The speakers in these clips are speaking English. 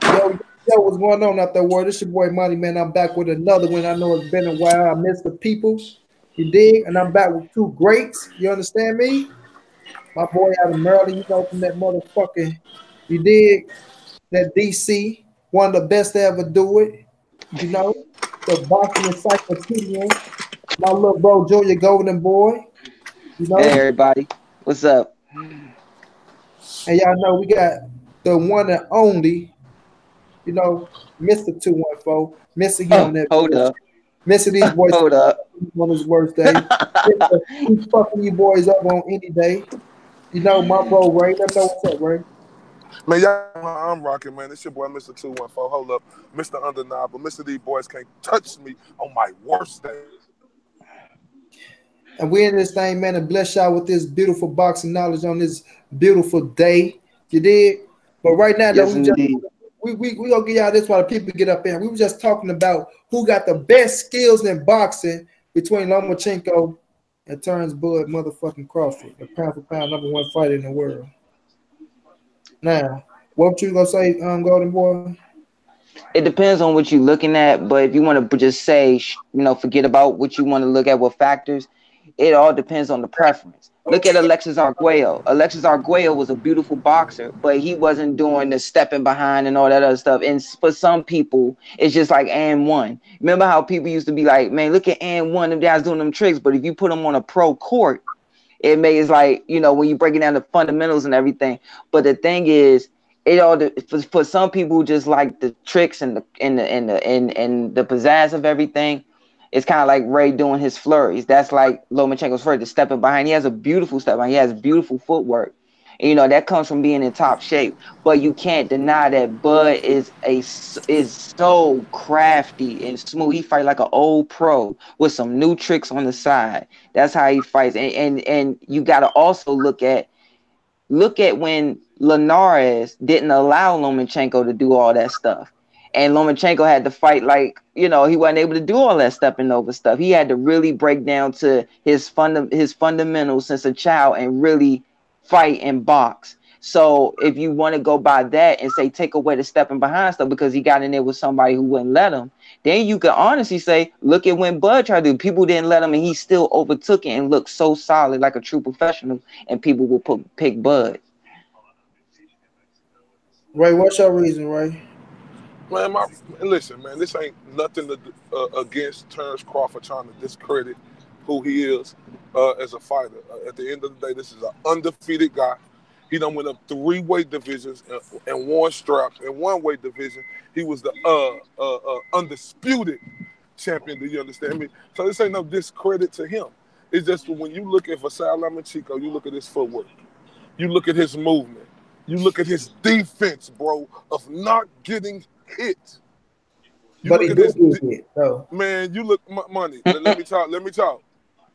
Yo, what's going on out there, world? This your boy Money, man. I'm back with another one. I know it's been a while. I missed the people. You dig? And I'm back with two greats. You understand me? My boy out of Maryland, you know, from that motherfucking, you dig? That DC, one of the best to ever do it. You know, the boxing encyclopedia. My little bro, Junior Golden Boy. You Hey know, everybody, what's up? and y'all know we got the one and only, you know, Mr. 214, missing him Oh, on that hold bullshit. up, Missing these boys hold up. on his worst day. He's fucking you boys up on any day. You know, my bro Ray. Let me know what's up, Ray. Man, y'all know how I'm rocking, man. It's your boy, Mr. 214. Hold up. Mr. Undeniable. Mr. These boys can't touch me on my worst day. And we in this thing, man, and bless y'all with this beautiful boxing knowledge on this beautiful day. You did. But right now, though, Yes, indeed. we gonna give y'all this while the people get up there. We were just talking about who got the best skills in boxing between Lomachenko and Terrence Bud motherfucking Crawford, the pound for pound #1 fighter in the world. Now, what you gonna say, Golden Boy? It depends on what you're looking at, but if you want to just say, forget about what you want to look at, what factors, it all depends on the preference. Look at Alexis Arguello. Alexis Arguello was a beautiful boxer, but he wasn't doing the stepping behind and all that other stuff. And for some people, it's just like and one. Remember how people used to be like, man, look at and one, them guys doing them tricks. But if you put them on a pro court, it's like, when you're breaking down the fundamentals and everything. But the thing is, it all for some people who just like the tricks and the pizzazz of everything. It's kind of like Ray doing his flurries. That's like Lomachenko's flurry, the stepping behind. He has a beautiful step behind. He has beautiful footwork. And, that comes from being in top shape. But you can't deny that Bud is so crafty and smooth. He fight like an old pro with some new tricks on the side. That's how he fights. And you got to also look at when Linares didn't allow Lomachenko to do all that stuff. And Lomachenko had to fight like, he wasn't able to do all that stepping over stuff. He had to really break down to his fundamentals since a child and really fight and box. So if you want to go by that and say take away the stepping behind stuff because he got in there with somebody who wouldn't let him, then you could honestly say, look at when Bud tried to do. People didn't let him and he still overtook it and looked so solid like a true professional, and people will pick Bud. Ray, what's your reason, Ray? Man, listen, man, this ain't nothing against Terrence Crawford trying to discredit who he is as a fighter. At the end of the day, this is an undefeated guy. He done went up 3 weight divisions and 1 straps. In 1 weight division, he was the undisputed champion. Do you understand me? So this ain't no discredit to him. It's just when you look at Vasal Lomachenko, you look at his footwork, you look at his movement, you look at his defense, bro, of not getting hit. You But look he at did his get hit, though. man. You look money. Let me talk. Let me talk.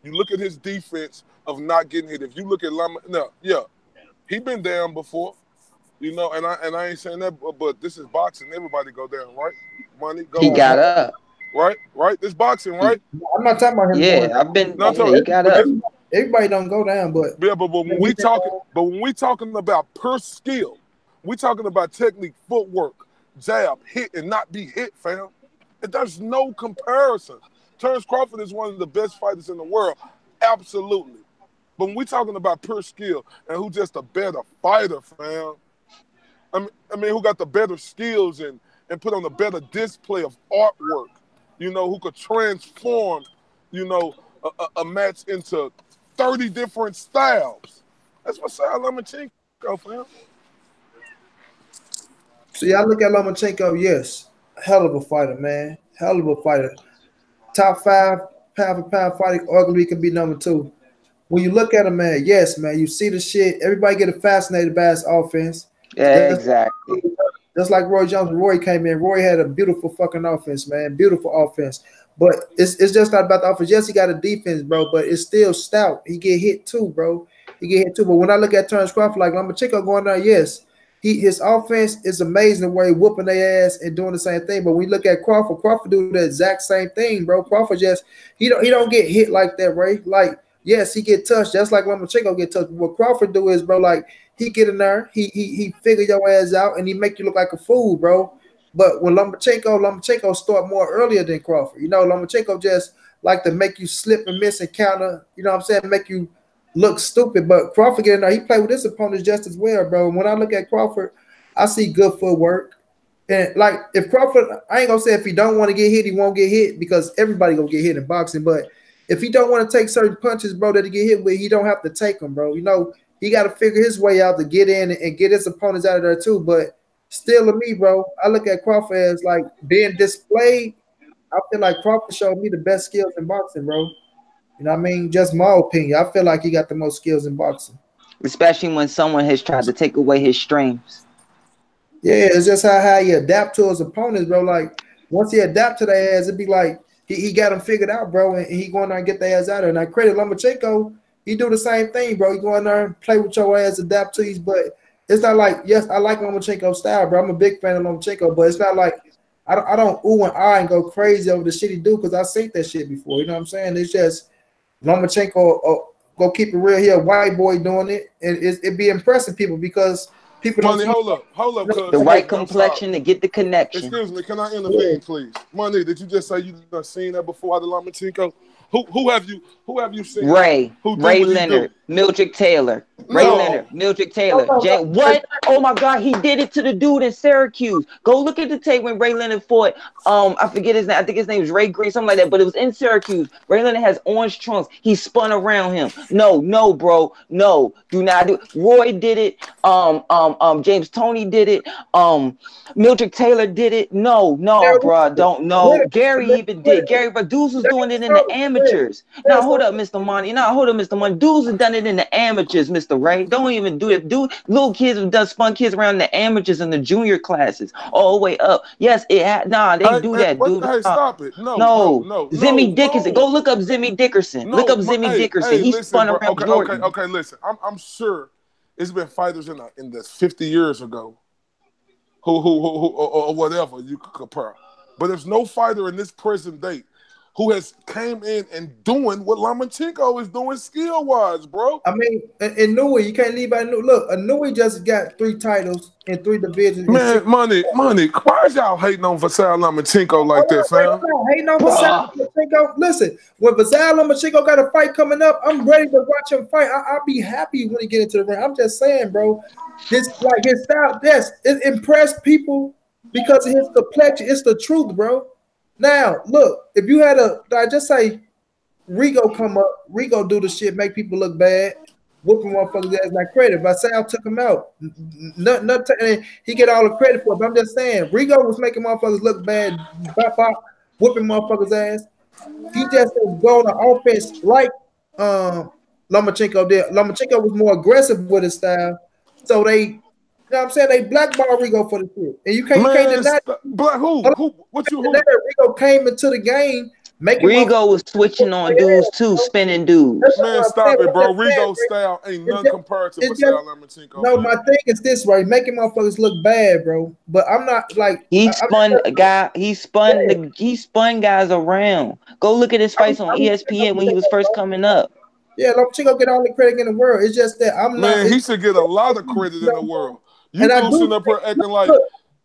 You look at his defense of not getting hit. If you look at he been down before, and I ain't saying that, but this is boxing. Everybody go down, right? Money go He got up. right. This boxing, right? I'm not talking about him going. Yeah, No, I'm he talking. got But up. Everybody don't go down, but yeah, but when we talking about pure skill, we talking about technique, footwork, jab, hit, and not be hit, fam. And there's no comparison. Terrence Crawford is one of the best fighters in the world, absolutely. But when we talking about pure skill and who just a better fighter, fam. I mean, who got the better skills and put on a better display of artwork, who could transform, a match into 30 different styles. That's what Sal Lomachenko, fam. see, I look at Lomachenko, yes, hell of a fighter, man. Hell of a fighter. Top 5 pound for pound fighting, arguably can be #2. When you look at him, man, yes, man, you see the shit. Everybody get fascinated by his offense. Yeah, exactly. Just like Roy Jones, Roy came in. Roy had a beautiful fucking offense, man. Beautiful offense. But it's just not about the offense. Yes, he got a defense, bro, but it's still stout. He get hit too, bro. He get hit too. But when I look at Terrence Crawford, like Lomachenko going there, yes, his offense is amazing the way whooping their ass and doing the same thing. But when you look at Crawford do the exact same thing, bro. Crawford just he don't get hit like that, Ray. Like, yes, he get touched just like Lomachenko get touched. But what Crawford do is, bro, like he get in there, he figure your ass out, and he make you look like a fool, bro. But when Lomachenko start more earlier than Crawford. You know, Lomachenko just like to make you slip and miss and counter. You know what I'm saying? Make you look stupid. But Crawford getting there, he played with his opponents just as well, bro. When I look at Crawford, I see good footwork. And like if Crawford, I ain't gonna say if he don't want to get hit, he won't get hit because everybody gonna get hit in boxing. But if he don't want to take certain punches, bro, that he get hit with, he don't have to take them, bro. You know, he got to figure his way out to get in and get his opponents out of there too. But still, to me, bro, I look at Crawford as like being displayed. I feel like Crawford showed me the best skills in boxing, bro. You know what I mean? Just my opinion. I feel like he got the most skills in boxing. Especially when someone has tried to take away his strengths. Yeah, it's just how he adapt to his opponents, bro. Like once he adapt to their ass, it'd be like he got them figured out, bro, and he going there and get their ass out of there. And I credit Lomachenko, he do the same thing, bro. He go in there and play with your ass, adapt to his, but it's not like, yes, I like Lomachenko's style, bro. I'm a big fan of Lomachenko, but it's not like I don't ooh and ah and go crazy over the shit he do because I seen that shit before. You know what I'm saying? It's just Lomachenko go keep it real here, white boy doing it, and it be impressing people because people Money, don't hold up, cuz. The right complexion to get the connection. Excuse me, can I intervene, please? Money, did you just say you done seen that before out of Lomachenko? Who have you seen? Ray Ray Leonard, Mildred Taylor. Ray Leonard, Mildred Taylor. What? Oh my God, he did it to the dude in Syracuse. Go look at the tape when Ray Leonard fought. I forget his name. I think his name was Ray Green, something like that. But it was in Syracuse. Ray Leonard has orange trunks. He spun around him. No, bro. No, do not do it. Roy did it. James Toney did it. Mildred Taylor did it. No, bro. Don't know. Gary even did. Gary, but dudes was doing it in the amateurs. Now hold up, Mr. Money. Mr. Money. Dudes have done it in the amateurs, Mr. Ray. Don't even do it. Little kids have done spun kids around the amateurs in the junior classes, all the way up. Yes, they do that, dude. Hey, stop it. No. Zimmy Dickerson. Go look up Zimmy Dickerson. Look up Zimmy Dickerson. He listen, spun bro. around Jordan. Okay, listen. I'm sure it's been fighters in the 50 years ago who or whatever you could compare. But there's no fighter in this present day who has came in and doing what Lomachenko is doing skill-wise, bro. I mean, in Nui, you can't leave out Nui. Look, Nui just got 3 titles in 3 divisions. Man, money. Why is y'all hating on Vasily Lomachenko like that, fam? Hating on Vasily Lomachenko. Listen, when Vasily Lomachenko got a fight coming up, I'm ready to watch him fight. I'll be happy when he get into the ring. I'm just saying, bro. This like his style, yes, it impressed people because of his complexion. It's the truth, bro. Now, look, if you had I just say Rigo come up, Rigo do the shit, make people look bad, whooping motherfuckers ass like credit. Vasily took him out. Nothing, he get all the credit for it. But I'm just saying, Rigo was making motherfuckers look bad, whooping motherfuckers ass. He just was going to offense like Lomachenko did. Lomachenko was more aggressive with his style. So you know what I'm saying? They blackball Rigo for the shit. And you can't deny Black who? What you who? Rigo came into the game making Rigo was switching on dudes too, spinning dudes. Man, stop it, bro. Rigo's style ain't none compared to Vasily Lomachenko. No, my thing is this, right? Making motherfuckers look bad, bro. But I'm not like he spun guys around. Go look at his fights on ESPN when he was first coming up. Yeah, Lomachenko get all the credit in the world. It's just that I'm not. Man, he should get a lot of credit in the world. You sitting up here acting like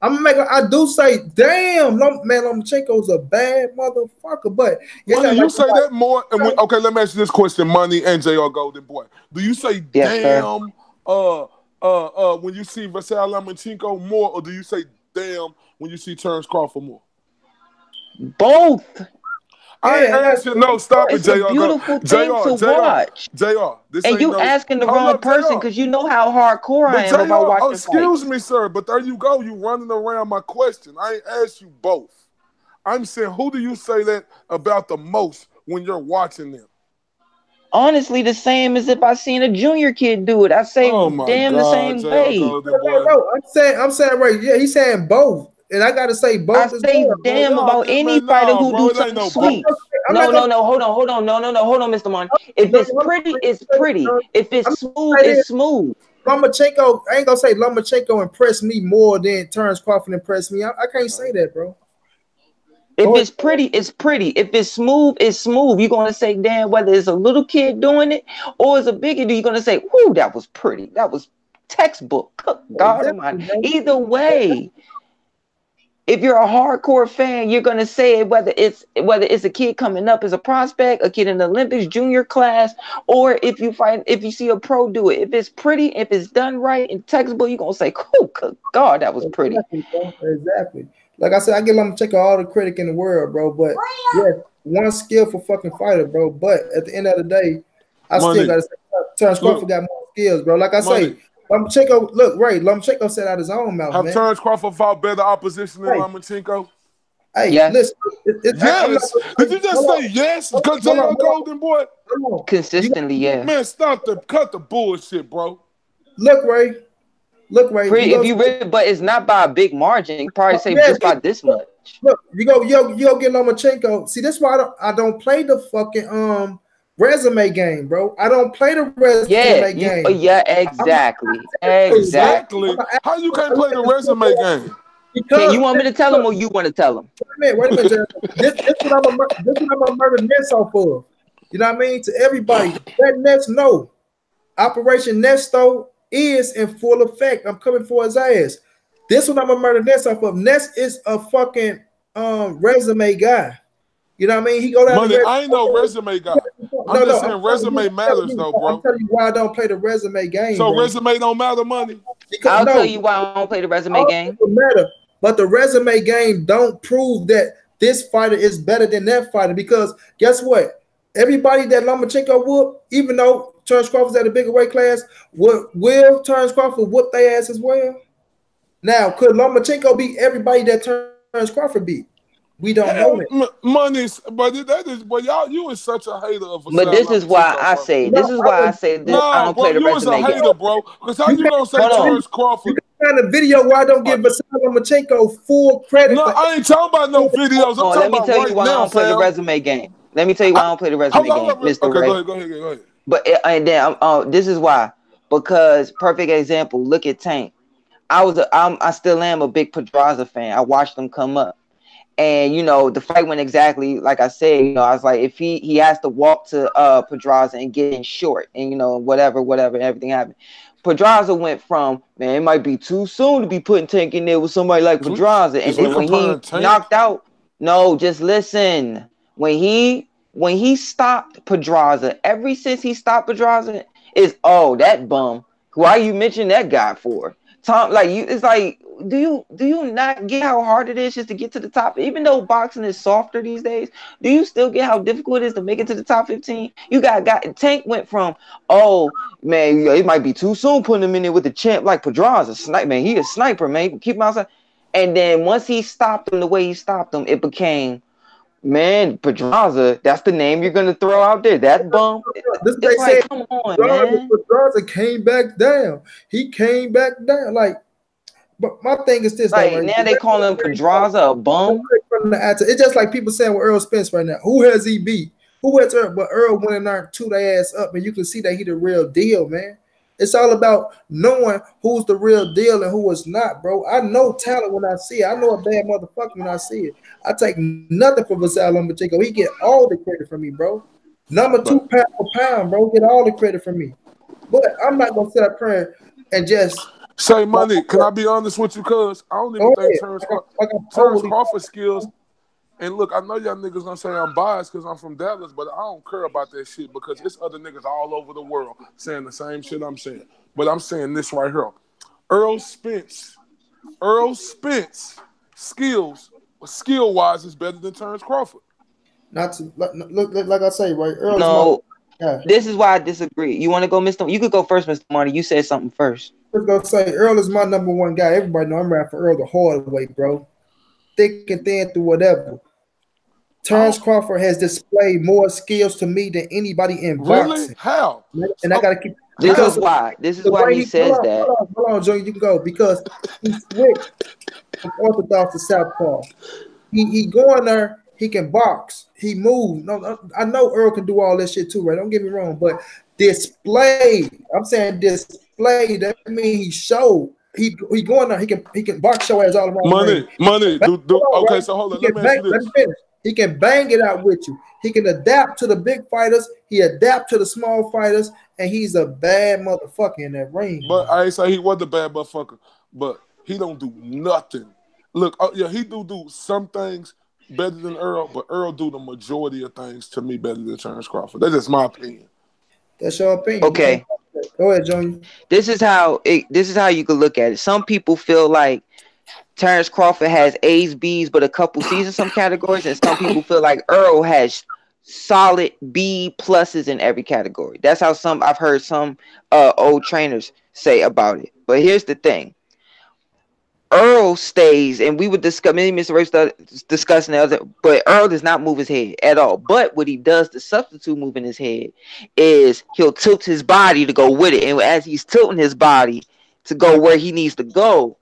I do say, damn, man, Lomachenko's a bad motherfucker. But Money, you say that more. And okay, let me ask you this question, Money and JR Golden Boy. Do you say damn when you see Vasily Lomachenko more, or do you say damn when you see Terence Crawford more? Both. I ain't asking. No, stop it, JR. It's a beautiful thing to watch. JR, this and you asking the wrong person because you know how hardcore I am about watching excuse me, sir, but there you go. You running around my question. I ain't asked you both. I'm saying, who do you say that about the most when you're watching them? Honestly, the same as if I seen a junior kid do it. I say, damn, the same way. No, I'm saying right. Yeah, he's saying both. And I gotta say both. I say damn about any fighter who do something sweet. No. Hold on. Hold on, Mr. Money. If it's pretty, it's pretty. If it's smooth, it's smooth. Lomachenko, I ain't gonna say Lomachenko impressed me more than Terence Crawford impressed me. I can't say that, bro. If it's pretty, it's pretty. If it's smooth, it's smooth. You're gonna say, damn, whether it's a little kid doing it or it's a bigger dude, you're gonna say, whoo, that was pretty. That was textbook. God Almighty. Either way. If you're a hardcore fan, you're gonna say it whether it's a kid coming up as a prospect, a kid in the Olympics, junior class, or if you see a pro do it. If it's pretty, if it's done right and textbook, you're gonna say, "Cool, good God, that was pretty." Exactly, bro. Exactly. Like I said, I give Lomachenko all the credit in the world, bro. But yeah, one skillful fucking fighter, bro. But at the end of the day, I still gotta say Terence Crawford got more skills, bro. Like I say, Lomachenko, look, Ray, Lomachenko said out his own mouth, Have man. Terence Crawford fought better opposition than Lomachenko? Hey, yes. Listen. Yes. Did you just say yes? Because J.R. Golden, boy. Consistently, yeah. Man, cut the bullshit, bro. Look, Ray. But it's not by a big margin. You probably say just by this much. Look, you go get Lomachenko. See, that's why I don't play the fucking resume game, bro. I don't play the resume game. Yeah, exactly. Exactly. How you can't play the resume game? Can you want me to tell him or you want to tell him? Wait a minute, Jared. This what I'm gonna murder Ness off of. You know what I mean? To everybody, let Ness know. Operation Nesto is in full effect. I'm coming for his ass. This one I'm gonna murder Ness off of. Ness is a fucking resume guy. You know what I mean? He go down. Money, I ain't no resume guy. I'm just saying resume matters though, bro. I'm telling you why I don't play the resume game. So bro. Resume don't matter, Money. I'll tell you why I don't play the resume game. It matter, but the resume game don't prove that this fighter is better than that fighter, because guess what? Everybody that Lomachenko whoop, even though Terence Crawford's at a bigger weight class, will Terence Crawford whoop their ass as well? Now, could Lomachenko beat everybody that Terence Crawford beat? We don't know it. Money's, but that is, but y'all, you is such a hater of. But this is why I say, I don't play the resume game. You is a hater, bro. Because how you gonna say Terence Crawford? You can find a video where I don't give Vasily Lomachenko full credit. No, I ain't talking about no videos. I'm talking let me tell you why I don't play the resume game. Let me tell you why I don't play the resume game, Mr. Ray. Go ahead. But and then this is why, because perfect example. Look at Tank. I still am a big Pedraza fan. I watched him come up. And, you know, the fight went exactly like I said. You know, I was like, if he has to walk to Pedraza and get in short and, you know, whatever, everything happened. Pedraza went from, man, it might be too soon to be putting Tank in there with somebody like Pedraza. And then when he knocked out, no, just listen. When he stopped Pedraza, ever since he stopped Pedraza, is, oh, that bum. Why you mention that guy for? Tom, like you, it's like, do you not get how hard it is just to get to the top? Even though boxing is softer these days, do you still get how difficult it is to make it to the top 15? You got Tank went from, oh man, it might be too soon putting him in there with the champ like Pedraza. Sniper, man, he a sniper, man. Keep him outside. And then once he stopped him the way he stopped him, it became, man, Pedraza, that's the name you're gonna throw out there. That bum. It's like, come on, man. Pedraza came back down. He came back down. Like, but my thing is this. Like, now they call him Pedraza a bum. It's just like people saying with Earl Spence right now. Who has he beat? Who has Earl? But Earl went in there and chewed their ass up, and you can see that he the real deal, man. It's all about knowing who's the real deal and who is not, bro. I know talent when I see it. I know a bad motherfucker when I see it. I take nothing for Vasily Lomachenko. He get all the credit from me, bro. Number 2 pound for pound, bro. Get all the credit from me. But I'm not gonna sit up here and just say, Money. Can I be honest with you? Cause I don't even think Terence Crawford skills. And look, I know y'all niggas gonna say I'm biased because I'm from Dallas, but I don't care about that shit because it's other niggas all over the world saying the same shit I'm saying. But I'm saying this right here. Earl Spence, skill-wise, is better than Terence Crawford. Not to look like I say, right? Earl's no, this is why I disagree. You want to go, Mr. You could go first, Mr. Marty. You said something first. I was gonna say Earl is my number 1 guy. Everybody know I'm riding for Earl the hard way, bro. Thick and thin through whatever. Terence Crawford has displayed more skills to me than anybody in boxing. Really? How? And I gotta keep. This is why he says that. Hold on, Junior, you can go because he switched from orthodox to southpaw. He going there. He can box. He move. No, I know Earl can do all that shit too, right? Don't get me wrong, but display. I'm saying display. That means he showed. He going there. He can box your ass all around. Money. Okay, so hold on. Let me finish. He can bang it out with you. He can adapt to the big fighters. He adapt to the small fighters, and he's a bad motherfucker in that ring. But I ain't say he was a bad motherfucker, but he don't do nothing. Look, oh, yeah, he do some things better than Earl, but Earl do the majority of things to me better than Terrence Crawford. That's just my opinion. That's your opinion. You can't. Okay, Go ahead, Junior. this is how you could look at it. Some people feel like Terrence Crawford has A's, B's, but a couple C's in some categories, and some people feel like Earl has solid B pluses in every category. That's how I've heard some old trainers say about it. But here's the thing. Earl stays, and we would discuss. Me and Mr. Ray discussing the other, but Earl does not move his head at all. But what he does, the substitute moving his head, is he'll tilt his body to go with it, and as he's tilting his body to go where he needs to go,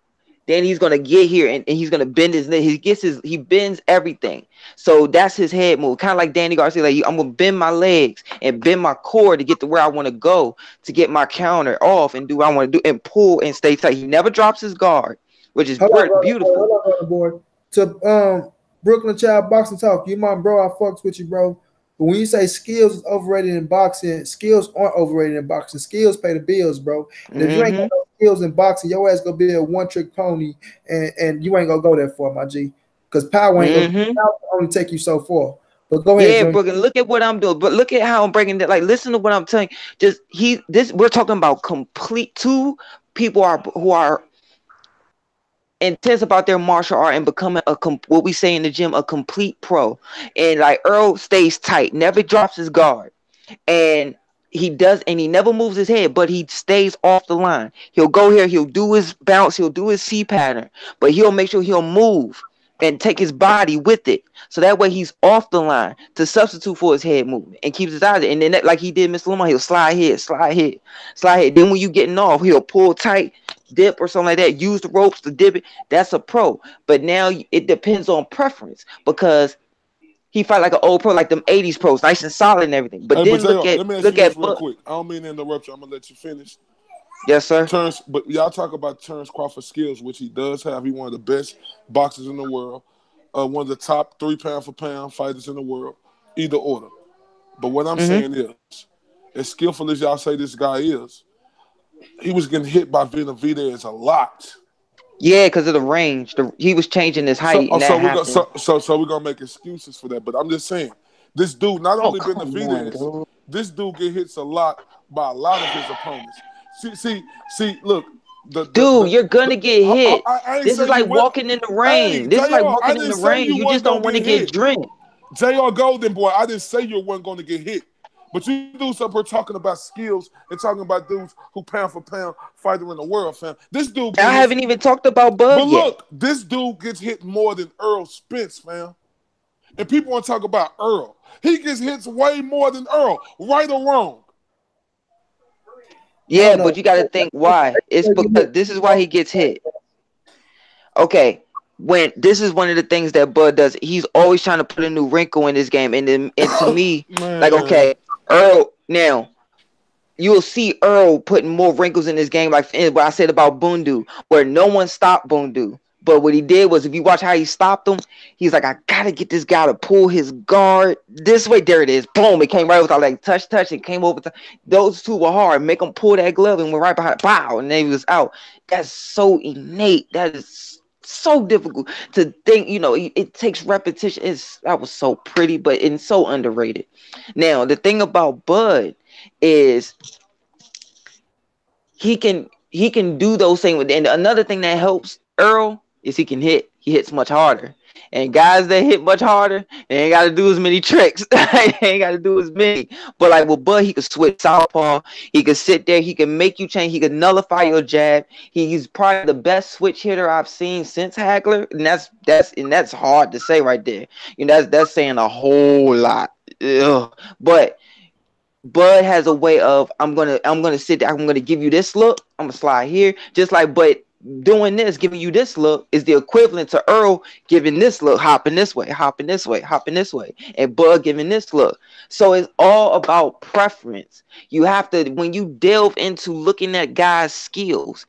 then he's gonna get here and he's gonna bend his neck. He bends everything. So that's his head move, kind of like Danny Garcia. Like I'm gonna bend my legs and bend my core to get to where I want to go to get my counter off and do what I want to do and pull and stay tight. He never drops his guard, which is beautiful. Hold on, boy. To Brooklyn Child Boxing Talk, you mind, bro? I fucks with you, bro. But when you say skills is overrated in boxing, skills aren't overrated in boxing. Skills pay the bills, bro. And if you ain't got no skills in boxing, your ass gonna be a one-trick pony, and you ain't gonna go that far, my G. Because power ain't gonna only take you so far. But go ahead, yeah, Brooklyn. Look at what I'm doing. But look at how I'm breaking it. Like, listen to what I'm telling you. We're talking about complete. Two people who are intense about their martial art and becoming what we say in the gym, a complete pro. And like Earl stays tight, never drops his guard, and he never moves his head, but he stays off the line. He'll go here, he'll do his bounce, he'll do his C pattern, but he'll make sure he'll move and take his body with it, so that way he's off the line to substitute for his head movement and keeps his eyes. And then like he did Mr. Lamar, he'll slide head. Then when you getting off, he'll pull tight, dip or something like that. Use the ropes to dip it. That's a pro. But now it depends on preference, because he fight like an old pro, like them 80s pros, nice and solid and everything. But then let me ask you this real quick. I don't mean to interrupt you. I'm gonna let you finish. Yes, sir. But y'all talk about Terrence Crawford's skills, which he does have. He's one of the best boxers in the world, one of the top 3 pound for pound fighters in the world, either order. But what I'm saying is, as skillful as y'all say this guy is, he was getting hit by Benavidez a lot. Yeah, because of the range. He was changing his height. So we're gonna make excuses for that. But I'm just saying, this dude not only Benavidez, this dude get hits a lot by a lot of his opponents. See, look. You're gonna get hit. This is like walking in the rain. This is like walking in the rain. You just don't want to get drenched. JR Golden boy, I didn't say you weren't going to get hit. But you dudes up here talking about skills and talking about dudes who pound for pound fighter in the world, fam. This dude. I haven't even talked about Bud But look, this dude gets hit more than Earl Spence, fam. And people want to talk about Earl. He gets hits way more than Earl, right or wrong. Yeah, but you got to think why. It's because this is why he gets hit. Okay, when this is one of the things that Bud does. He's always trying to put a new wrinkle in this game, and to me, like, okay, Earl. Now you'll see Earl putting more wrinkles in this game, like what I said about Bundu, where no one stopped Bundu. But what he did was, if you watch how he stopped him, he's like, I gotta get this guy to pull his guard this way. There it is. Boom. It came right without like touch. It came over. Those two were hard. Make him pull that glove and went right behind. Pow. And then he was out. That's so innate. That is so difficult to think. You know, it takes repetition. That was so pretty, but it's so underrated. Now, the thing about Bud is he can do those things. And another thing that helps Earl is he can hit. He hits much harder. And guys that hit much harder, they ain't got to do as many tricks. They ain't got to do as many. But like with Bud, he could switch southpaw. He could sit there. He can make you change. He could nullify your jab. He's probably the best switch hitter I've seen since Hagler. And that's hard to say right there. You know, that's saying a whole lot. Ugh. But Bud has a way of, I'm gonna sit there. I'm gonna give you this look. I'm gonna slide here. Just like, but doing this, giving you this look is the equivalent to Earl giving this look, hopping this way, and Bud giving this look. So it's all about preference. You have to, when you delve into looking at guys' skills,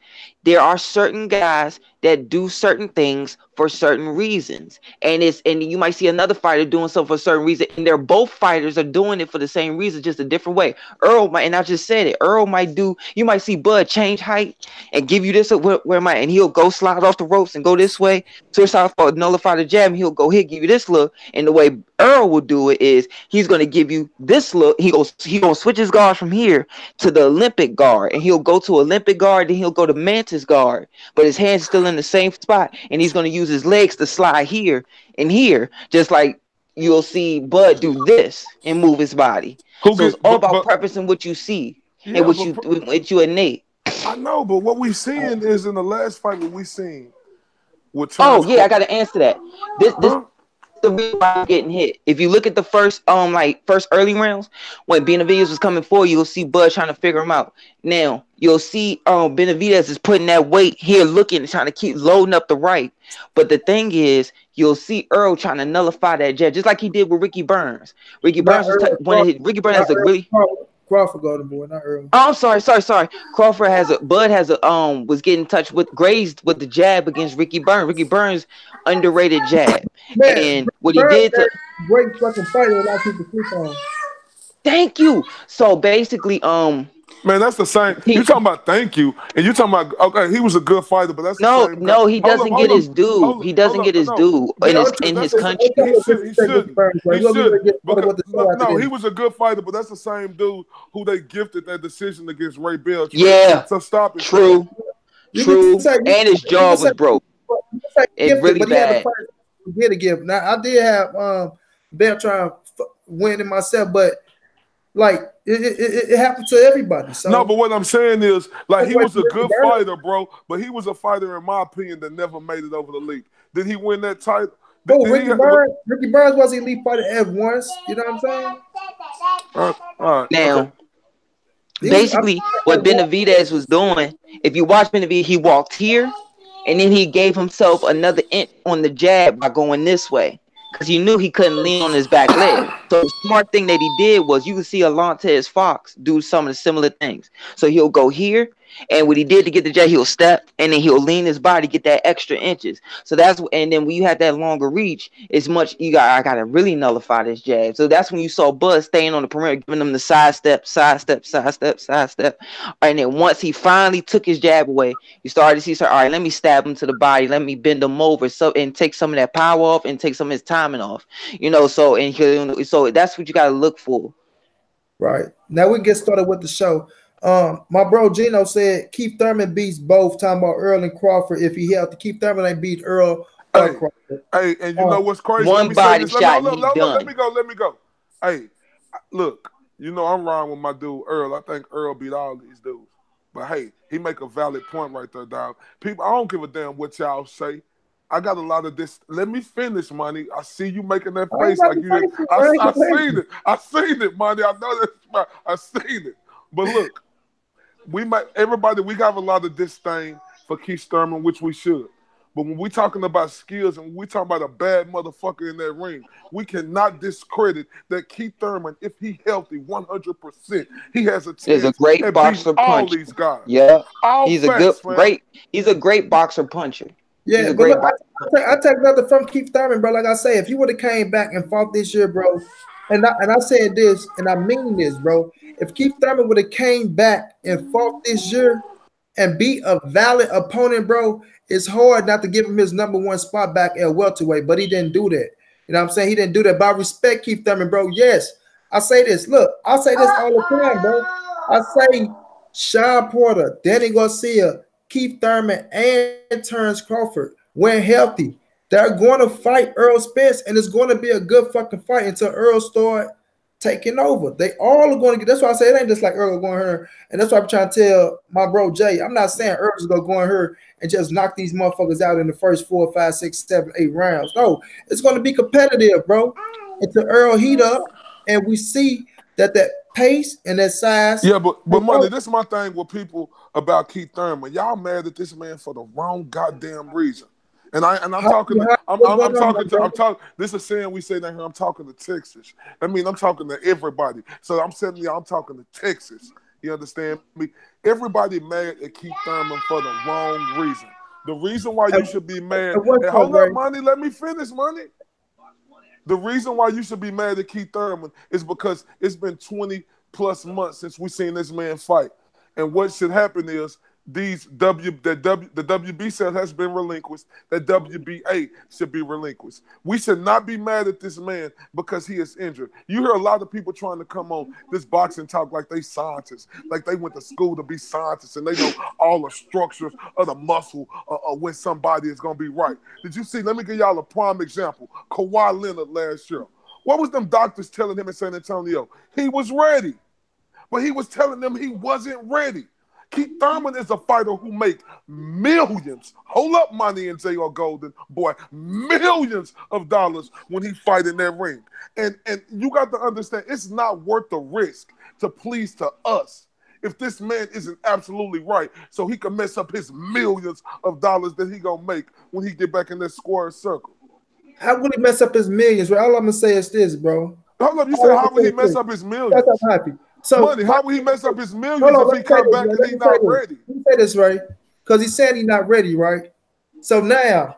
there are certain guys that do certain things for certain reasons, and you might see another fighter doing something for a certain reason, and they're both fighters are doing it for the same reason, just a different way. Earl might, and I just said it, Earl might do, you might see Bud change height and give you this, and he'll go slide off the ropes and go this way, switch off for nullify the jab, and he'll give you this look. And the way Earl will do it is he's going to give you this look. He gonna switch his guard from here to the Olympic guard, and he'll go to Olympic guard, then he'll go to Mantis guard, but his hand's still in the same spot, and he's going to use his legs to slide here and here, just like you'll see Bud do this and move his body. So it's all about preferencing what you see and what you innate. I know, but what we seeing is in the last fight what we seen. I got to answer that. This the reason why I'm getting hit. If you look at the first early rounds when Benavidez was coming forward, you'll see Bud trying to figure him out. Now you'll see Benavidez is putting that weight here, looking and trying to keep loading up the right. But the thing is, you'll see Earl trying to nullify that jab, just like he did with Ricky Burns. Ricky Burns has a really Crawford Golden Boy, not Earl. Oh, I'm sorry. Bud was getting in touch with grazed with the jab against Ricky Burns. Ricky Burns underrated jab. Man, and what he did to great fucking fighter, a lot of people sleep on. Thank you. So basically, man, that's the same. You talking about thank you, and you talking about okay, he was a good fighter, but that's the same. No, he doesn't get his due. He doesn't get his due in his country. He should. No, he was a good fighter, but that's the same dude who they gifted that decision against Ray Bell. Yeah, so stop it. True. And his jaw was broke. It's really bad. He did a gift. Now I did have Bell trying winning myself, but like it happened to everybody. So. No, but what I'm saying is, like, he was a good fighter, bro. But he was a fighter, in my opinion, that never made it over the league. Did he win that title? Ricky Burns was an elite fighter at once. You know what I'm saying? All right. Now, basically, what Benavidez was doing, if you watch Benavidez, he walked here, and then he gave himself another inch on the jab by going this way. Because he knew he couldn't lean on his back leg. So the smart thing that he did was you can see Alantez Fox do some of the similar things. So he'll go here, and what he did to get the jab, he'll step, and then he'll lean his body, get that extra inches. So and then when you have that longer reach, it's much, I got to really nullify this jab. So that's when you saw Bud staying on the perimeter, giving him the sidestep. And then once he finally took his jab away, you started to see, all right, let me stab him to the body, let me bend him over, and take some of that power off and take some of his timing off. So that's what you got to look for. Right. Now we get started with the show. My bro Gino said Keith Thurman beats both, talking about Earl and Crawford. If he helped, Keith Thurman ain't beat Earl or Crawford. Hey, and you know what's crazy? One body shot, let me go. Hey, look, you know I'm riding with my dude Earl. I think Earl beat all these dudes. But hey, he make a valid point right there, dog. People, I don't give a damn what y'all say. I got a lot of this. Let me finish, money. I see you making that face like you did. I seen it. I seen it, money. I know that's I seen it. But look, we have a lot of disdain for Keith Thurman, which we should. But when we're talking about skills and we're talking about a bad motherfucker in that ring, we cannot discredit that Keith Thurman, if he healthy 100%, he has a chance. He's a great boxer puncher. All these guys. Yeah, he's a great boxer puncher. Yeah, but look, I take nothing from Keith Thurman, bro. Like I say, if he would have came back and fought this year, bro, and I said this, and I mean this, bro. If Keith Thurman would have came back and fought this year and beat a valid opponent, bro, it's hard not to give him his #1 spot back at welterweight, but he didn't do that. You know what I'm saying? He didn't do that. But I respect Keith Thurman, bro. Yes, I say this. Look, I say this all the time, bro. I say Sean Porter, Danny Garcia, Keith Thurman, and Terrence Crawford, when healthy, they're going to fight Earl Spence, and it's going to be a good fucking fight until Earl start taking over. They all are going to get. That's why I say it ain't just like Earl going her, and that's why I'm trying to tell my bro Jay. I'm not saying Earl's going to go on her and just knock these motherfuckers out in the first 4, 5, 6, 7, 8 rounds. No, it's going to be competitive, bro. Until Earl heat up, and we see that pace and that size. Yeah, but money. This is my thing with people about Keith Thurman. Y'all mad at this man for the wrong goddamn reason. And I'm talking. This is saying we say that here. I'm talking to Texas. I mean, I'm talking to everybody. So I'm telling you, I'm talking to Texas. You understand me? Everybody mad at Keith Thurman for the wrong reason. The reason why you should be mad, and hold up, money, let me finish, money. The reason why you should be mad at Keith Thurman is because it's been 20 plus months since we seen this man fight. And what should happen is the WBC has been relinquished, that WBA should be relinquished. We should not be mad at this man because he is injured. You hear a lot of people trying to come on this boxing talk like they scientists, like they went to school to be scientists and they know all the structures of the muscle when somebody is going to be right. Did you see? Let me give y'all a prime example. Kawhi Leonard last year. What was them doctors telling him in San Antonio? He was ready, but he was telling them he wasn't ready. Keith Thurman is a fighter who make millions, hold up, Money and J.R. Golden, boy, millions of dollars when he fight in that ring. And you got to understand, it's not worth the risk to please to us if this man isn't absolutely right so he can mess up his millions of dollars that he gonna make when he get back in that square circle. How would he mess up his millions? All I'm gonna say is this, bro. Hold up, you said how would he mess up his millions? That's I'm happy. So, Money, how will he mess up his millions if he come back and he's not ready? Let me say this, right? Because he said he's not ready, right? So now,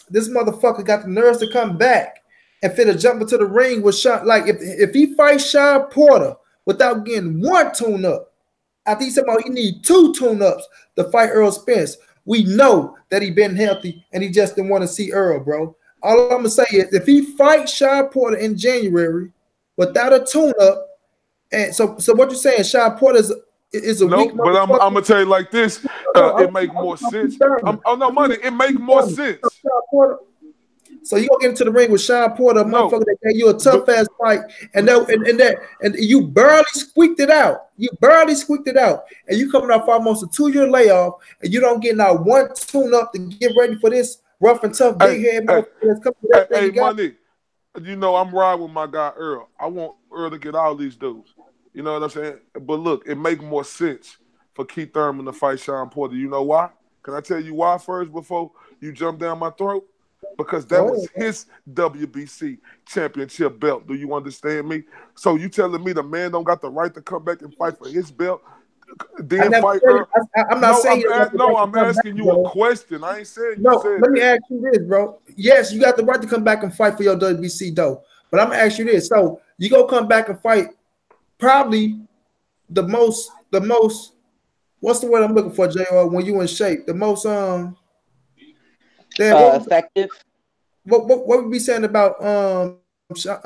this motherfucker got the nerves to come back and finna jump into the ring with Sean. Like, if he fights Sean Porter without getting one tune-up, I think somehow he need 2 tune-ups to fight Earl Spence. We know that he been healthy and he just didn't want to see Earl, bro. All I'm gonna say is if he fights Sean Porter in January without a tune-up, and so what you're saying, Sean Porter is a weak. But I'm gonna tell you like this. It make more sense. Money. It make more sense. So you gonna get into the ring with Sean Porter, motherfucker that gave you a tough ass fight, and you barely squeaked it out. You barely squeaked it out, and you coming off almost a 2-year layoff, and you don't get now one tune up to get ready for this rough and tough big head motherfucker that's coming to that thing. Money. You know I'm riding with my guy Earl. I want Earl to get all these dudes. You know what I'm saying? But look, it make more sense for Keith Thurman to fight Sean Porter. You know why? Can I tell you why first before you jump down my throat? Because that was his WBC championship belt. Do you understand me? So you telling me the man don't got the right to come back and fight for his belt? Then fight Earl? I'm not saying I'm asking you a question. I ain't saying you said let me ask you this, bro. Yes, you got the right to come back and fight for your WBC though. But I'm gonna ask you this. So you go come back and fight probably the most what's the word I'm looking for, JR, when you in shape? The most effective. What would be saying about Sean,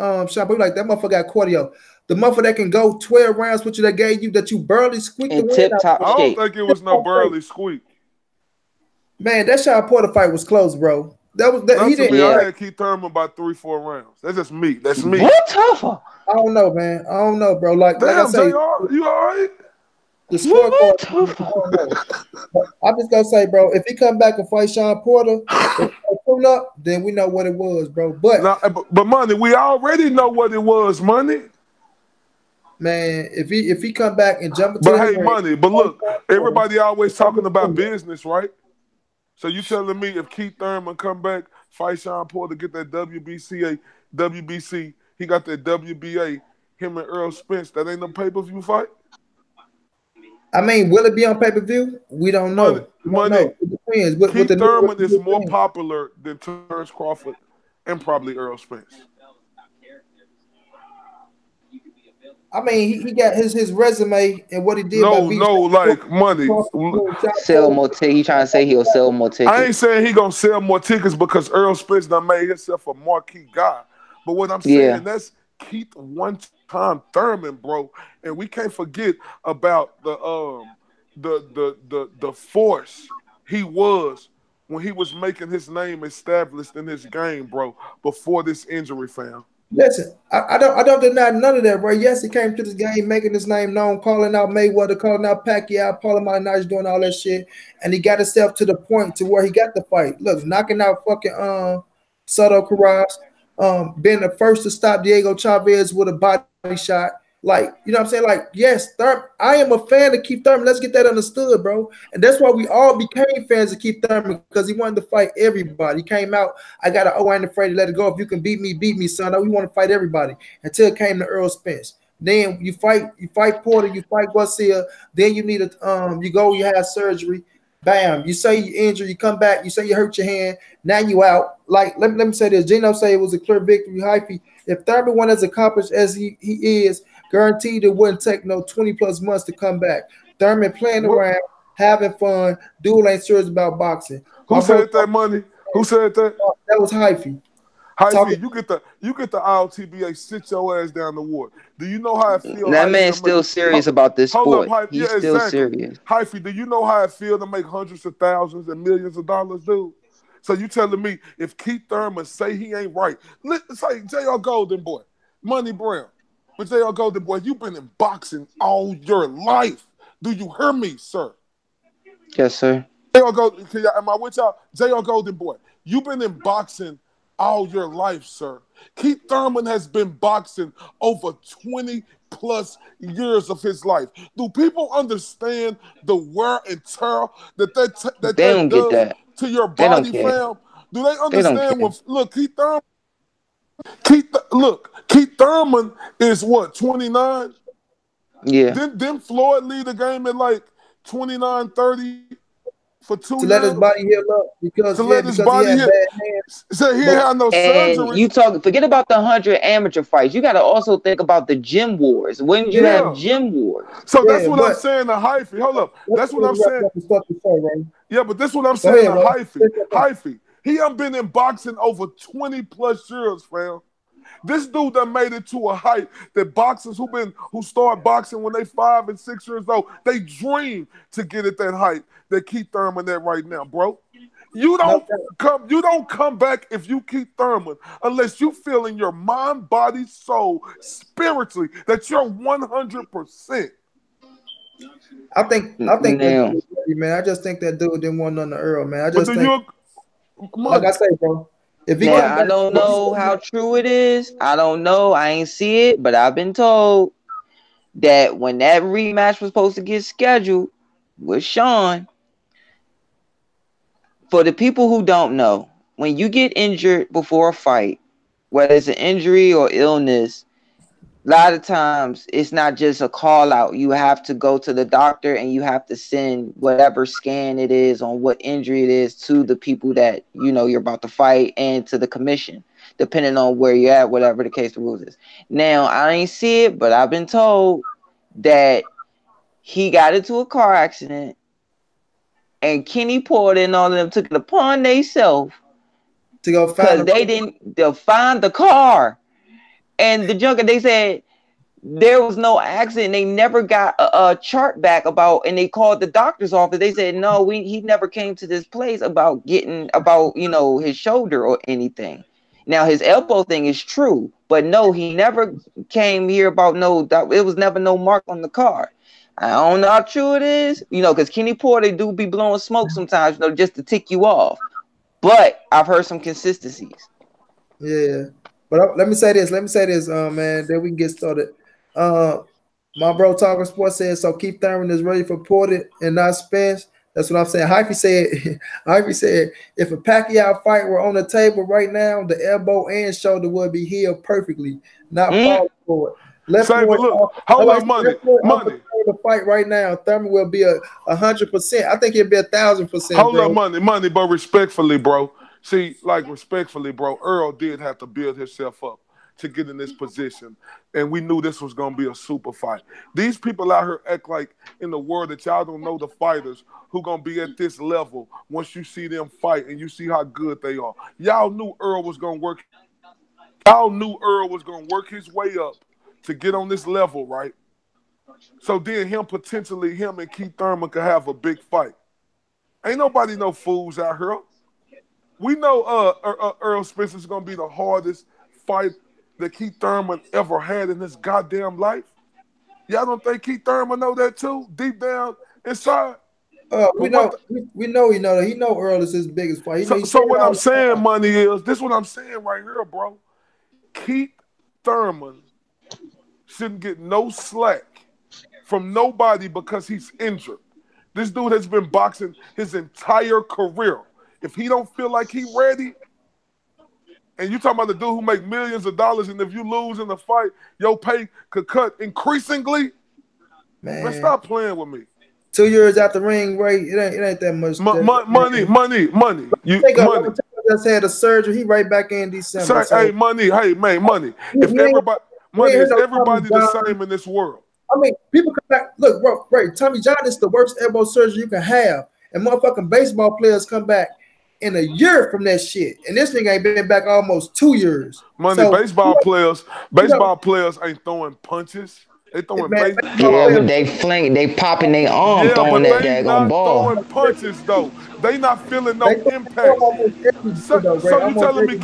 like that motherfucker got cardio. The motherfucker that can go 12 rounds with you that gave you that you barely squeaked in the tip top I don't think it was no barely squeak. Man, that Sean Porter fight was close, bro. He didn't. I had Keith Thurman about 3-4 rounds. That's just me. That's me. What tougher? I don't know, man. I don't know, bro. Like I say, JR, you all right? The scorecard. I'm just gonna say, bro, if he come back and fight Sean Porter, then we know what it was, bro. But Money, we already know what it was, Money. Man, if he come back and jump into the ring, Money, but look, everybody always talking about business, right? So you telling me if Keith Thurman come back, fight Sean Porter, get that WBC, he got that WBA, him and Earl Spence, that ain't no pay-per-view fight? I mean, will it be on pay-per-view? We don't know. Money. It depends. Keith Thurman is more popular than Terrence Crawford and probably Earl Spence. I mean, he got his resume and what he did. Like money. Sell more tickets. He trying to say he'll sell more tickets. I ain't saying he gonna sell more tickets because Earl Spence done made himself a marquee guy. But what I'm saying, that's Keith one-time Thurman, bro, and we can't forget about the force he was when he was making his name established in his game, bro. Before this injury, fam. Listen, I don't deny none of that, bro. Yes, he came to this game making his name known, calling out Mayweather, calling out Pacquiao, Paulo Maldonado, doing all that shit, and he got himself to the point to where he got the fight. Look, knocking out fucking Soto Carras, being the first to stop Diego Chavez with a body shot. Like, you know what I'm saying? Like, yes, I am a fan of Keith Thurman. Let's get that understood, bro. And that's why we all became fans of Keith Thurman, because he wanted to fight everybody. He came out, I ain't afraid to let it go. If you can beat me, son. We want to fight everybody until it came to Earl Spence. Then you fight Porter, you fight Garcia. Then you need you have surgery. Bam, you say you injured, you come back, you say you hurt your hand, now you out. Like, let me say this. Gino say it was a clear victory. Hyphy, if Thurman went as accomplished as he is, guaranteed it wouldn't take no 20 plus months to come back. Thurman playing around, having fun, dude ain't serious about boxing. Who said that, Money? Who said that? That was Hyphy. Hyphy, you get the ILTBA, sit your ass down the ward. Do you know how it feels? That man's still serious about this sport. Hold up, He's still serious. Hyphy, do you know how it feels to make hundreds of thousands and millions of dollars, dude? So you telling me if Keith Thurman say he ain't right, let's say J.R. Golden Boy, Money Brown, but J.R. Golden Boy, you've been in boxing all your life. Do you hear me, sir? Yes, sir. J.R. Golden, am I with y'all? J.R. Golden Boy, you've been in boxing all your life, sir. Keith Thurman has been boxing over 20 plus years of his life. Do people understand the wear and tear that does to your body, fam? Do they understand look, Keith Thurman is what, 29? Yeah. Didn't Floyd lead the game at like 29, 30 for 2 years? To let his body heal up because he had bad hands. So he had no surgery. You forget about the 100 amateur fights. You got to also think about the gym wars. When you have gym wars. So that's what I'm saying to Hyphy. Hold up. That's what I'm saying. Yeah, but that's what I'm saying to Hyphy. Hyphy, he done been in boxing over 20 plus years, fam. This dude that made it to a height that boxers who start boxing when they 5 and 6 years old, they dream to get at that height that Keith Thurman at right now, bro. You don't come back if you Keith Thurman unless you feel in your mind, body, soul, spiritually that you're 100%. I think that dude, man. I just think that dude didn't want none of Earl, man. I just think, like I say, bro. I don't know how true it is. I don't know. I ain't see it, but I've been told that when that rematch was supposed to get scheduled with Sean, for the people who don't know, when you get injured before a fight, whether it's an injury or illness, a lot of times it's not just a call out. You have to go to the doctor and you have to send whatever scan it is on what injury it is to the people that you're about to fight and to the commission, depending on where you're at, whatever the case the rules is. Now, I ain't see it, but I've been told that he got into a car accident and Kenny Porter and all of them took it upon themselves to go find they didn't find the car. And the junker, they said there was no accident. They never got a chart back and they called the doctor's office. They said, no, he never came to this place about his shoulder or anything. Now, his elbow thing is true, but no, he never came here about it was never no mark on the car. I don't know how true it is, because Kenny Porter do be blowing smoke sometimes, just to tick you off. But I've heard some consistencies. Yeah. But let me say this, man, then we can get started. My bro Talking Sports says, so Keith Thurman is ready for Porter and not Spence. That's what I'm saying. Hyphy said, if a Pacquiao fight were on the table right now, the elbow and shoulder would be healed perfectly, not fall forward. Hold on, money. The fight right now, Thurman will be 100%. I think he'll be 1,000%. Hold on, money, but respectfully, bro. See, respectfully, bro, Earl did have to build himself up to get in this position. And we knew this was going to be a super fight. These people out here act like in the world that y'all don't know the fighters who going to be at this level once you see them fight and you see how good they are. Y'all knew Earl was going to work. Y'all knew Earl was going to work his way up to get on this level, right? So then him and Keith Thurman could have a big fight. Ain't nobody no fools out here. We know Earl Spence is going to be the hardest fight that Keith Thurman ever had in his goddamn life. Y'all don't think Keith Thurman know that too, deep down inside? We know he know that. He know Earl is his biggest fight. So what I'm saying, money, is this what I'm saying right here, bro. Keith Thurman shouldn't get no slack from nobody because he's injured. This dude has been boxing his entire career. If he don't feel like he ready, And you talking about the dude who make millions of dollars, and if you lose in the fight, your pay could cut increasingly. Man, stop playing with me. 2 years out the ring, right? It ain't that much. Money. Money. Just had a surgery. He right back in December. Hey, money. Hey, man, money. If everybody, money is everybody the same in this world. I mean, people come back. Look, bro, right? Tommy John is the worst elbow surgery you can have, and motherfucking baseball players come back in a year from that shit. And this thing ain't been back almost 2 years. Money, so, baseball players ain't throwing punches. They throwing baseball. Yeah, but they popping their arm, throwing that daggone ball. Throwing punches though. They not feeling no impact. So you telling me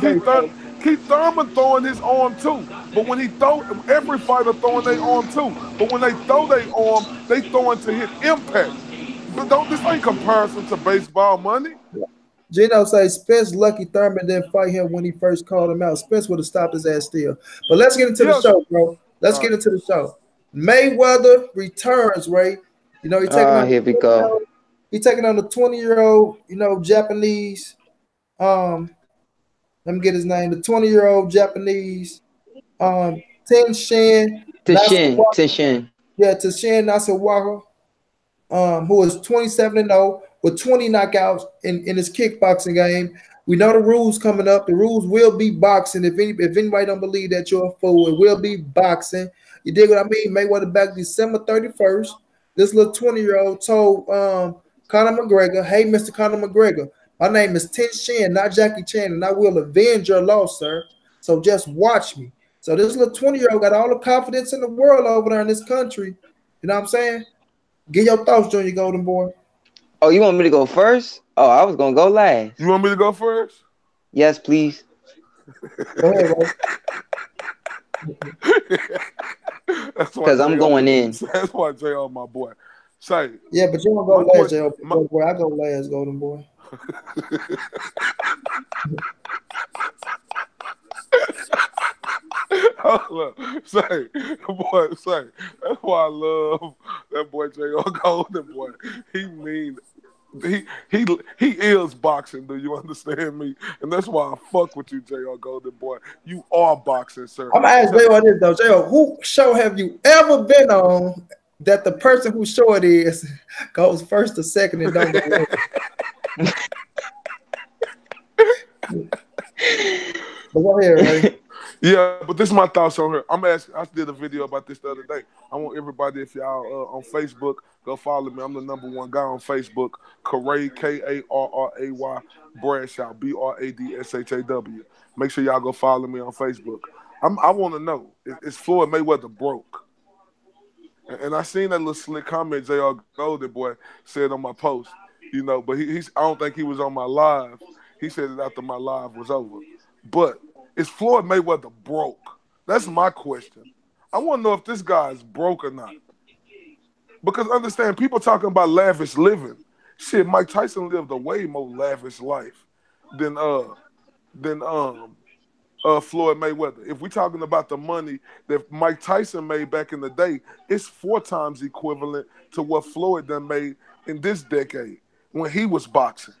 Keith Thurman throwing his arm too? But when he throw, every fighter throwing their arm too. But when they throw their arm, they throwing to hit impact. But this ain't comparison to baseball, money. Gino says Spence lucky Thurman didn't fight him when he first called him out. Spence would have stopped his ass still. But let's get into the show, bro. Let's get into the show. Mayweather returns, right? You know, here we go. He taking on the 20-year-old, Japanese. Let me get his name. The 20-year-old Japanese, Tenshin. Yeah, Tenshin Nasuwaka, who is 27-0 with 20 knockouts in his kickboxing game. We know the rules coming up. The rules will be boxing. If anybody don't believe that you're a fool, it will be boxing. You dig what I mean? Mayweather back December 31st. This little 20-year-old told Conor McGregor, "Hey, Mr. Conor McGregor, my name is Tenshin, not Jackie Chan, and I will avenge your loss, sir. So just watch me." So this little 20-year-old got all the confidence in the world over there in this country. You know what I'm saying? Get your thoughts, Junior Golden Boy. Oh, you want me to go first? Oh, I was going to go last. You want me to go first? Yes, please. Go ahead, bro. Because I'm going in. That's why JR, my boy. Say. Yeah, but you don't go last, JR. Boy, I go last, Golden Boy. Say. That's why I love that boy JR Golden Boy. He is boxing. Do you understand me? And that's why I fuck with you, JR Golden Boy. You are boxing, sir. I'm gonna ask JR this though. JR, who show have you ever been on that the person whose show it is goes first or second and don't go But go ahead, right? Yeah, but this is my thoughts on her. I did a video about this the other day. I want everybody, if y'all on Facebook, go follow me. I'm the #1 guy on Facebook. Karray, Karray, Bradshaw, Bradsaw. Make sure y'all go follow me on Facebook. I want to know, is Floyd Mayweather broke? And I seen that little slick comment JR Golden Boy said on my post, but I don't think he was on my live. He said it after my live was over. But is Floyd Mayweather broke? That's my question. I want to know if this guy is broke or not. Because understand, people talking about lavish living. Shit, Mike Tyson lived a way more lavish life than Floyd Mayweather. If we're talking about the money that Mike Tyson made back in the day, it's 4 times equivalent to what Floyd done made in this decade when he was boxing.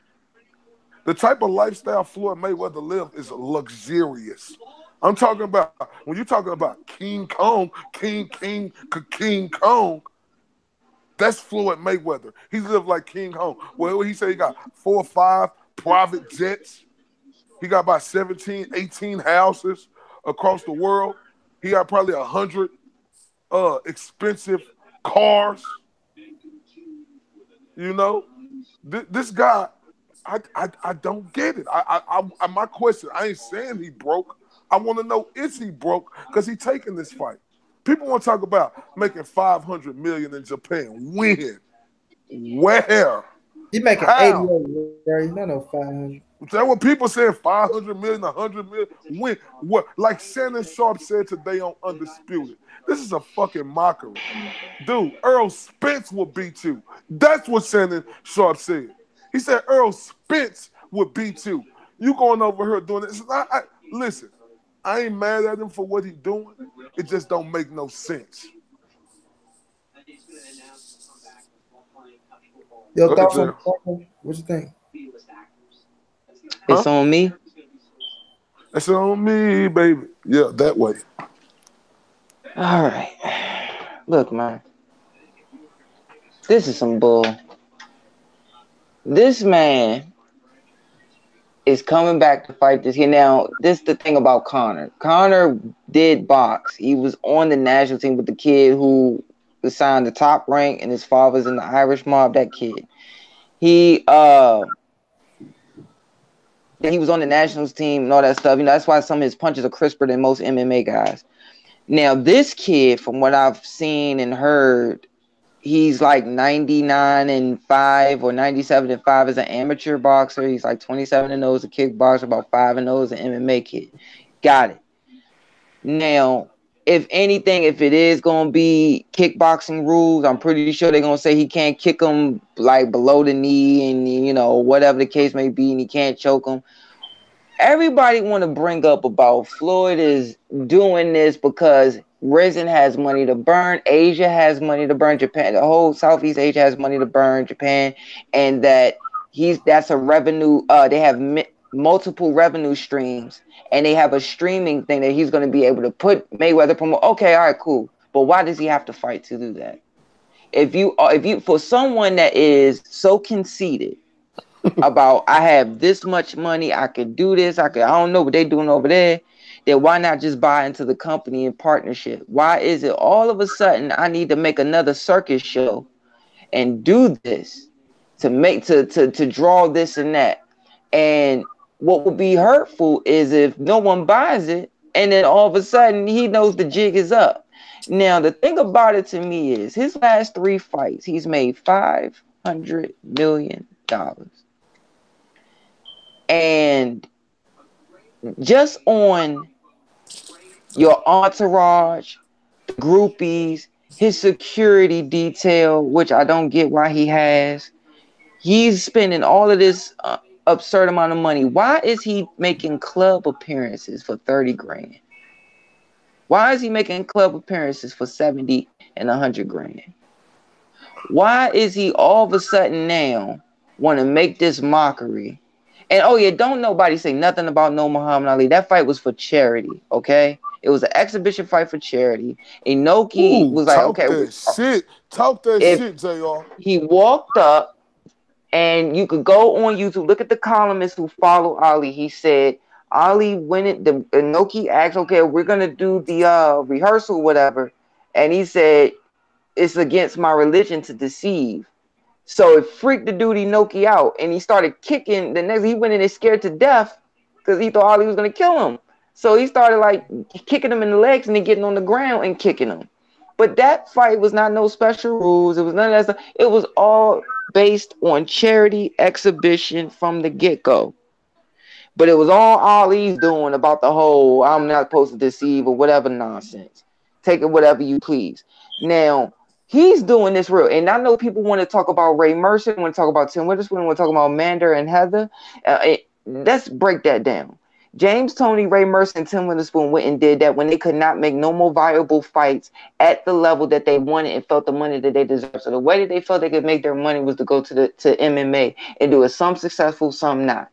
The type of lifestyle Floyd Mayweather lived is luxurious. I'm talking about, when you're talking about King Kong, that's Floyd Mayweather. He lived like King Kong. Well, he said he got 4 or 5 private jets. He got about 17, 18 houses across the world. He got probably 100 expensive cars. This guy, I don't get it. My question, I ain't saying he broke. I want to know, is he broke? Because he taking this fight. People want to talk about making $500 million in Japan. When? Where? He making 80 million, right? No 500. That's what people saying, 500 million, 100 million. When? What? Like Shannon Sharp said today on Undisputed. This is a fucking mockery. Dude, Earl Spence will beat you. That's what Shannon Sharp said. He said Earl Spence would beat you. You going over here doing this. Listen, I ain't mad at him for what he doing. It just don't make no sense. Your thoughts on what you think? It's on me. That's on me, baby. Yeah, that way. All right. Look, man. This is some bull. This man is coming back to fight this here. Now, this is the thing about Conor. Conor did box. He was on the national team with the kid who was signed the top rank, and his father's in the Irish mob. That kid. He was on the nationals team and all that stuff. You know, that's why some of his punches are crisper than most MMA guys. Now, this kid, from what I've seen and heard, he's like 99-5 or 97-5 as an amateur boxer. He's like 27-0 as a kickboxer, about 5-0 as an MMA kid. Got it. Now, if anything, if it is going to be kickboxing rules, I'm pretty sure they're going to say he can't kick him like below the knee and, you know, whatever the case may be, and he can't choke him. Everybody want to bring up about Floyd is doing this because Risen has money to burn, Asia has money to burn, Japan, the whole Southeast Asia has money to burn, Japan, and that that's a revenue. They have multiple revenue streams, and they have a streaming thing that he's going to be able to put Mayweather promote. Okay, all right, cool, but why does he have to fight to do that? If you for someone that is so conceited about I have this much money, I could do this, I don't know what they're doing over there, then why not just buy into the company in partnership? Why is it all of a sudden I need to make another circus show and do this to draw this and that? And what would be hurtful is if no one buys it and then all of a sudden he knows the jig is up. Now the thing about it to me is his last 3 fights, he's made $500 million. And just on your entourage, the groupies, his security detail, which I don't get why he has, he's spending all of this absurd amount of money. Why is he making club appearances for 30 grand? Why is he making club appearances for 70 and 100 grand? Why is he all of a sudden now want to make this mockery? And oh yeah, don't nobody say nothing about no Muhammad Ali. That fight was for charity, okay? It was an exhibition fight for charity. Inoki was like, okay, talk that shit, JR. He walked up, and you could go on YouTube, look at the columnists who follow Ali. He said, Ali Inoki asked, okay, we're gonna do the rehearsal, whatever, and he said, it's against my religion to deceive. So it freaked the dude Inoki out, and he started kicking. The next, he went in there scared to death because he thought Ali was gonna kill him. So he started like kicking him in the legs and then getting on the ground and kicking him. But that fight was not no special rules. It was none of that stuff. It was all based on charity exhibition from the get-go. But it was all Ali's doing about the whole I'm not supposed to deceive or whatever nonsense. Take it whatever you please. Now, he's doing this real. And I know people want to talk about Ray Mercer, want to talk about Tim Witherspoon, want to talk about Mander and Heather. Let's break that down. James Toney, Ray Mercer, and Tim Witherspoon went and did that when they could not make no more viable fights at the level that they wanted and felt the money that they deserved. So the way that they felt they could make their money was to go to MMA and do it. Some successful, some not.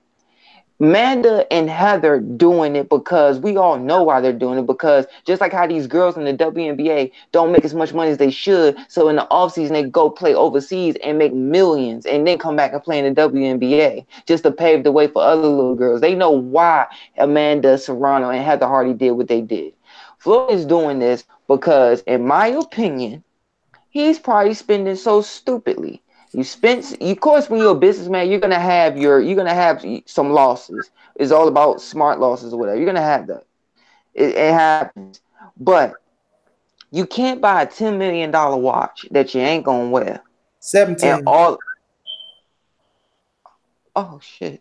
Manda and Heather doing it because we all know why they're doing it, because just like how these girls in the WNBA don't make as much money as they should, so in the offseason they go play overseas and make millions and then come back and play in the WNBA just to pave the way for other little girls. They know why Amanda Serrano and Heather Hardy did what they did. Floyd is doing this because, in my opinion, he's probably spending so stupidly. Of course, when you're a businessman, you're gonna have some losses. It's all about smart losses or whatever. You're gonna have that. It happens, but you can't buy a $10 million watch that you ain't gonna wear. 17. And all. Oh shit!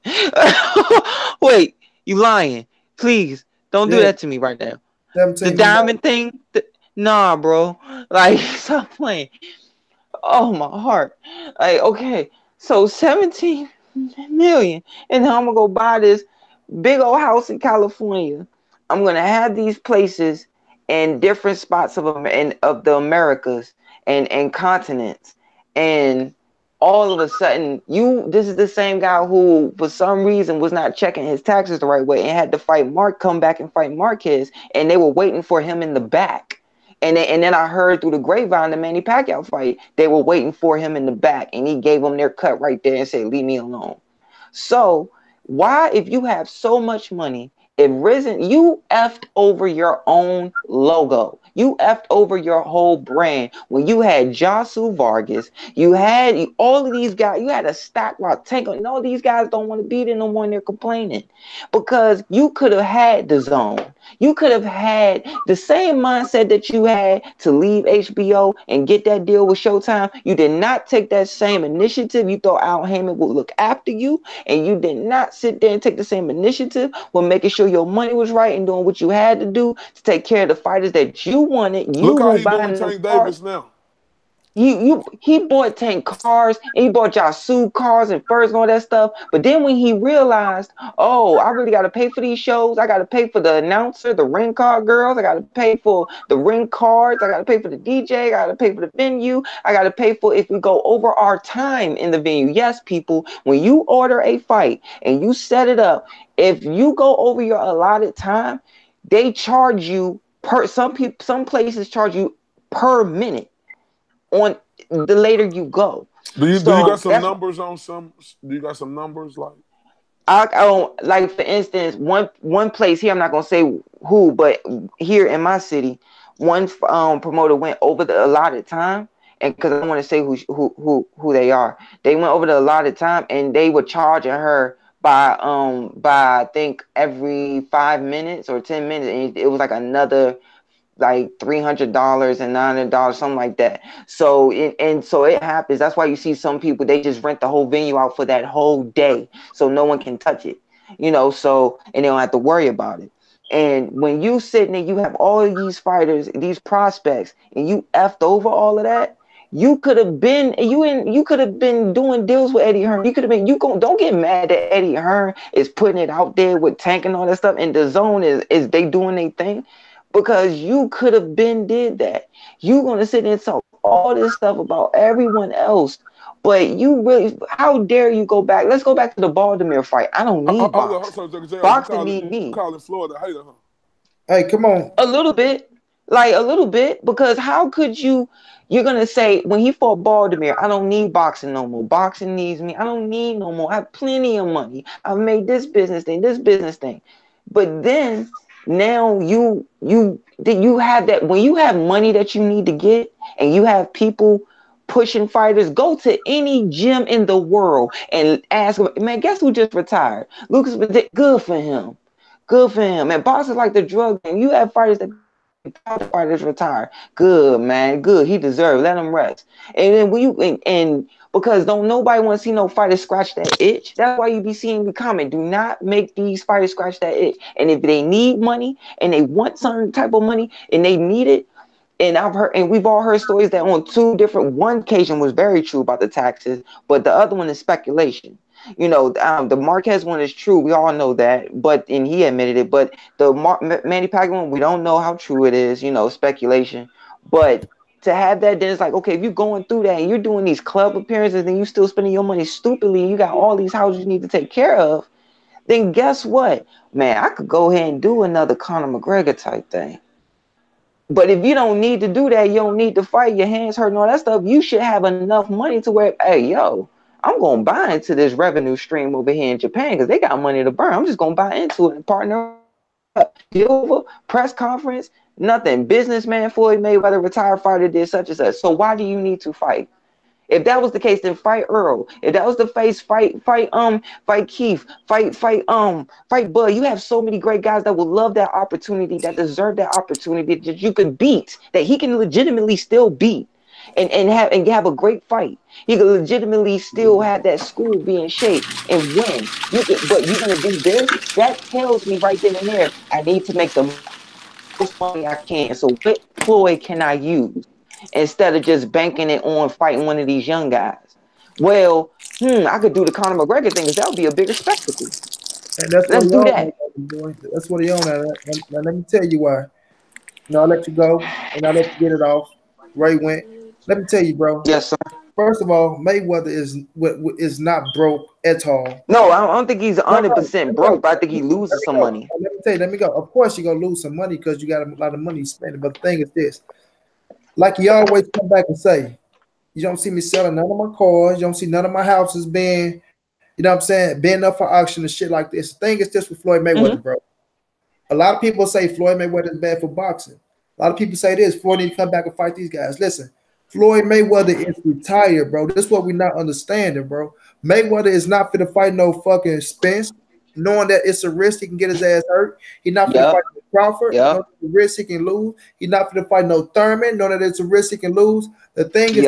Wait, you lying? Please don't do that to me right now. 17. The diamond thing? Nah, bro. Like, stop playing. Oh, my heart. Like, okay, so 17 million, and then I'm gonna go buy this big old house in California. I'm gonna have these places in different spots of the Americas and continents, and all of a sudden, this is the same guy who, for some reason, was not checking his taxes the right way and had to come back and fight Marquez, and they were waiting for him in the back. And then I heard through the grapevine the Manny Pacquiao fight, they were waiting for him in the back, and he gave them their cut right there and said, "Leave me alone." So why, if you have so much money, if Risen, you effed over your own logo. You effed over your whole brand when you had Josu Vargas. You had all of these guys. You had a stack while Tank. And all these guys don't want to be there no more, and they're complaining because you could have had the zone. You could have had the same mindset that you had to leave HBO and get that deal with Showtime. You did not take that same initiative. You thought Al Heyman would look after you, and you did not sit there and take the same initiative when making sure your money was right and doing what you had to do to take care of the fighters that you wanted. You Look how were he doing buying them Tank cars. Davis now. He bought Tank cars, and he bought Yasu cars and furs and all that stuff. But then when he realized, oh, I really got to pay for these shows. I got to pay for the announcer, the ring card girls. I got to pay for the ring cards. I got to pay for the DJ. I got to pay for the venue. I got to pay for if we go over our time in the venue. Yes, people, when you order a fight and you set it up, if you go over your allotted time, they charge you some places charge you per minute on the later you go. Do you got some that's numbers on some? Do you got some numbers like? I don't, like, for instance, one place here, I'm not gonna say who, but here in my city, one promoter went over the allotted time, and because I don't want to say who they are, they went over the allotted time, and they were charging her by I think every 5 minutes or 10 minutes, and it was like another like $300 and $900, something like that. So it happens. That's why you see some people, they just rent the whole venue out for that whole day, so no one can touch it, so, and they don't have to worry about it. And when you sitting there, you have all of these fighters, these prospects, and you effed over all of that. You could have been doing deals with Eddie Hearn. You could have been, don't get mad that Eddie Hearn is putting it out there with Tank and all that stuff, and the zone is they doing their thing. Because you could have been did that. You're going to sit and talk all this stuff about everyone else. But you really, how dare you go back? Let's go back to the Baltimore fight. I don't need boxing. Boxing need me. You calling Florida a hater, huh? Hey, come on. A little bit. Because how could you're going to say, when he fought Baltimore, I don't need boxing no more. Boxing needs me. I don't need no more. I have plenty of money. I've made this business thing. But then, now you have that, when you have money that you need to get and you have people pushing fighters, go to any gym in the world and ask them, man, guess who just retired? Lucas, good for him. And boxing like the drug game. You have fighters that retire. Good, man. Good. He deserves. Let him rest. And then when you and because don't nobody want to see no fighter scratch that itch. That's why you be seeing the comment. Do not make these fighters scratch that itch. And if they need money and they want some type of money and they need it, and I've heard, and we've all heard stories that on one occasion was very true about the taxes, but the other one is speculation. The Marquez one is true. We all know that, and he admitted it. But the Manny Pacquiao one, we don't know how true it is. Speculation. But to have that, then it's like, okay, if you're going through that and you're doing these club appearances and you still spending your money stupidly, and you got all these houses you need to take care of, then guess what, man? I could go ahead and do another Conor McGregor type thing. But if you don't need to do that, you don't need to fight, your hands hurt and all that stuff, you should have enough money to where, hey, yo, I'm going to buy into this revenue stream over here in Japan because they got money to burn. I'm just going to buy into it and partner up. Over, press conference, nothing. Businessman Floyd Mayweather, retired fighter, did such and such. So why do you need to fight? If that was the case, then fight Earl. If that was the case, fight Keith, fight Bud. You have so many great guys that will love that opportunity, that deserve that opportunity, that you could beat, that he can legitimately still beat, and have a great fight. He can legitimately still have that school be in shape and win. But you're gonna do this? That tells me right then and there, I need to make the most money I can. So what ploy can I use? Instead of just banking it on fighting one of these young guys. Well, I could do the Conor McGregor thing because that would be a bigger spectacle. And that's Let's do that. That's what he on at. Now let me tell you why. I'll let you go and I'll let you get it off. Ray went. Let me tell you, bro. Yes, sir. First of all, Mayweather is not broke at all. No, I don't think he's No, no, 100% broke, but I think he loses some money. Let me tell you, let me go. Of course, you're gonna lose some money because you got a lot of money spending. But the thing is this, like you always come back and say, you don't see me selling none of my cars, you don't see none of my houses being, you know what I'm saying, being up for auction and shit like this. The thing is this with Floyd Mayweather, bro. A lot of people say Floyd Mayweather is bad for boxing. A lot of people say this, Floyd need to come back and fight these guys. Listen, Floyd Mayweather is retired, bro. This is what we're not understanding, bro. Mayweather is not fit to fight no fucking Spence, knowing that it's a risk he can get his ass hurt. He's not fit to fight no Crawford, knowing it's a risk he can lose. He's not fit to fight no Thurman, knowing that it's a risk he can lose. The thing is,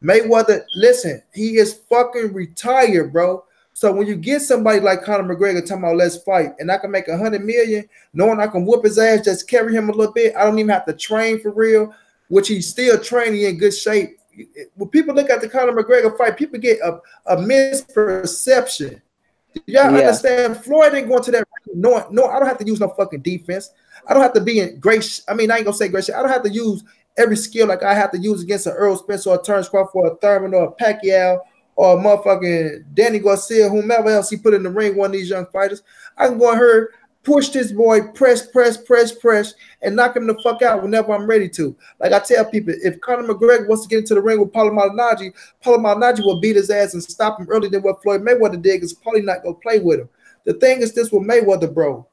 Mayweather, listen, he is fucking retired, bro. So when you get somebody like Conor McGregor talking about let's fight, and I can make $100 million, knowing I can whoop his ass, just carry him a little bit. I don't even have to train for real, which he's still training in good shape. When people look at the Conor McGregor fight, people get a misperception. Y'all understand? Floyd ain't going to that. No, I don't have to use no fucking defense. I don't have to be in great. I mean, I ain't gonna say great shit. I don't have to use every skill like I have to use against an Earl Spence or a Terence Crawford or a Thurman or a Pacquiao or a motherfucking Danny Garcia, whomever else he put in the ring, one of these young fighters. I can go and her push this boy, press, and knock him the fuck out whenever I'm ready to. Like I tell people, if Conor McGregor wants to get into the ring with Paulo Malignaggi will beat his ass and stop him earlier than what Floyd Mayweather did, because Paulie not gonna play with him. The thing is this with Mayweather, bro.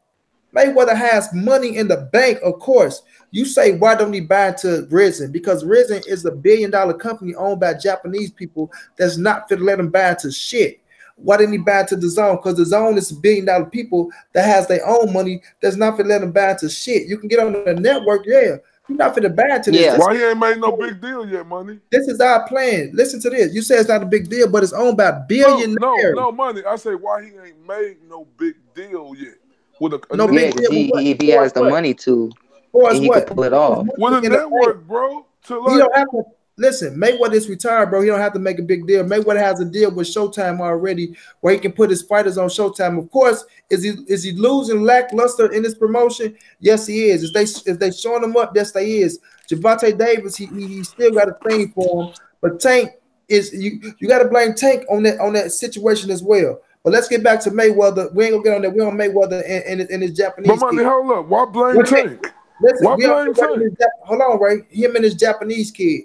Mayweather has money in the bank, of course. You say, why don't he buy into Rizin? Because Rizin is a $1 billion company owned by Japanese people that's not fit to let him buy into shit. Why didn't he buy into the Zone? Because the Zone is $1 billion people that has their own money that's not fit to let him buy into shit. You can get on the network, you're not fit to buy into this. Why he ain't made no big deal yet, money? This is our plan. Listen to this. You say it's not a big deal, but it's owned by billionaires. No, money. I say why he ain't made no big deal yet. With a if he has the money to, he can pull it off. With a network, bro. You don't have to listen. Mayweather is retired, bro. He don't have to make a big deal. Mayweather has a deal with Showtime already, where he can put his fighters on Showtime. Of course, is he losing lackluster in his promotion? Yes, he is. If they showing him up, yes, they is. Gervonta Davis, he still got a thing for him, but Tank is you got to blame Tank on that situation as well. But let's get back to Mayweather. We ain't gonna get on that. We're on Mayweather and his Japanese. But money, hold up. Why blame Tank? Listen, why blame Tank? Hold on, Ray. Him and his Japanese kid.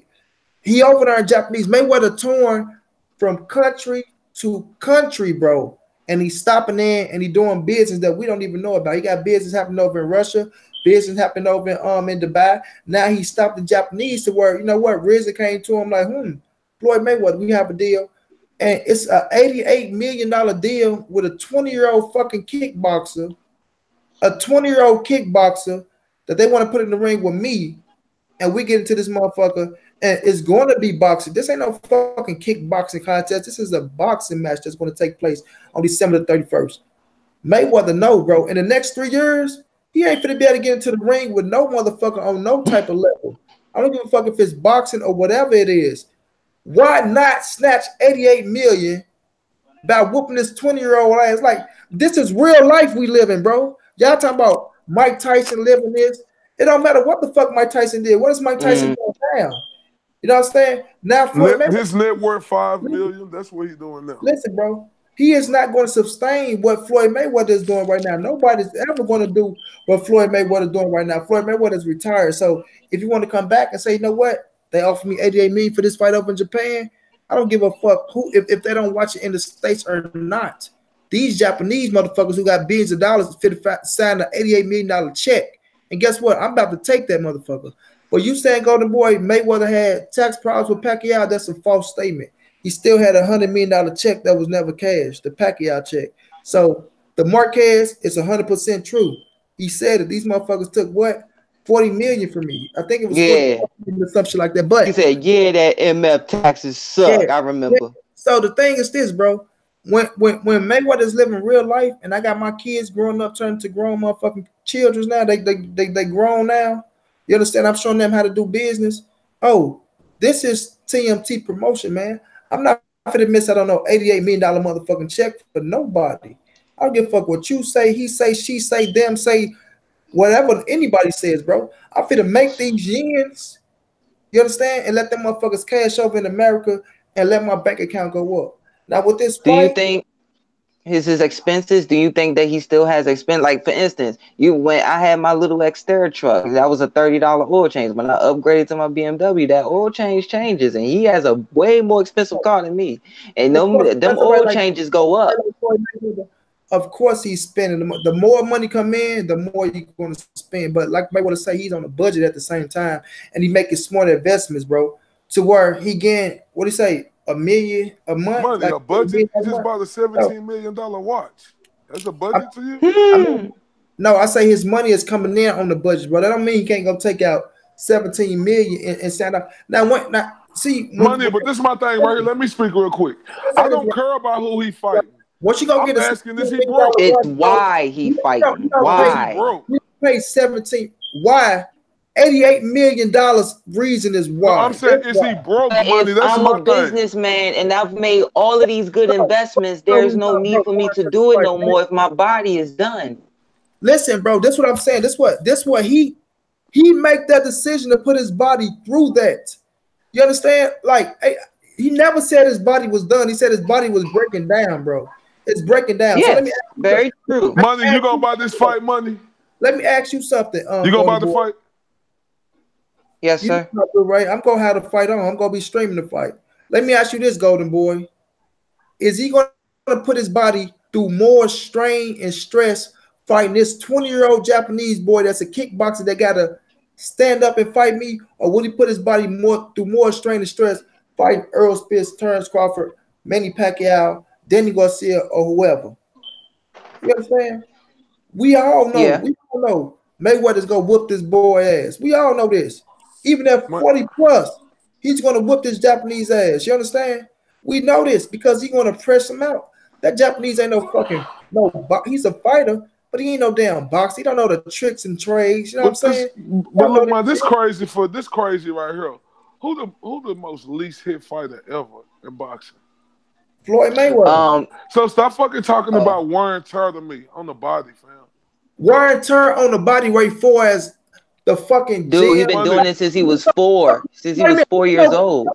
He over there in Japanese. Mayweather torn from country to country, bro. And he's stopping in and he's doing business that we don't even know about. He got business happening over in Russia, business happening over in Dubai. Now he stopped the Japanese to where, you know what, Rizzo came to him like, Floyd Mayweather, we have a deal. And it's an $88 million deal with a 20-year-old fucking kickboxer, that they want to put in the ring with me, and we get into this motherfucker, and it's going to be boxing. This ain't no fucking kickboxing contest. This is a boxing match that's going to take place on December the 31st. Mayweather, no, bro. In the next 3 years, he ain't finna be able to get into the ring with no motherfucker on no type of level. I don't give a fuck if it's boxing or whatever it is. Why not snatch $88 million by whooping this 20-year-old ass? Like, this is real life we live in, bro. Y'all talking about Mike Tyson living this. It don't matter what the fuck Mike Tyson did. What is Mike Tyson doing now? You know what I'm saying? Now, his net worth $5 million. That's what he's doing now. Listen, bro. He is not going to sustain what Floyd Mayweather is doing right now. Nobody's ever going to do what Floyd Mayweather is doing right now. Floyd Mayweather is retired. So if you want to come back and say, you know what? They offered me $88 million for this fight over in Japan. I don't give a fuck who if they don't watch it in the States or not. These Japanese motherfuckers who got billions of dollars signed an $88 million check. And guess what? I'm about to take that motherfucker. But you saying Golden Boy Mayweather had tax problems with Pacquiao, that's a false statement. He still had a $100 million check that was never cashed, the Pacquiao check. So the Marquez is 100% true. He said that these motherfuckers took what? $40 million from me. I think it was or something like that. But he said, that MF taxes suck. I remember. Yeah. So the thing is this, bro. When Mayweather's living real life, and I got my kids growing up, turning to grown motherfucking children now. They grown now. You understand? I'm showing them how to do business. Oh, this is TMT promotion, man. I'm not gonna miss out on no $88 million motherfucking check for nobody. I don't give a fuck what you say, he say, she say, them say. Whatever anybody says, bro, I'm finna make these yens You understand? And let them motherfuckers cash over in America and let my bank account go up. Now with this Do you fight, think his expenses? Do you think that he still has expense? Like for instance, when I had my little Xterra truck, that was a $30 oil change. When I upgraded to my BMW, that oil change changes, and he has a way more expensive car than me. And of course, them that's somebody oil like changes go up. of course he's spending the more money come in, the more you're going to spend. But like I want to say, he's on a budget at the same time, and he making smart investments, bro. To where he gain what do you say, $1 million a month, Money, like a budget? He a just month. bought a So, $17 million watch. That's a I, budget to you? I mean, Hmm. no, I say his money is coming in on the budget, but that don't mean he can't go take out 17 million and stand up. Now see Money, but this is my thing right here. Let me speak real quick. I don't care about who he fighting. once you go I'm get a asking, is $17 he broke? It's million watch, why he you fighting. don't Is pay he Why? broke? you pay 17. Why? $88 million reason is No, I'm why. saying, That's is he why. broke? But Money, if that's I'm my a thing. businessman and I've made all of these good No, investments, no, there's he's no not need broke. for me to do it no more if my body is done. Listen, bro, this is what I'm saying. This what he make that decision to put his body through that. You understand? Like he never said his body was done. He said his body was breaking down, bro. It's breaking down. So let me Yes, ask you very true. Money, you gonna buy this fight, Money? let me ask you something, You gonna buy Golden the Boy. fight? Yes, You know sir. what I do, right? I'm gonna have the fight on. I'm gonna be streaming the fight. Let me ask you this, Golden Boy. Is he gonna put his body through more strain and stress fighting this 20-year-old Japanese boy that's a kickboxer that gotta stand up and fight me, or will he put his body more through more strain and stress fighting Earl Spence, Terrence Crawford, Manny Pacquiao, Danny Garcia, or whoever? You understand? We all know. Yeah. We all know Mayweather's gonna whoop this boy ass. We all know this. Even at Mon- 40 plus, he's gonna whoop this Japanese ass. You understand? We know this because he's gonna press him out. That Japanese ain't no fucking he's a fighter, but he ain't no damn boxer. He don't know the tricks and trades. You know what I'm But saying? this, He but don't know look, this man, shit. this crazy right here. Who the most least hit fighter ever in boxing? Floyd Mayweather. Um. So stop fucking talking Uh, about wear and tear to me on the body, fam. Wear and tear on the body weight for as the fucking dude, he gym. been Money. doing it since he was four. Since he Wait a was minute. 4 years old.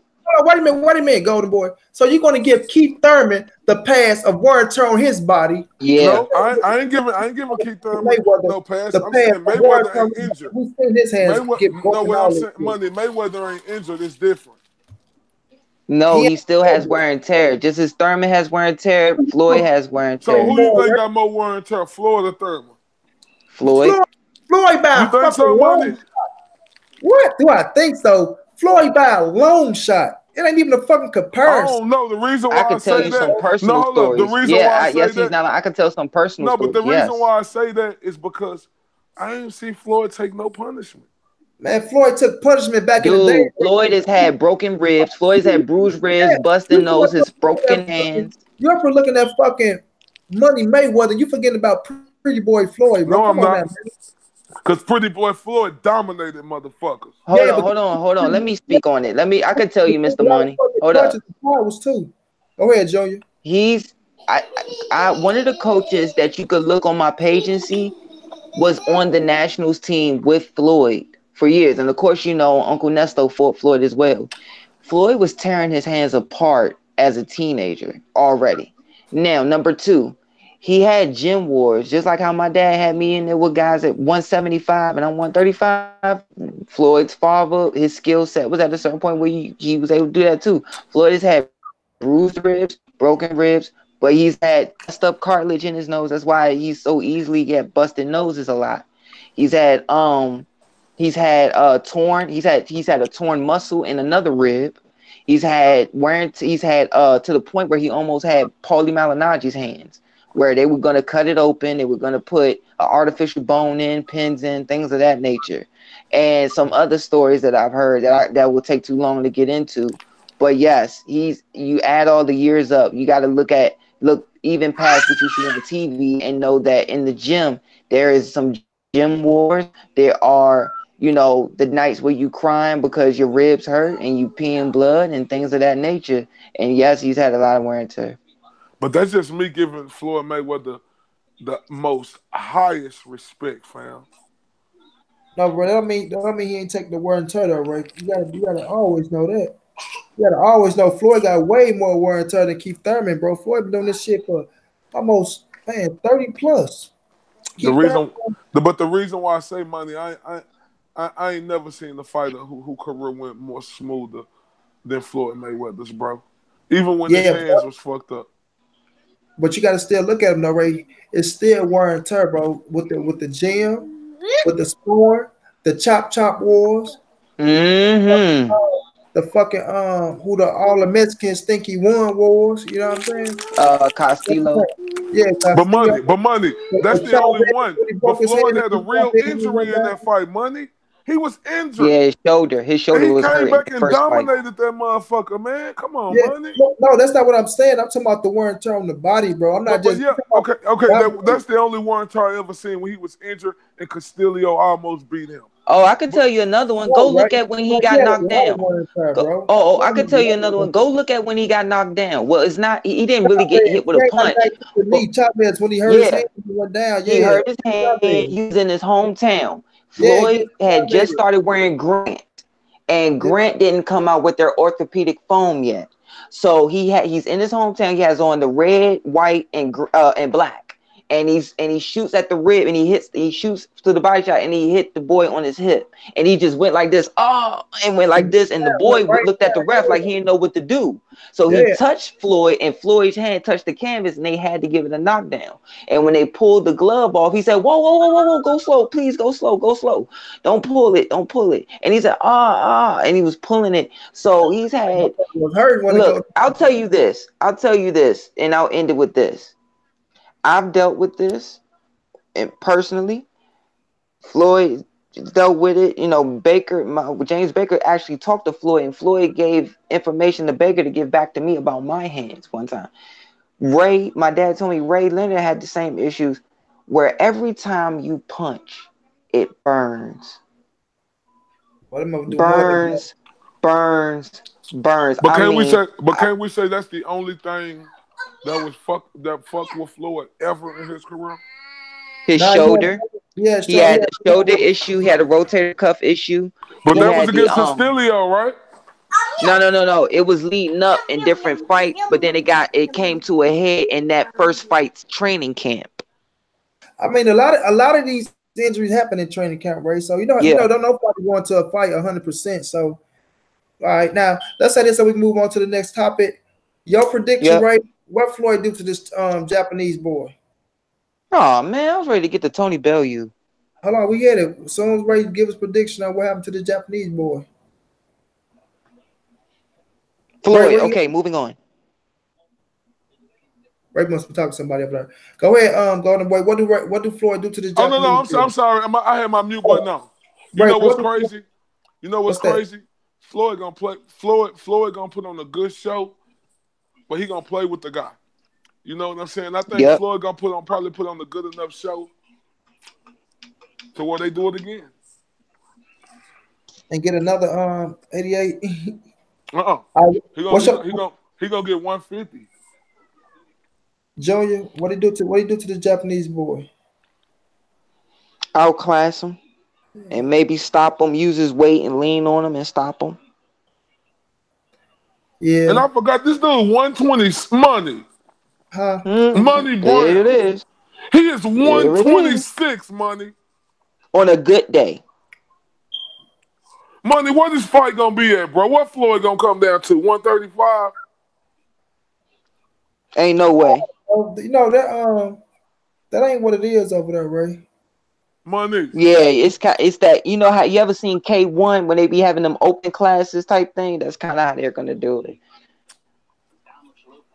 Wait a minute, Golden Boy. So you're going to give Keith Thurman the pass of wear and tear on his body? Yeah. No, I ain't giving Keith Thurman Mayweather no pass. the I'm pass saying of wear and Mayweather tear on ain't his body. injured. We've seen his hands get Mayweather, no, broken what I'm all this saying, shit. Money, Mayweather ain't injured. It's different. No, He he still ain't has wear and tear. Just as Thurman has wear and tear, Floyd has wear and So tear. who you more think work. got more wear and tear, Floyd or Thurman? Floyd. Floyd, Floyd by You a think fucking so, long Money? shot. What do I think so? Floyd by a long shot. It ain't even a fucking I comparison. don't know. The reason I why I could tell say you that, some no, personal hold up. The stories. reason Yeah, why I say yes, he's that, not. I could tell some personal no, but the stories. reason Yes. why I say that is because I ain't see Floyd take no punishment. Man, Floyd took punishment back in the day. Dude, Floyd has had broken ribs. Floyd's had bruised ribs, Yeah, busted you noses, broken hands. you're for looking at fucking Money Mayweather. You forgetting about Pretty Boy Floyd, bro. No, Come I'm on now, not. man. Because Pretty Boy Floyd dominated motherfuckers. Hold Yeah, on, but hold on, hold on. Let me speak on it. I could tell you, a Mr. lot of Money. fucking Hold punches up. and powers too. Go ahead, Junior. He's one of the coaches that you could look on my page and see was on the Nationals team with Floyd for years. And of course, Uncle Nesto fought Floyd as well. Floyd was tearing his hands apart as a teenager already. Now, number two, he had gym wars, just like how my dad had me in there with guys at 175 and I'm 135. Floyd's father, his skill set was at a certain point where he was able to do that too. Floyd has had bruised ribs, broken ribs, but he's had messed up cartilage in his nose. That's why he's so easily get busted noses a lot. He's had he's had a torn muscle in another rib. He's had to the point where he almost had Paulie Malignaggi's hands, where they were gonna cut it open, they were gonna put an artificial bone in, pins in, things of that nature, and some other stories that I've heard that will take too long to get into. But yes, you add all the years up, you got to look even past what you see on TV and know that in the gym there is some gym wars. There are the nights where you crying because your ribs hurt and you peeing blood and things of that nature. And yes, he's had a lot of wear and tear. But that's just me giving Floyd Mayweather the most highest respect, fam. No, bro. That don't mean he ain't taking the wear and tear though, right? You gotta always know that. You gotta always know Floyd got way more wear and tear than Keith Thurman, bro. Floyd been doing this shit for almost 30 plus. The Keith Thurman, reason, but the reason why I say money, I ain't never seen a fighter who career went more smoother than Floyd Mayweather's, bro. Even when his yeah, hands was fucked up. but you gotta still look at him though, Ray. It's still wear and tear, bro. With the gym, with the sparring, the chop wars, Mm-hmm. the fucking who the all the Mexicans think he won wars. You know what I'm saying? Castillo. Yeah, But Castillo. money, but money. That's The the only Chavez, one. when he But broke his hand Floyd and had a he real dropped it and he went injury in down. that fight. Money. He was injured. Yeah, his And shoulder he was came hurt in back the and first fight. dominated that motherfucker, man. Come on, Yeah, money. no, that's not what I'm saying. I'm talking about the wear and tear on the body, bro. I'm not But just yeah, I'm okay, talking okay. about That's the only one I ever seen when he was injured and Castillo almost beat him. Oh, I could But tell you another one. Go right? look at when he Like, he got had a knocked lot of down. wear and tear, Go, bro. I could tell you another one. Go look at when he got knocked down. Well, it's not. He didn't really get hit with a Chavez got punch. back to the But knee. Chavez, when he hurt his yeah, hand, he went down. he Yeah, hurt his hand. Chavez. He was in his hometown. Yeah, Floyd against had just Chavez. started wearing Grant, and Yeah, Grant didn't come out with their orthopedic foam yet. So he's in his hometown. He has on the red, white, and black. And he shoots at the rib and he shoots to the body shot and he hit the boy on his hip and he just went like this, and went like this, and the went boy right looked at the ref like he didn't know what to do. So down. he Yeah, touched Floyd and Floyd's hand touched the canvas and they had to give it a knockdown. And when they pulled the glove off, he said, "Whoa, whoa, whoa, whoa, whoa, go slow, please, go slow, go slow. Don't pull it, don't pull it." And he said, and he was pulling it. So he's had, was hurt when to go. look, I'll tell you this, and I'll end it with this. I've dealt with this, and personally, Floyd dealt with it. James Baker actually talked to Floyd, and Floyd gave information to Baker to give back to me about my hands one time. My dad told me Ray Leonard had the same issues where every time you punch, it burns. What am I gonna do more than that? Burns, burns, burns. But I can we mean, say? But can we say that's the only thing that fucked with Floyd ever in his career? his Nah, shoulder. yeah, He so had a shoulder issue. He had a rotator cuff issue. But He that was had the against Castillo, right? No. It was leading up in different fights, but then it came to a head in that first fight's training camp. I mean, a lot of these injuries happen in training camp, right? So Yeah. don't nobody going to a fight 100%. So, all right, now let's say this so we can move on to the next topic. Your prediction, Yep. right? What Floyd do to this Japanese boy? Oh man, I was ready to get to Tony Bellew. Hold on, we get it. As soon as Ray give us prediction on what happened to the Japanese boy. Floyd. Okay, moving on. Ray must be talking to somebody up there. Go ahead, Golden Boy. What do Floyd do to this Oh Japanese boy? I'm sorry. I had my mute button on. You Ray, know what's crazy? You know what's What's that? crazy? Floyd gonna play. Floyd gonna put on a good show, but he gonna play with the guy. You know what I'm saying? I think Yep. Floyd gonna probably put on a good enough show to where they do it again. And get another 88. He What's up, gonna get 150. Junior? What he do to the Japanese boy? Outclass him and maybe stop him. Use his weight and lean on him and stop him. Yeah. And I forgot this dude 120 money. Huh? Money Brown. There it is. He is 126 money. On a good day. Money, what this fight gonna be at, bro? What Floyd gonna come down to? 135? Ain't no way. That ain't what it is over there, Ray. Money. Yeah, it's that, how you ever seen K1 when they be having them open classes type thing? That's kind of how they're gonna do it.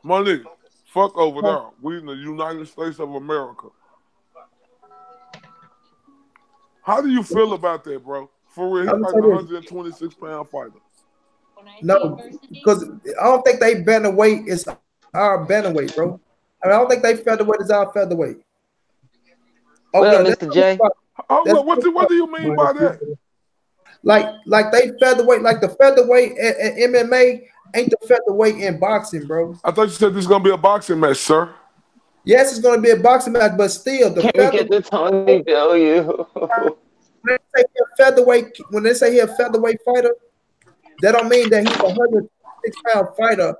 Money. Fuck over there. We in the United States of America. How do you feel about that, bro? For real, he's like a 126-pound fighter. No, because I don't think they bantamweight is our bantamweight, bro. I don't think they featherweight is our featherweight. Well, Mr. J. What do you mean by that? Like they featherweight, like the featherweight at MMA ain't the featherweight in boxing, bro. I thought you said this is gonna be a boxing match, sir. Yes, it's gonna be a boxing match, but still the Can we get the Tony Bellew? when they say he a featherweight, when they say he a featherweight fighter, that don't mean that he's a 106-pound fighter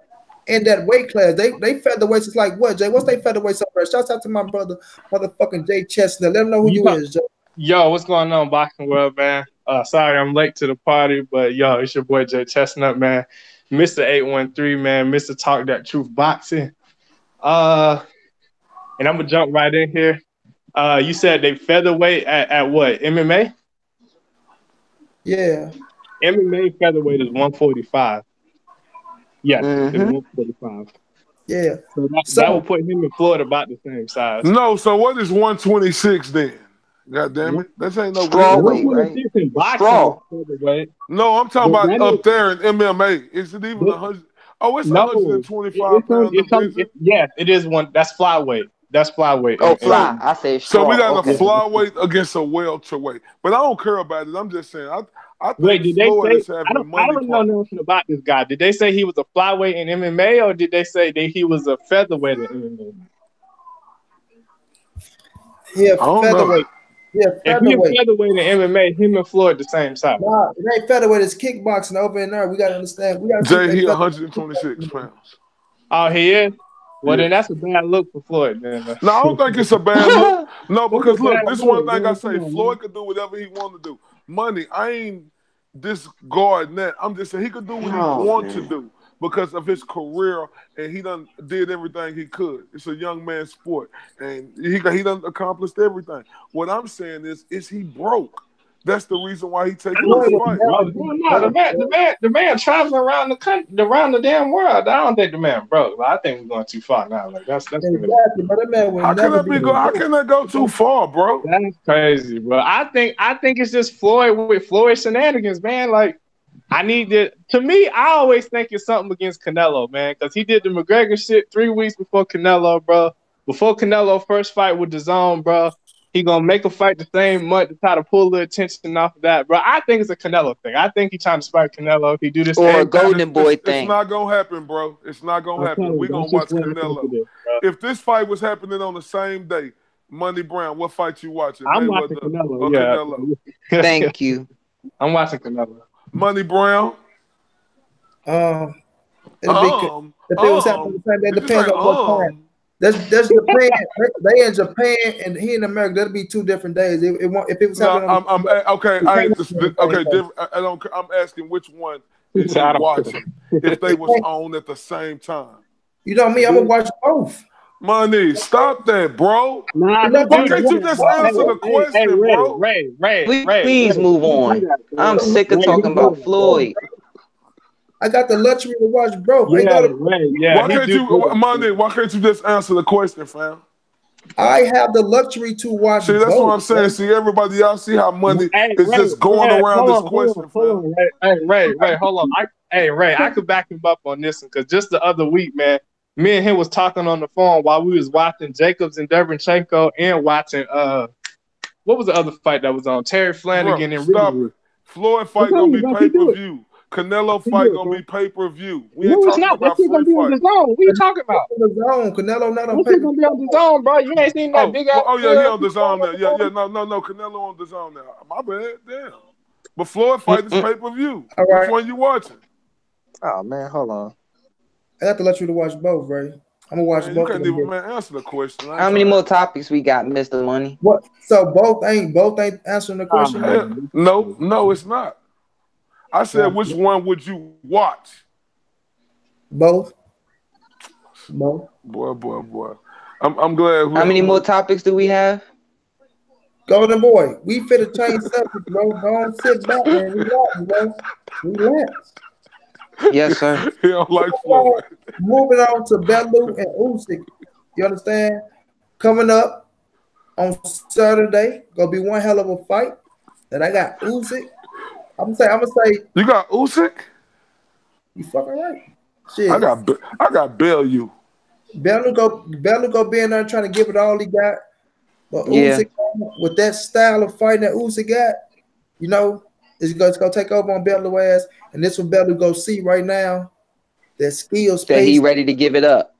in that weight class. They featherweights is like what, Jay? What's they featherweights over there? Shouts out to my brother, motherfucking Jay Chestnut. Let him know who you is, Jay. Yo, what's going on, Boxing World, man? Sorry I'm late to the party, but yo, it's your boy Jay Chestnut, man. Mr. 813, man. Mr. Talk That Truth Boxing. And I'm gonna jump right in here. You said they featherweight at what? MMA? Yeah. MMA featherweight is 145. Yes, it's 145. Yeah. So that will put him and Floyd about the same size. No, so what is 126 then? God damn it. That ain't no strawweight, right? Straw. No, I'm talking about up there in MMA. Is it even 100? Oh, it's 125 pounds. Yes, it is one. That's flyweight. That's flyweight. Oh, fly. I say straw. So we got a flyweight against a welterweight. But I don't care about it. I'm just saying. I think Floyd is having money. I don't know nothing about this guy. Did they say he was a flyweight in MMA, or did they say that he was a featherweight in MMA? Yeah, featherweight. Yeah, featherweight. If he's featherweight in MMA, him and Floyd the same size. Nah, it ain't featherweight. It's kickboxing over in there. We gotta understand. Jay, he 126 pounds. Oh, he is. Well, then that's a bad look for Floyd. Man. No, I don't think it's a bad look. No, because look, this one thing I say: Floyd could do whatever he want to do. Money, I ain't discarding that. I'm just saying he could do what he want to do because of his career, and he done did everything he could. It's a young man's sport, and he done accomplished everything. What I'm saying is he broke. That's the reason why he taking this fight. No, the man traveling around the country, around the damn world. I don't think the man broke. I think we're going too far now. Like that's exactly. But that man how can that go too far, bro? That's crazy, bro. I think it's just Floyd with Floyd shenanigans, man. Like to me, I always think it's something against Canelo, man, because he did the McGregor shit 3 weeks before Canelo, bro. Before Canelo first fight with DAZN, bro. He gonna make a fight the same month to try to pull the attention off of that, bro. I think it's a Canelo thing. I think he's trying to spite Canelo. He do this or a Golden Boy thing. It's not gonna happen, bro. It's not gonna happen. We gonna watch Canelo. If this fight was happening on the same day, Money Brown, what fight you watching? I'm watching Canelo. Yeah. Canelo? Thank you. I'm watching Canelo. Money Brown. If it was happening the same day, depends on what time. That's Japan. They in Japan and he in America. That'd be 2 different days. If it was happening, I'm asking which one is you watching. If they was on at the same time, you know me. I'm gonna watch both. Money, stop that, bro. Why can't you just answer the question, bro? Ray, please move on. I'm sick of talking about Floyd. I got the luxury to watch bro. Why can't you just answer the question, fam? I have the luxury to watch. See, that's what I'm saying. See, everybody, y'all see how money is just going around this question, fam. Ray, hold on. Ray, I could back him up on this one because just the other week, man, me and him was talking on the phone while we was watching Jacobs and Derevyanchenko and watching what was the other fight that was on? Terry Flanagan and Ridley. Floyd fight gonna be pay-per-view. Canelo fight gonna be pay-per-view. We ain't talking about free fight. What are you talking about? Canelo not on pay-per-view. Gonna be on the zone, bro. You ain't seen that big ass. Oh yeah, he on the zone now. Yeah, no. Canelo on the zone now. My bad, damn. But Floyd fight is pay-per-view. All right. Which one you watching? Oh man, hold on. I got to let you to watch both, Ray. I'm gonna watch both. You can't even answer the question. How many more topics we got, Mr. Money? What? So both ain't answering the question? No, it's not. I said, which one would you watch? Both. Boy. I'm glad. How many more topics do we have? Golden Boy, we finna change subject, bro. Don't sit back, man. Relax, bro. Relax. Yes, sir. He don't like Floyd. Moving on to Bellew and Usyk. You understand? Coming up on Saturday, gonna be one hell of a fight. And I got Usyk. I'm gonna say. You got Usyk? You fucking right. Shit. I got Bellew. Bellew go be in there trying to give it all he got. But Usyk, with that style of fighting that Usyk got, you know, it's gonna take over on Bellew ass. And this what Bellew go see right now. That skill space. That he ready to give it up.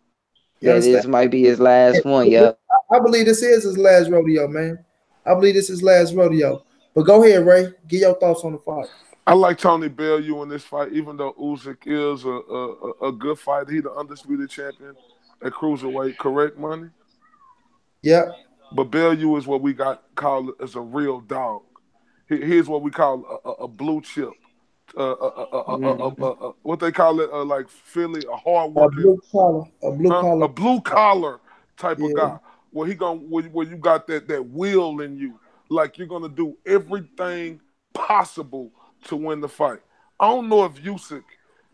That this might be his last one, yeah. I believe this is his last rodeo, man. I believe this is his last rodeo. But go ahead, Ray. Give your thoughts on the fight. I like Tony Bellew in this fight, even though Usyk is a good fighter. He the undisputed champion at cruiserweight. Correct, money. Yep. But Bellew is what we got called as a real dog. Here's what we call a blue chip. What they call it, like Philly, a hard working, a blue collar type of guy. Where where you got that will in you, like you're gonna do everything possible to win the fight. I don't know if Usyk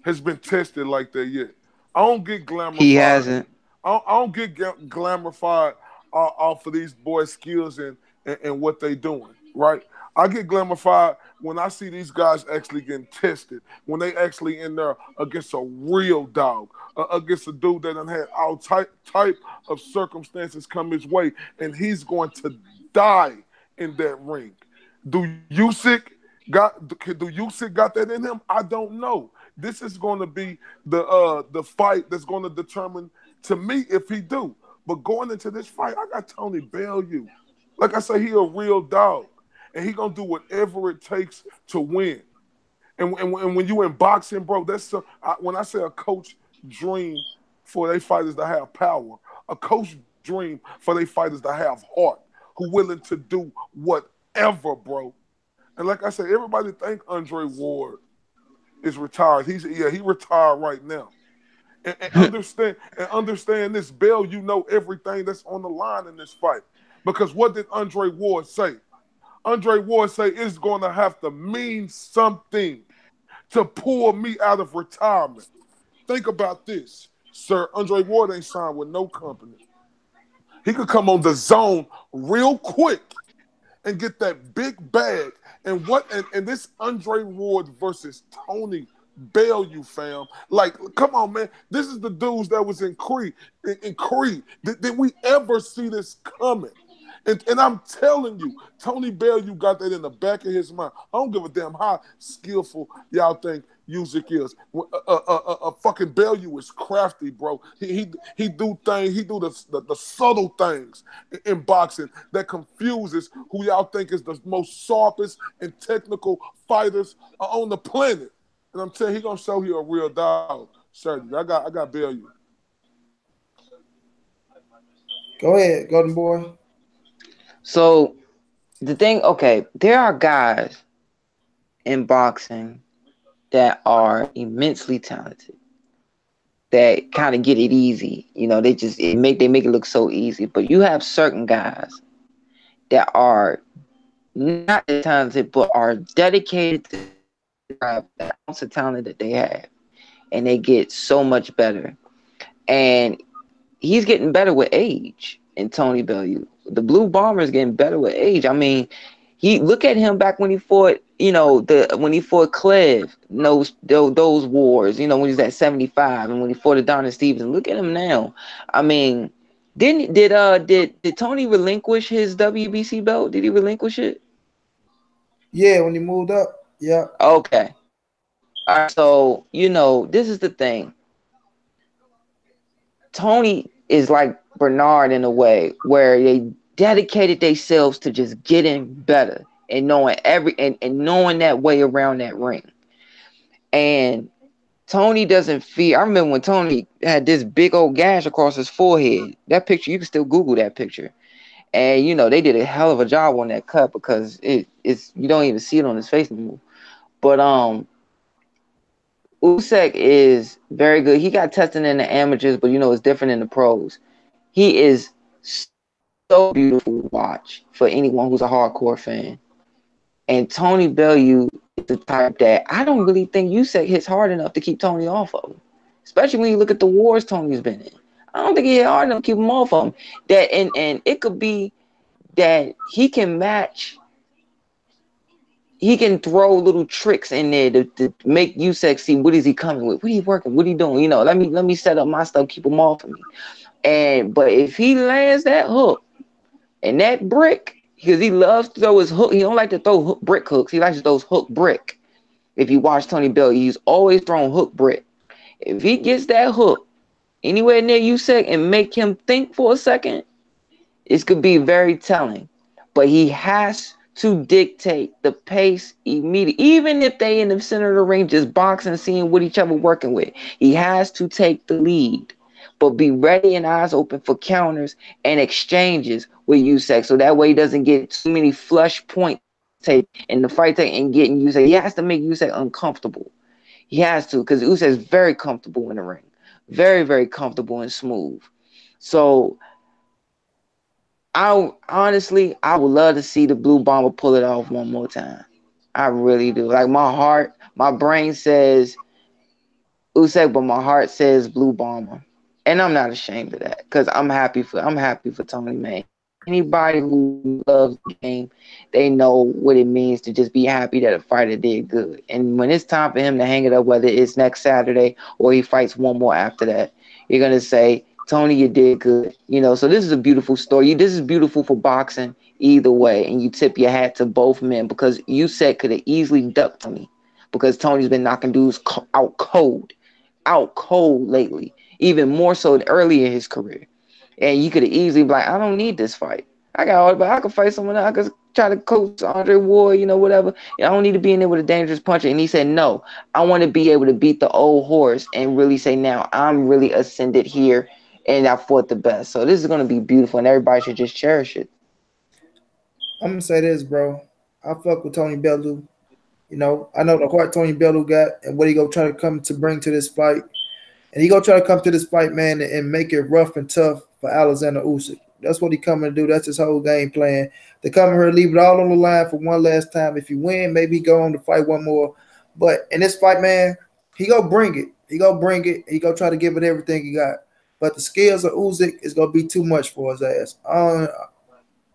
has been tested like that yet. I don't get glamorified. He hasn't. I don't get glamorified off of these boys' skills and what they doing, right? I get glamorified when I see these guys actually getting tested, when they actually in there against a real dog, against a dude that done had all type of circumstances come his way, and he's going to die in that ring. Do Usyk got that in him? I don't know. This is going to be the fight that's going to determine, to me, if he do. But going into this fight, I got Tony Bellew. Like I say, he a real dog. And he gonna do whatever it takes to win. And when you in boxing, bro, when I say a coach dream for their fighters to have power, a coach dream for their fighters to have heart, who willing to do whatever, bro. And like I said, everybody think Andre Ward is retired. He retired right now. And understand this, Bell, you know everything that's on the line in this fight. Because what did Andre Ward say? Andre Ward say it's going to have to mean something to pull me out of retirement. Think about this, sir. Andre Ward ain't signed with no company. He could come on the zone real quick and get that big bag. And this Andre Ward versus Tony Bellew, fam. Like, come on, man. This is the dudes that was in Creed. Did we ever see this coming? And I'm telling you, Tony Bellew got that in the back of his mind. I don't give a damn how skillful y'all think Usyk is. Fucking Bellew is crafty, bro. He do things. He do the subtle things in boxing that confuses who y'all think is the most sharpest and technical fighters on the planet. And I'm telling you, he gonna show you a real dog. Certainly, I got Bellew. Go ahead, Golden Boy. So the thing, okay, there are guys in boxing that are immensely talented, that kind of get it easy. You know, they make it look so easy. But you have certain guys that are not as talented, but are dedicated to the ounce of talent that they have, and they get so much better. And he's getting better with age. And Tony Bellew, the Blue Bomber, is getting better with age. I mean, look at him back when he fought, when he fought Clev, those wars, when he was at 75, and when he fought Adonis Stevenson. Look at him now. I mean, did Tony relinquish his WBC belt? Did he relinquish it? Yeah, when he moved up. Yeah. Okay. All right, so this is the thing. Tony is like Bernard in a way, where they dedicated themselves to just getting better and knowing and knowing that way around that ring. And Tony doesn't fear. I remember when Tony had this big old gash across his forehead. That picture, you can still Google that picture. And they did a hell of a job on that cut, because it's you don't even see it on his face anymore. But Usyk is very good. He got tested in the amateurs, but it's different in the pros. He is so beautiful to watch for anyone who's a hardcore fan. And Tony Bellew is the type that I don't really think Usyk hits hard enough to keep Tony off of him. Especially when you look at the wars Tony's been in. I don't think he hit hard enough to keep him off of him. And it could be that he can match. He can throw little tricks in there to make Usyk see what is he coming with, what he working, what he doing. Let me set up my stuff, keep him off of me. But if he lands that hook and that brick, because he loves to throw his hook, he don't like to throw brick hooks. He likes to throw hook brick. If you watch Tony Bellew, he's always throwing hook brick. If he gets that hook anywhere near Usyk and make him think for a second, it could be very telling. But he has to dictate the pace immediately, even if they in the center of the ring just boxing, seeing what each other working with. He has to take the lead, but be ready and eyes open for counters and exchanges with Usyk, so that way he doesn't get too many flush points take in the fight take and getting Usyk. He has to make Usyk uncomfortable. He has to, because Usyk is very comfortable in the ring, very, very comfortable and smooth. So I would love to see the Blue Bomber pull it off one more time. I really do. Like my brain says Usyk, but my heart says Blue Bomber, and I'm not ashamed of that because I'm happy for Tony, man. Anybody who loves the game, they know what it means to just be happy that a fighter did good. And when it's time for him to hang it up, whether it's next Saturday or he fights one more after that, you're gonna say, Tony, you did good. So this is a beautiful story. This is beautiful for boxing either way, and you tip your hat to both men because Usyk could have easily ducked Tony because Tony's been knocking dudes out cold lately, even more so early in his career. And you could have easily be like, I don't need this fight. I could fight someone else. I could try to coach Andre Ward, whatever. I don't need to be in there with a dangerous puncher. And he said, no, I want to be able to beat the old horse and really say, now I'm really ascended here and I fought the best. So this is going to be beautiful and everybody should just cherish it. I'm going to say this, bro. I fuck with Tony Bellew. I know the heart Tony Bellew got and what he going to try to come to bring to this fight. And he going to try to come to this fight, man, and make it rough and tough for Alexander Usyk. That's what he coming to do. That's his whole game plan. To come here, leave it all on the line for one last time. If you win, maybe go on to fight one more. But in this fight, man, he gonna bring it. He gonna try to give it everything he got. But the skills of Usyk is gonna be too much for his ass.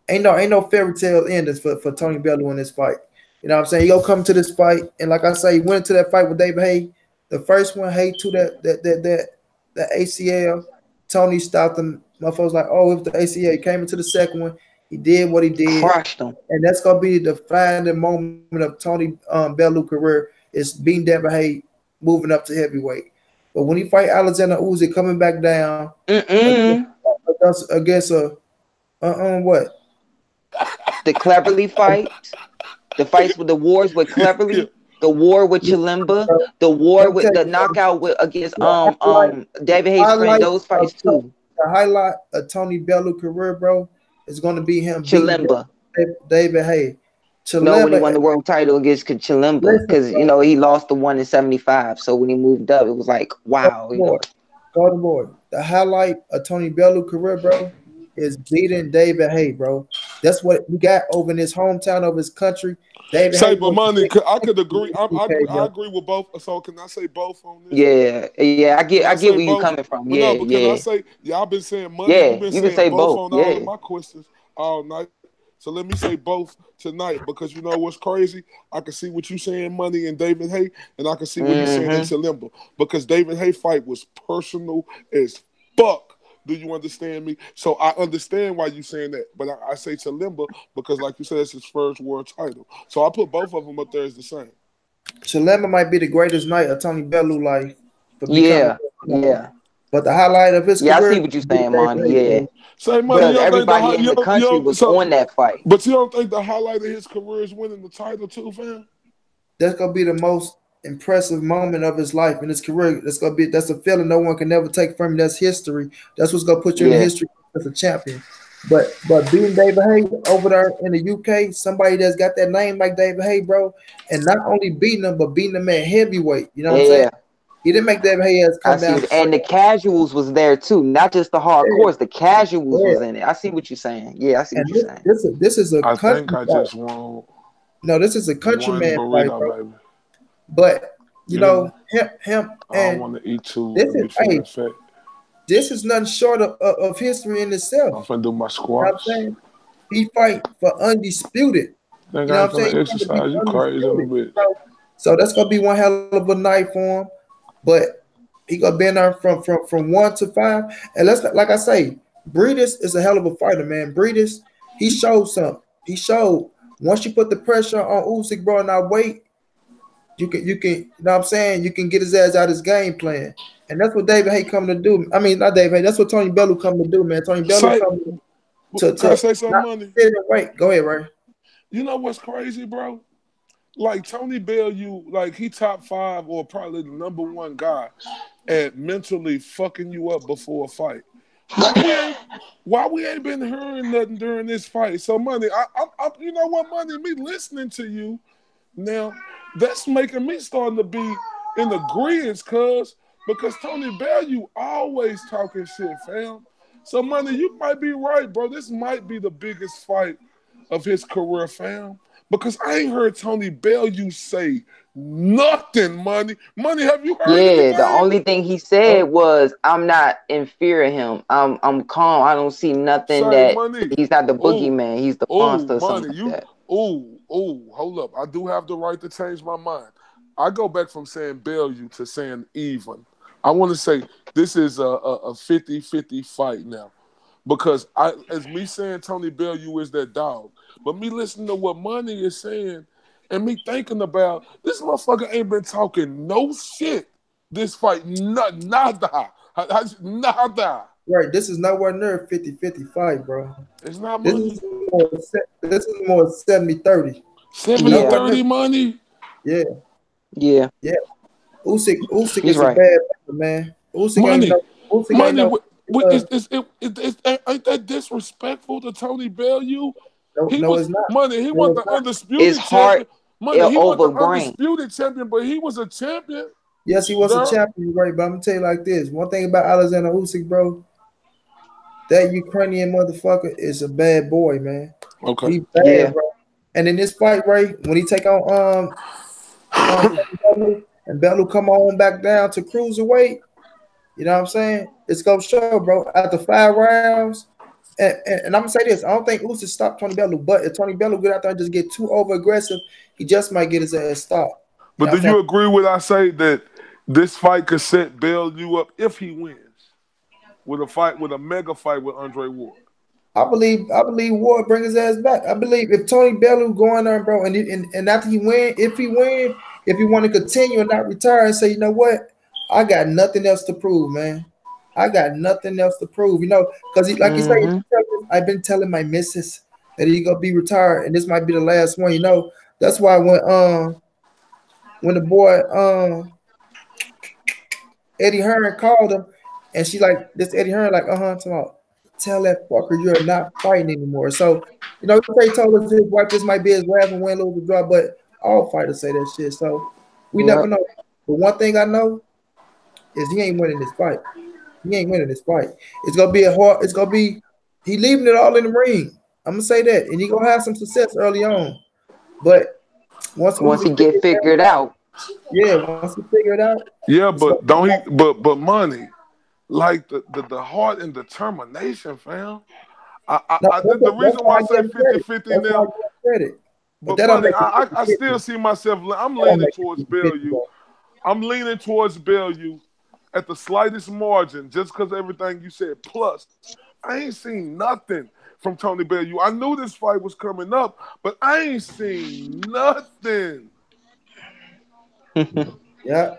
Ain't no fairy tale endings for Tony Bellew in this fight. You know what I'm saying? He gonna come to this fight, and like I say, he went into that fight with David Haye. The first one, Haye to that ACL. Tony stopped him. Motherfuckers like, oh, if the ACL. He came into the second one. He did what he did. Crushed him. And that's going to be the defining moment of Tony Bellew career is beating David Haye, moving up to heavyweight. But when he fight Alexander Usyk coming back down against what? The Cleverly fight. The fights with the wars with Cleverly. The war with Chilemba, the war with the knockout against David Haye's friend, those fights too. The highlight of Tony Bellew career, bro, is going to be him Chilemba. David Haye. No, when he won the world title against Chilemba, because he lost the one in 75. So when he moved up, it was like, wow. Golden Boy. The highlight of Tony Bellew career, bro, is beating David Haye, bro. That's what we got over in his hometown, over his country. David say, but money, I could agree. I agree with both. So can I say both on this? Yeah. I get where you're coming from. Yeah, no, can I say, y'all been saying money? Yeah, you can say both on all of my questions all night. So let me say both tonight because you know what's crazy? I can see what you saying, money and David Haye, and I can see what you're saying in Chilemba because David Haye fight was personal as fuck. Do you understand me? So I understand why you saying that, but I say Chilemba because, like you said, it's his first world title. So I put both of them up there as the same. Chilemba might be the greatest night of Tony Bellew life. Yeah. But the highlight of his career. I see what you're saying, man. Yeah. Say, money, everybody in the country was on that fight. But you don't think the highlight of his career is winning the title too, fam? That's gonna be the most impressive moment of his life in his career. That's a feeling no one can never take from him. That's history. That's what's gonna put you in the history as a champion. But beating David Haye over there in the UK, somebody that's got that name like David Haye, bro, and not only beating him, but beating him at heavyweight. You know what I'm saying? He didn't make David Haye come down. And the casuals was there too, not just the hardcores. The casuals was in it. I see what you're saying. Yeah, I see what you're saying. This is a country. I think I just want. No, this is a countryman fight, bro. Baby. But you know him and I want to eat too. This is nothing short of history in itself. I'm finna do my squats. You know what I'm saying? He fight for undisputed. You know what I'm saying? Exercise, you crazy a little bit. So that's gonna be one hell of a night for him. But he gonna be in there from 1 to 5. And like I say, Breedis is a hell of a fighter, man. Breedis, he showed something. He showed once you put the pressure on Usyk, bro, and I wait, you can, you know what I'm saying? You can get his ass out of his game plan. And that's what David Haye coming to do. I mean, not David Haye, that's what Tony Bellew coming to do, man. Tony Bellew coming to say something, money. Wait, go ahead, Ray. You know what's crazy, bro? Like Tony Bellew, like he top 5 or probably the number 1 guy at mentally fucking you up before a fight. Why we ain't why we ain't been hearing nothing during this fight? So money, you know what, money, me listening to you now, that's making me starting to be in agreement, because Tony Bellew always talking shit, fam. So money, you might be right, bro. This might be the biggest fight of his career, fam. Because I ain't heard Tony Bellew say nothing, money. Money, have you heard Yeah, the anything? only thing he said was, "I'm not in fear of him. I'm calm. I don't see nothing Say that money. he's not the Oh, boogeyman. He's the oh, monster or something money. like You that." hold up. I do have the right to change my mind. I go back from saying Bellew to saying even. I want to say this is a 50-50 fight now. Because as me saying Tony Bellew is that dog, but me listening to what Money is saying and me thinking about this motherfucker ain't been talking no shit this fight, nada, nada. Right. This is nowhere near 50-50 fight, bro. It's not This is money. more, this is more 70-30. 70 Yeah, Nowhere near. 30 money. Yeah. yeah, Yeah. Usyk he's is a right. bad player, man. Usyk ain't Money. no. Usyk ain't Money. no. Ain't that disrespectful to Tony Bellew? No, He no, was it's not. money. He No, wasn't it's the not. It's undisputed heart champion. Money. He wasn't over the brain. undisputed champion, but he was a champion. Yes, he was a There. champion, right? But I'm gonna tell you like this: one thing about Alexander Usyk, bro, that Ukrainian motherfucker is a bad boy, man. Okay. He bad, Yeah, bro. And in this fight, right, when he take on Bellew, and Bellew come on back down to cruiserweight, you know what I'm saying? It's gonna show, bro. After 5 rounds, and I'm gonna say this: I don't think Usyk stopped Tony Bellew, but if Tony Bellew get out there and just get too over aggressive, he just might get his ass stopped. You But know do what I'm saying? you agree with I say that this fight could set Bellew up if he wins with a mega fight with Andre Ward? I believe Ward bring his ass back. I believe if Tony Bellew going there, bro, and after he win, if he want to continue and not retire and say, you know what, I got nothing else to prove, man. I got nothing else to prove, because like you say, mm-hmm. I've been telling my missus that he gonna be retired, and this might be the last one, That's why when the boy Eddie Hearn called him, and she like this Eddie Hearn like tell that fucker you're not fighting anymore. So they told us his wife this might be his last and win, lose, or draw, but all fighters say that shit. So we never Yep. know. But one thing I know is he ain't winning this fight. He ain't winning this fight. It's gonna be a hard. It's gonna be he leaving it all in the ring. I'm gonna say that, and he gonna have some success early on. But once Once Uzi he figure get figured out, yeah, once he figure it out, Yeah, it's gonna but don't he? But money, like the heart and determination, fam. no, The that's reason why why I I say give him credit. 50-50 That's why I now, give him credit. But but that don't money, make it I 50-50. still see myself. I'm That don't leaning make towards it 50-50, Bellew. bro. I'm leaning towards Bellew at the slightest margin, just because everything you said. Plus, I ain't seen nothing from Tony Bellew. I knew this fight was coming up, but I ain't seen nothing. Yeah.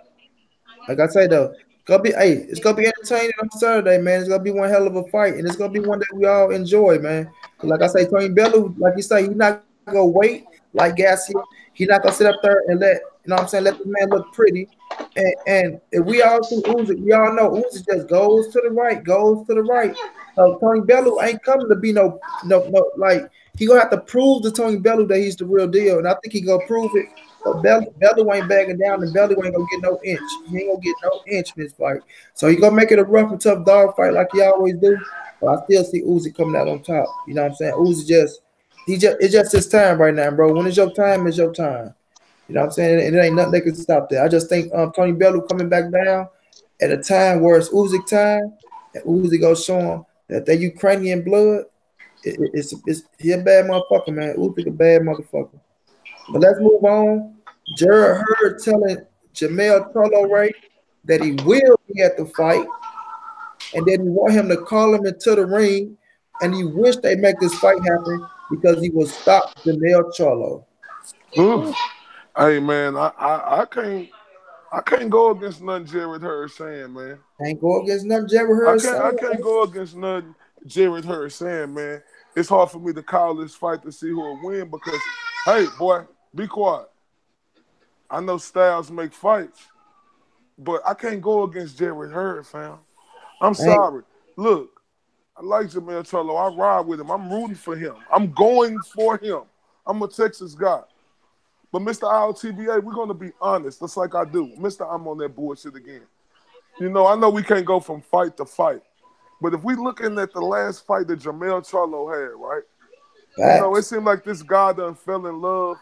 Like I say though, it's gonna be entertaining on Saturday, man. It's gonna be one hell of a fight, and it's gonna be one that we all enjoy, man. 'Cause like I say, Tony Bellew, like you say, he's not gonna wait like Garcia. He's not gonna sit up there and let this man look pretty. And if we all see Uzi, we all know Uzi just goes to the right, goes to the right. So Tony Bellew ain't coming to be no like he gonna have to prove to Tony Bellew that he's the real deal, and I think he gonna prove it. But Bellew ain't backing down, and Bellew ain't gonna get no inch. He ain't gonna get no inch in this fight. So he gonna make it a rough and tough dog fight like he always do. But I still see Uzi coming out on top. You know what I'm saying? Uzi it's just his time right now, bro. When it's your time, it's your time. You know what I'm saying? And it ain't nothing they can stop that. I just think Tony Bellew coming back down at a time where it's Uzi time, and Uzi go show him that Ukrainian blood, it's he a bad motherfucker, man. Uzi a bad motherfucker. But let's move on. Jared Hurd telling Jamel Charlo Ray that he will be at the fight, and then he want him to call him into the ring, and he wish they make this fight happen because he will stop Jamel Charlo. Ooh. Hey man, I can't go against nothing Jared Hurd saying, man. Ain't go against nothing Jared I Hurd can't saying. I can't go against nothing Jared Hurd saying, man. it's hard for me to call this fight to see who will win because, hey, boy, be quiet. I know styles make fights, but I can't go against Jared Hurd, fam. I'm Hey, sorry. Look, I like Jermell Charlo. I ride with him. I'm rooting for him. I'm going for him. I'm a Texas guy. But Mr. IOTBA, we're going to be honest, just like I do. Mr. I'm on that bullshit again. You know, I know we can't go from fight to fight. But if we looking at the last fight that Jermell Charlo had, right? You know, it facts. seemed like this guy done fell in love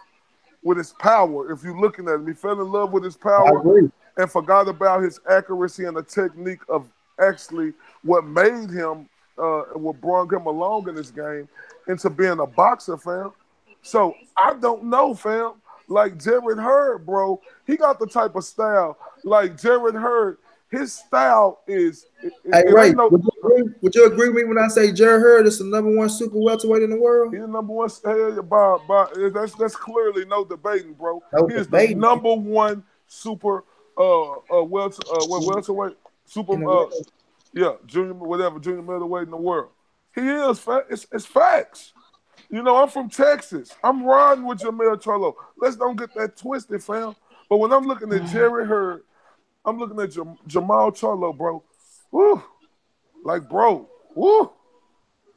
with his power. If you're looking at him, he fell in love with his I power agree. and forgot about his accuracy and the technique of actually what made him, what brought him along in this game into being a boxer, fam. So I don't know, fam. Like Jared Hurd, bro, he got the type of style. Like Jared Hurd, his style is Hey, it Ray, ain't no. would you agree with me when I say Jared Hurd is the number one super welterweight in the world? He's the number one. That's clearly no debating, bro. No He is the debate number one super welterweight super in the world. yeah, junior middleweight in the world. He is. It's facts. You know, I'm from Texas. I'm riding with Jermell Charlo. Let's don't get that twisted, fam. But when I'm looking at Jerry Hurd, I'm looking at Jamal Charlo, bro. Woo, like bro, woo,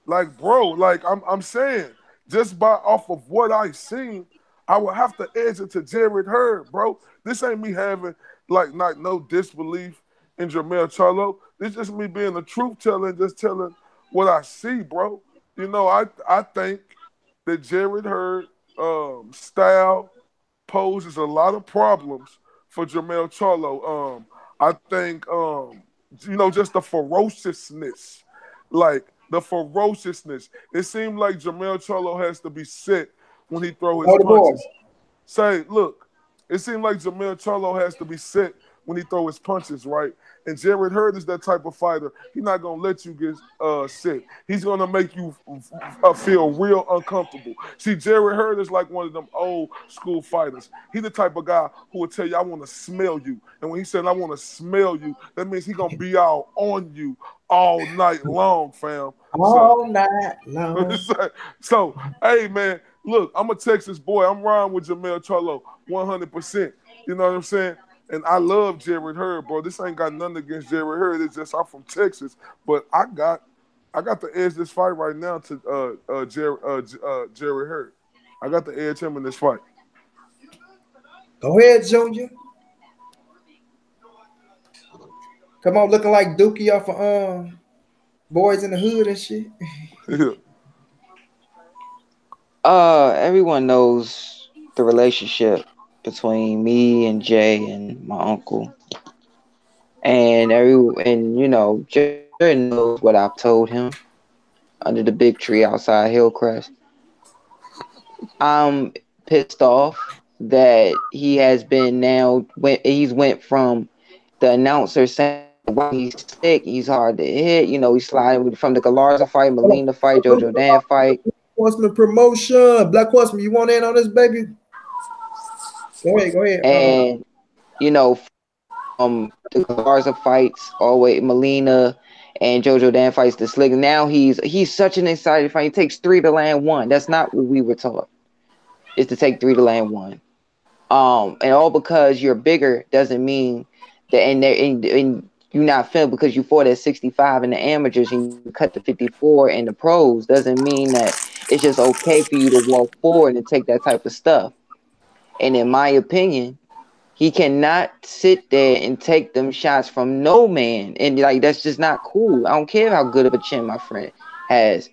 like bro, like I'm saying, just by off of what I seen, I would have to edge it to Jared Hurd, bro. This ain't me having like not no disbelief in Jermell Charlo. This just me being a truth teller and just telling what I see, bro. You know, I think that Jared Hurd style poses a lot of problems for Jermell Charlo. I think you know, just the ferociousness, like the ferociousness. It seemed like Jermell Charlo has to be set when he throw his Oh, the boy. punches. Say, look, it seemed like Jermell Charlo has to be set when he throw his punches, right? And Jared Hurd is that type of fighter. He's not gonna let you get set. He's gonna make you feel real uncomfortable. See, Jared Hurd is like one of them old school fighters. He's the type of guy who will tell you, "I want to smell you," and when he said, "I want to smell you," that means he's gonna be out on you all night long, fam. So, All night long. so, hey man, look, I'm a Texas boy. I'm riding with Jermell Charlo 100%. You know what I'm saying? And I love Jared Hurd, bro. This ain't got nothing against Jared Hurd. It's just I'm from Texas, but I got to edge this fight right now to Jared Hurd. I got to edge him in this fight. Go ahead, Junior. Come on, looking like Dookie off of Boys in the Hood and shit. Yeah. Everyone knows the relationship between me and Jay and my uncle, and you know, Jay knows what I've told him under the big tree outside Hillcrest. I'm pissed off that he has been he's went from the announcer saying when he's sick, he's hard to hit. You know, he's sliding from the Galarza fight, Molina fight, Jojo Dan fight. Horseman promotion. Black Horseman, you want in on this, baby? Go ahead. And you know, the Galarza fights, always Molina and Jojo Dan fights the Slick. Now he's such an excited fight. He takes 3 to land 1. That's not what we were taught. Is to take 3 to land 1. And all because you're bigger doesn't mean that, and you're not filmed because you fought at 65 in the amateurs and you cut to 54 in the pros doesn't mean that it's just okay for you to walk forward and take that type of stuff. And in my opinion, he cannot sit there and take them shots from no man. And like, that's just not cool. I don't care how good of a chin my friend has.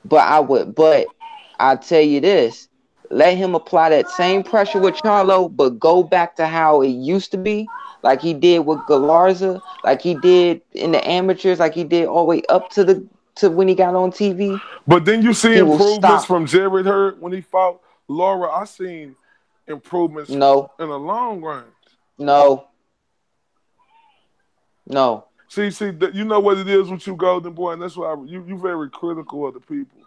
But I'll tell you this. Let him apply that same pressure with Charlo, but go back to how it used to be, like he did with Galarza, like he did in the amateurs, like he did all the way up to when he got on TV. But then you see He will improvements stop. from Jared Hurd when he fought Laura. I seen improvements No. in the long range. No. See, you know what it is with you, Golden Boy, and that's why you very critical of the people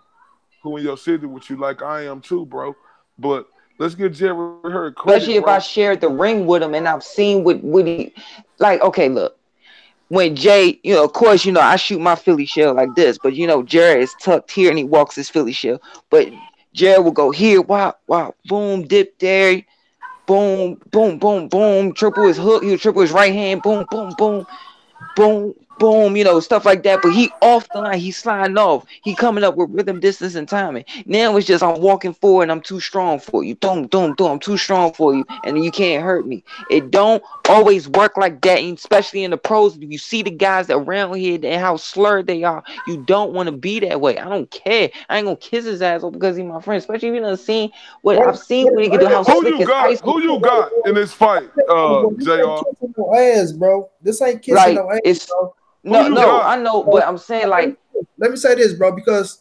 who in your city with you, like I am too, bro. But let's get Jared Hurd credit, Especially if bro. I shared the ring with him and I've seen what he like. Okay, look. when Jay, of course, I shoot my Philly shell like this, but Jared is tucked here and he walks his Philly shell. But Jared will go here, wow, wow, boom, dip there, boom, boom, boom, boom, triple his hook, he'll triple his right hand, boom, boom, boom, boom, boom, stuff like that. But he off the line, he's sliding off. He coming up with rhythm, distance, and timing. Now it's just I'm walking forward and I'm too strong for you. Boom, boom, boom, I'm too strong for you, and you can't hurt me. It don't always work like that, and especially in the pros. If you see the guys around here and how slurred they are, you don't want to be that way. I don't care. I ain't gonna kiss his ass off because he's my friend. Especially if you done seen what I've seen when he can do how slick his ice. Who you got in this fight, JR? Ass, bro. This ain't kissing no ass, bro. No, I know, but I'm saying like. Let me say this, bro, because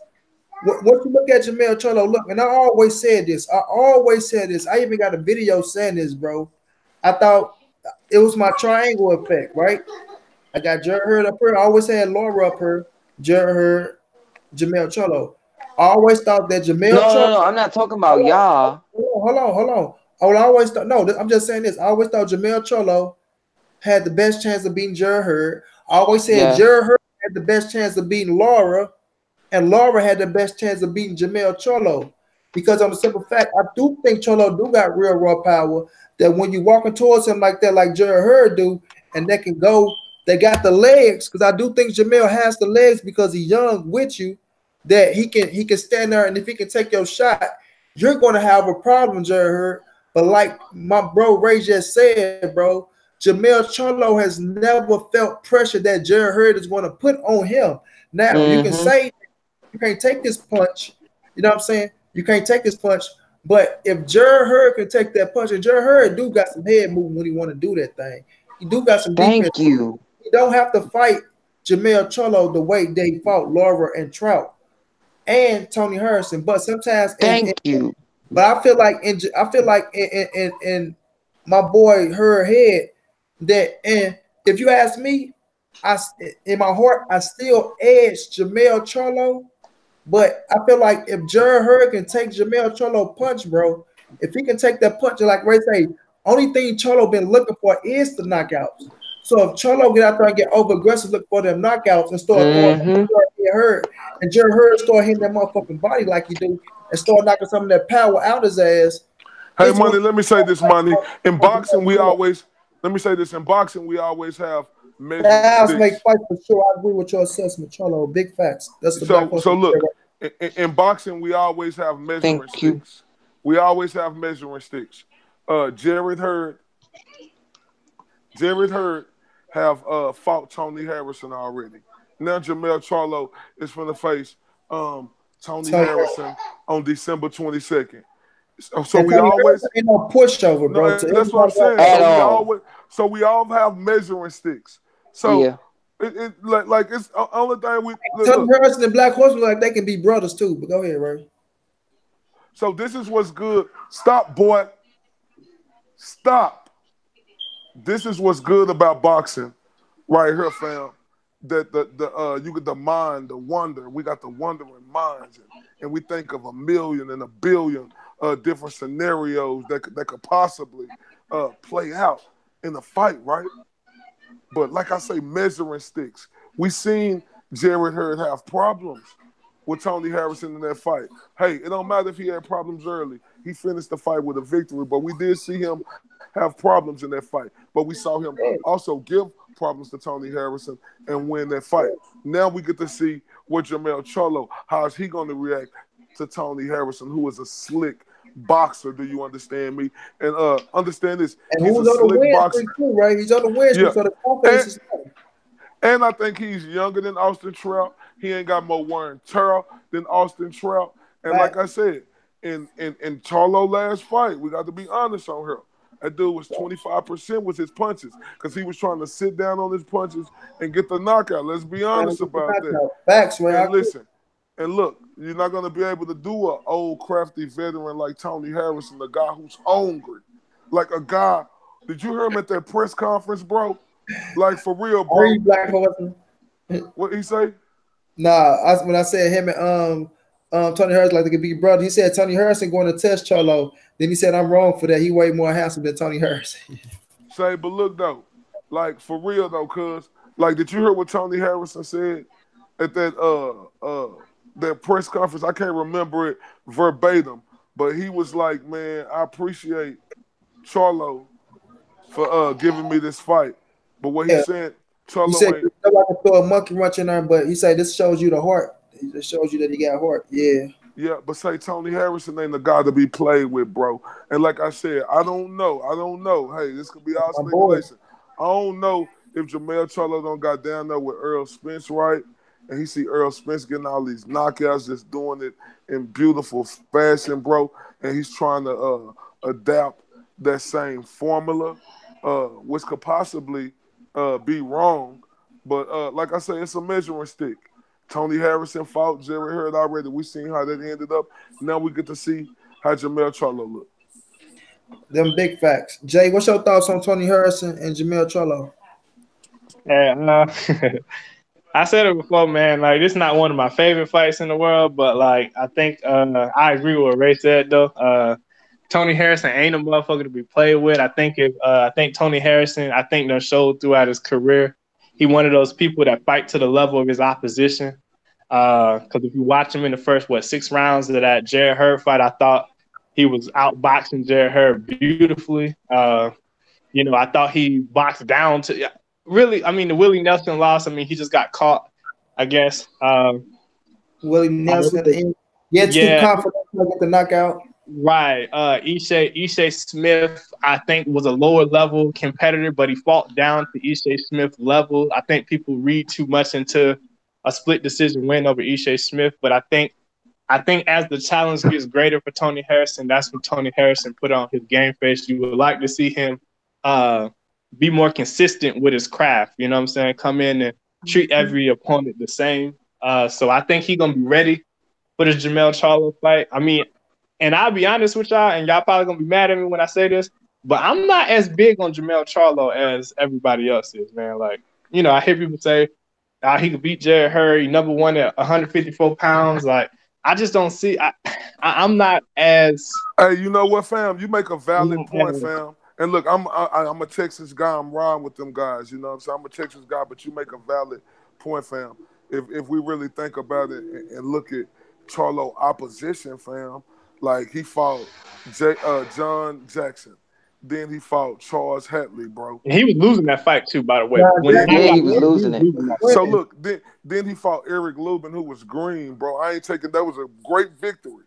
once you look at Jermell Charlo, look, and I always said this. I even got a video saying this, bro. I thought it was my triangle effect, right? I got Jared Hurd up here. I always had Laura up here, Jared Hurd, Jermell Charlo. I always thought that Jermell Charlo. No, I'm not talking about y'all. Hold on. I always thought, I'm just saying this. I always thought Jermell Charlo had the best chance of beating Jared Hurd. I always said Jared Hurd had the best chance of beating Laura, and Laura had the best chance of beating Jermell Charlo. Because on the simple fact, I do think Charlo do got real raw power, that when you walking towards him like that, like Jared Hurd do, and they can go, they got the legs, because I do think Jermell has the legs because he's young with you, that he can stand there, and if he can take your shot, you're going to have a problem, Jared Hurd. But like my bro Ray just said, bro, Jermell Charlo has never felt pressure that Jared Hurd is going to put on him. Now, you can say you can't take this punch. You know what I'm saying? You can't take this punch. But if Jared Hurd can take that punch, and Jared Hurd do got some head movement when he want to do that thing. He do got some defense. Thank you. You don't have to fight Jermell Charlo the way they fought Laura and Trout and Tony Harrison. But sometimes Thank you. But I feel like in my boy Hurd head, that, and if you ask me, in my heart I still edge Jermell Charlo, but I feel like if Jared Hurd can take Jermell Charlo punch, bro, if he can take that punch, like Ray say, only thing Charlo been looking for is the knockouts. So if Charlo get out there and get over aggressive, look for them knockouts and start throwing Hurd, and Jared Hurd start hitting that motherfucking body like he do, and start knocking some of that power out his ass. Hey, Money, let me say this, Money. In boxing, we always. Let me say this: in boxing, we always have measuring sticks. Make fight for sure. I agree with your assessment, Charlo. Big facts. That's the so look. In boxing, we always have measuring sticks. We always have measuring sticks. Jared Hurd have fought Tony Harrison already. Now Jermell Charlo is from the face Tony Harrison on December 22nd. So we always ain't no pushover, bro. That's what I'm saying. So we all have measuring sticks. So it's the only thing we Tony Harrison and Black Horseman, like they can be brothers too. But go ahead, Ray. So this is what's good. Stop, boy. Stop. This is what's good about boxing, right here, fam. That you get the mind, the wonder. We got the wondering minds, and we think of 1 million and 1 billion different scenarios that could possibly play out in a fight, right? But like I say, measuring sticks. We seen Jared Hurd have problems with Tony Harrison in that fight. Hey, it don't matter if he had problems early. He finished the fight with a victory, but we did see him have problems in that fight. But we saw him also give problems to Tony Harrison and win that fight. Now we get to see what Jermell Charlo, how is he going to react to Tony Harrison, who is a slick boxer. Do you understand me? And understand this. And he's a slick boxer too, right? He's on the win streak, so the confidence is high. And I think he's younger than Austin Trout. He ain't got more wear and tear than Austin Trout. And like I said, in Charlo last fight, we got to be honest on her. That dude was 25% with his punches because he was trying to sit down on his punches and get the knockout. Let's be honest about that. Facts, man. And listen, and look, you're not going to be able to do an old crafty veteran like Tony Harrison, a guy who's hungry. Like a guy, did you hear him at that press conference, bro? Like for real, bro. Are you Black Horseman? What he say? Nah, when I said him and Tony Harrison like they could be brothers, he said Tony Harrison going to test Charlo. Then he said I'm wrong for that. He way more handsome than Tony Harrison. Say, but look though, like for real though, cuz Like, did you hear what Tony Harrison said at that press conference? I can't remember it verbatim, but he was like, "Man, I appreciate Charlo for giving me this fight." But what he Yeah, said, he Charlo said ain't. nobody can throw a monkey wrench in there, but he said this shows you the heart. It just shows you that he got heart. Yeah, Yeah, but say Tony Harrison ain't the guy to be played with, bro. And like I said, I don't know. I don't know. Hey, this could be all my boy. speculation. I don't know if Jermell Charlo don't got down there with Earl Spence, right? And he see Earl Spence getting all these knockouts, just doing it in beautiful fashion, bro. And he's trying to adapt that same formula, which could possibly be wrong. But like I say, it's a measuring stick. Tony Harrison fought Jerry Hurd already. We seen how that ended up. Now we get to see how Jermell Charlo look. Them big facts. Jay, what's your thoughts on Tony Harrison and Jermell Charlo? Yeah, I said it before, man. Like, this is not one of my favorite fights in the world, but like, I think I agree with what Ray said though. Tony Harrison ain't a motherfucker to be played with. I think Tony Harrison, I think that showed throughout his career, he one of those people that fight to the level of his opposition. Because if you watch him in the first 6 rounds of that Jared Hurd fight, I thought he was outboxing Jared Hurd beautifully. I thought he boxed down to really. I mean, the Willie Nelson loss. I mean, he just got caught, I guess. Willie Nelson at the end. Yeah, too confident to get the knockout. Right. Ishe Smith, I think, was a lower level competitor, but he fought down to Ishe Smith level. I think people read too much into a split decision win over Ishe Smith, but I think as the challenge gets greater for Tony Harrison, that's when Tony Harrison put on his game face. You would like to see him be more consistent with his craft. You know what I'm saying? Come in and treat every opponent the same. So I think he's gonna be ready for the Jermell Charlo fight. I mean, and I'll be honest with y'all, and y'all probably gonna be mad at me when I say this, but I'm not as big on Jermell Charlo as everybody else is, man. Like, I hear people say he could beat Jared Hurd. He number one at 154 pounds. Like, I just don't see. I'm not as. Hey, you know what, fam? You make a valid point, fam. And look, I'm a Texas guy. I'm riding with them guys. You know what I'm saying? I'm a Texas guy, but you make a valid point, fam. If we really think about it and look at Charlo opposition, fam, like he fought John Jackson. Then he fought Charles Hatley, bro. And he was losing that fight too, by the way. He was losing it. So look, then he fought Eric Lubin, who was green, bro. I ain't taking that was a great victory.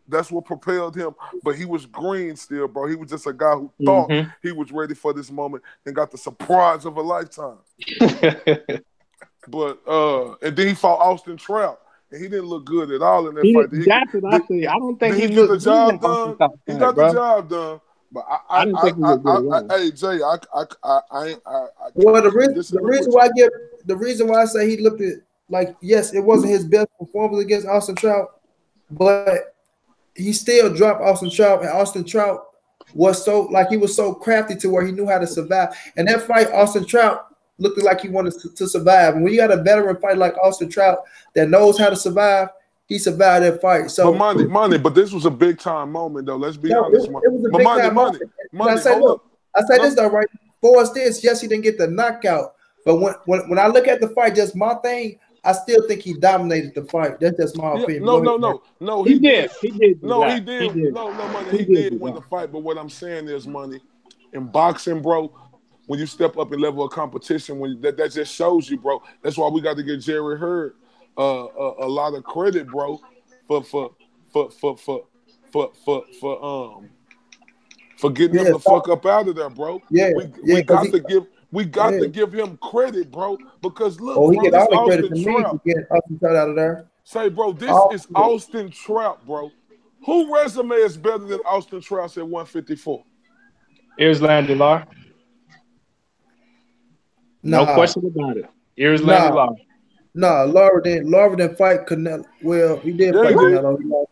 That's what propelled him. But he was green still, bro. He was just a guy who thought he was ready for this moment and got the surprise of a lifetime. But and then he fought Austin Trout. And he didn't look good at all in that fight. I don't think he get the job done. He got the job done. But I didn't think he was good. Hey Jay, Well, the reason why I say he looked at like, yes, it wasn't his best performance against Austin Trout, but he still dropped Austin Trout, and Austin Trout was he was so crafty to where he knew how to survive. And that fight, Austin Trout looked like he wanted to survive. And when you got a veteran fight like Austin Trout that knows how to survive, he survived that fight. So, but money. But this was a big time moment, though. Let's be honest. It was a big time moment. I say this though, right? For us, yes, he didn't get the knockout. But when I look at the fight, just my thing, I still think he dominated the fight. That's just my opinion. No, he did. He did. No, he did. No, money. He did win the fight. But what I'm saying is, money, in boxing, bro. When you step up in level of competition, that just shows you, bro. That's why we got to give Jerry Hurd a lot of credit, bro, for getting him the fuck up out of there, bro. We got to give him credit, bro, because look, he get all the credit to me to get Austin Trout out of there. Say, bro, this is Austin Trout, bro. Who resume is better than Austin Trout's at 154? Here's Landy Lar. No question about it. Here's Landy Lar. Lara didn't fight Canelo. Well, he did fight Canelo.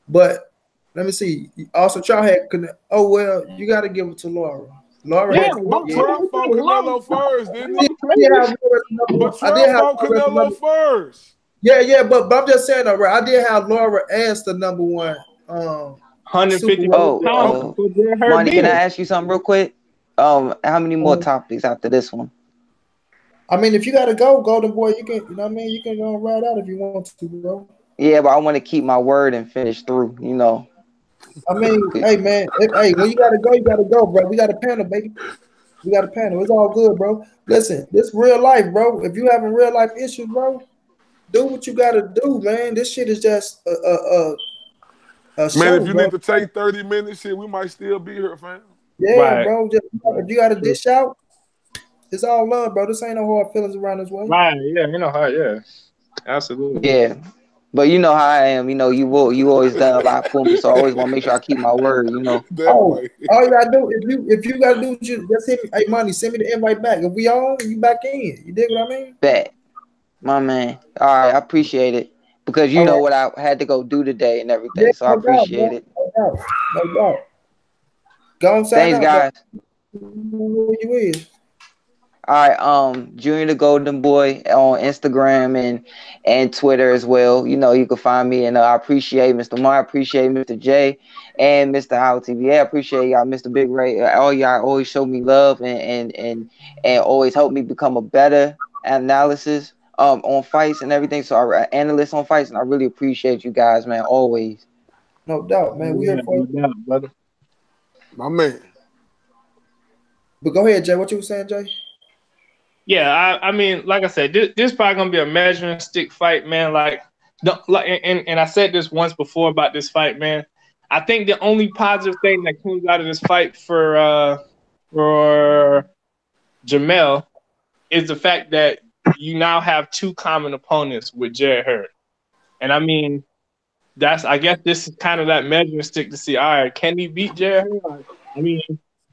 But let me see. Also, Trout had Canelo. Oh, well, you got to give it to Lara. But Trout fought Canelo first, didn't he? But Trout fought Canelo first. Yeah, but I'm just saying, all right, I did have Lara as the number one. 150 pounds. Monty, can I ask you something real quick? How many more topics after this one? I mean, if you gotta go, Golden Boy, you can. You know what I mean? You can go ride out if you want to, bro. Yeah, but I want to keep my word and finish through. You know. I mean, hey man, hey, when you gotta go, bro. We got a panel, baby. We got a panel. It's all good, bro. Listen, this real life, bro. If you having real life issues, bro, do what you gotta do, man. This shit is just a Man, show, if you bro. need to take 30 minutes, shit, we might still be here, fam. Yeah, Right. bro. Just, if you gotta dish out, it's all love, bro. This ain't no hard feelings around this way. Right. Yeah. You know how. Yeah. Absolutely. Yeah. But you know how I am. You know, you always done a lot for me, so I always want to make sure I keep my word. You know. That Oh, way. all you gotta do if you gotta do, just send me, hey, money. Send me the invite back. If we on, you back in. You dig what I mean? Bet, my man. All right, I appreciate it because you All know right. what I had to go do today and Yeah, everything, so I no doubt, appreciate bro. it. No doubt. No doubt. Go and sign Thanks, out, bro. guys. Who you is? All right, Junior the Golden Boy on Instagram and Twitter as well. You know, you can find me, and I appreciate Mr. Mar, I appreciate Mr. J, and Mr. Howard TV. I appreciate y'all, Mr. Big Ray. All y'all always show me love and always help me become a better analysis on fights and everything. So I analyst on fights, and I really appreciate you guys, man. Always. No doubt, man. We Yeah. here for No you. doubt, brother. My man. But go ahead, Jay. What you was saying, Jay? Yeah, I mean, like I said, this probably gonna be a measuring stick fight, man. And I said this once before about this fight, man. I think the only positive thing that comes out of this fight for Jamel is the fact that you now have two common opponents with Jared Hurd, and I mean, I guess this is kind of that measuring stick to see, all right, can he beat Jared Hurd? I mean,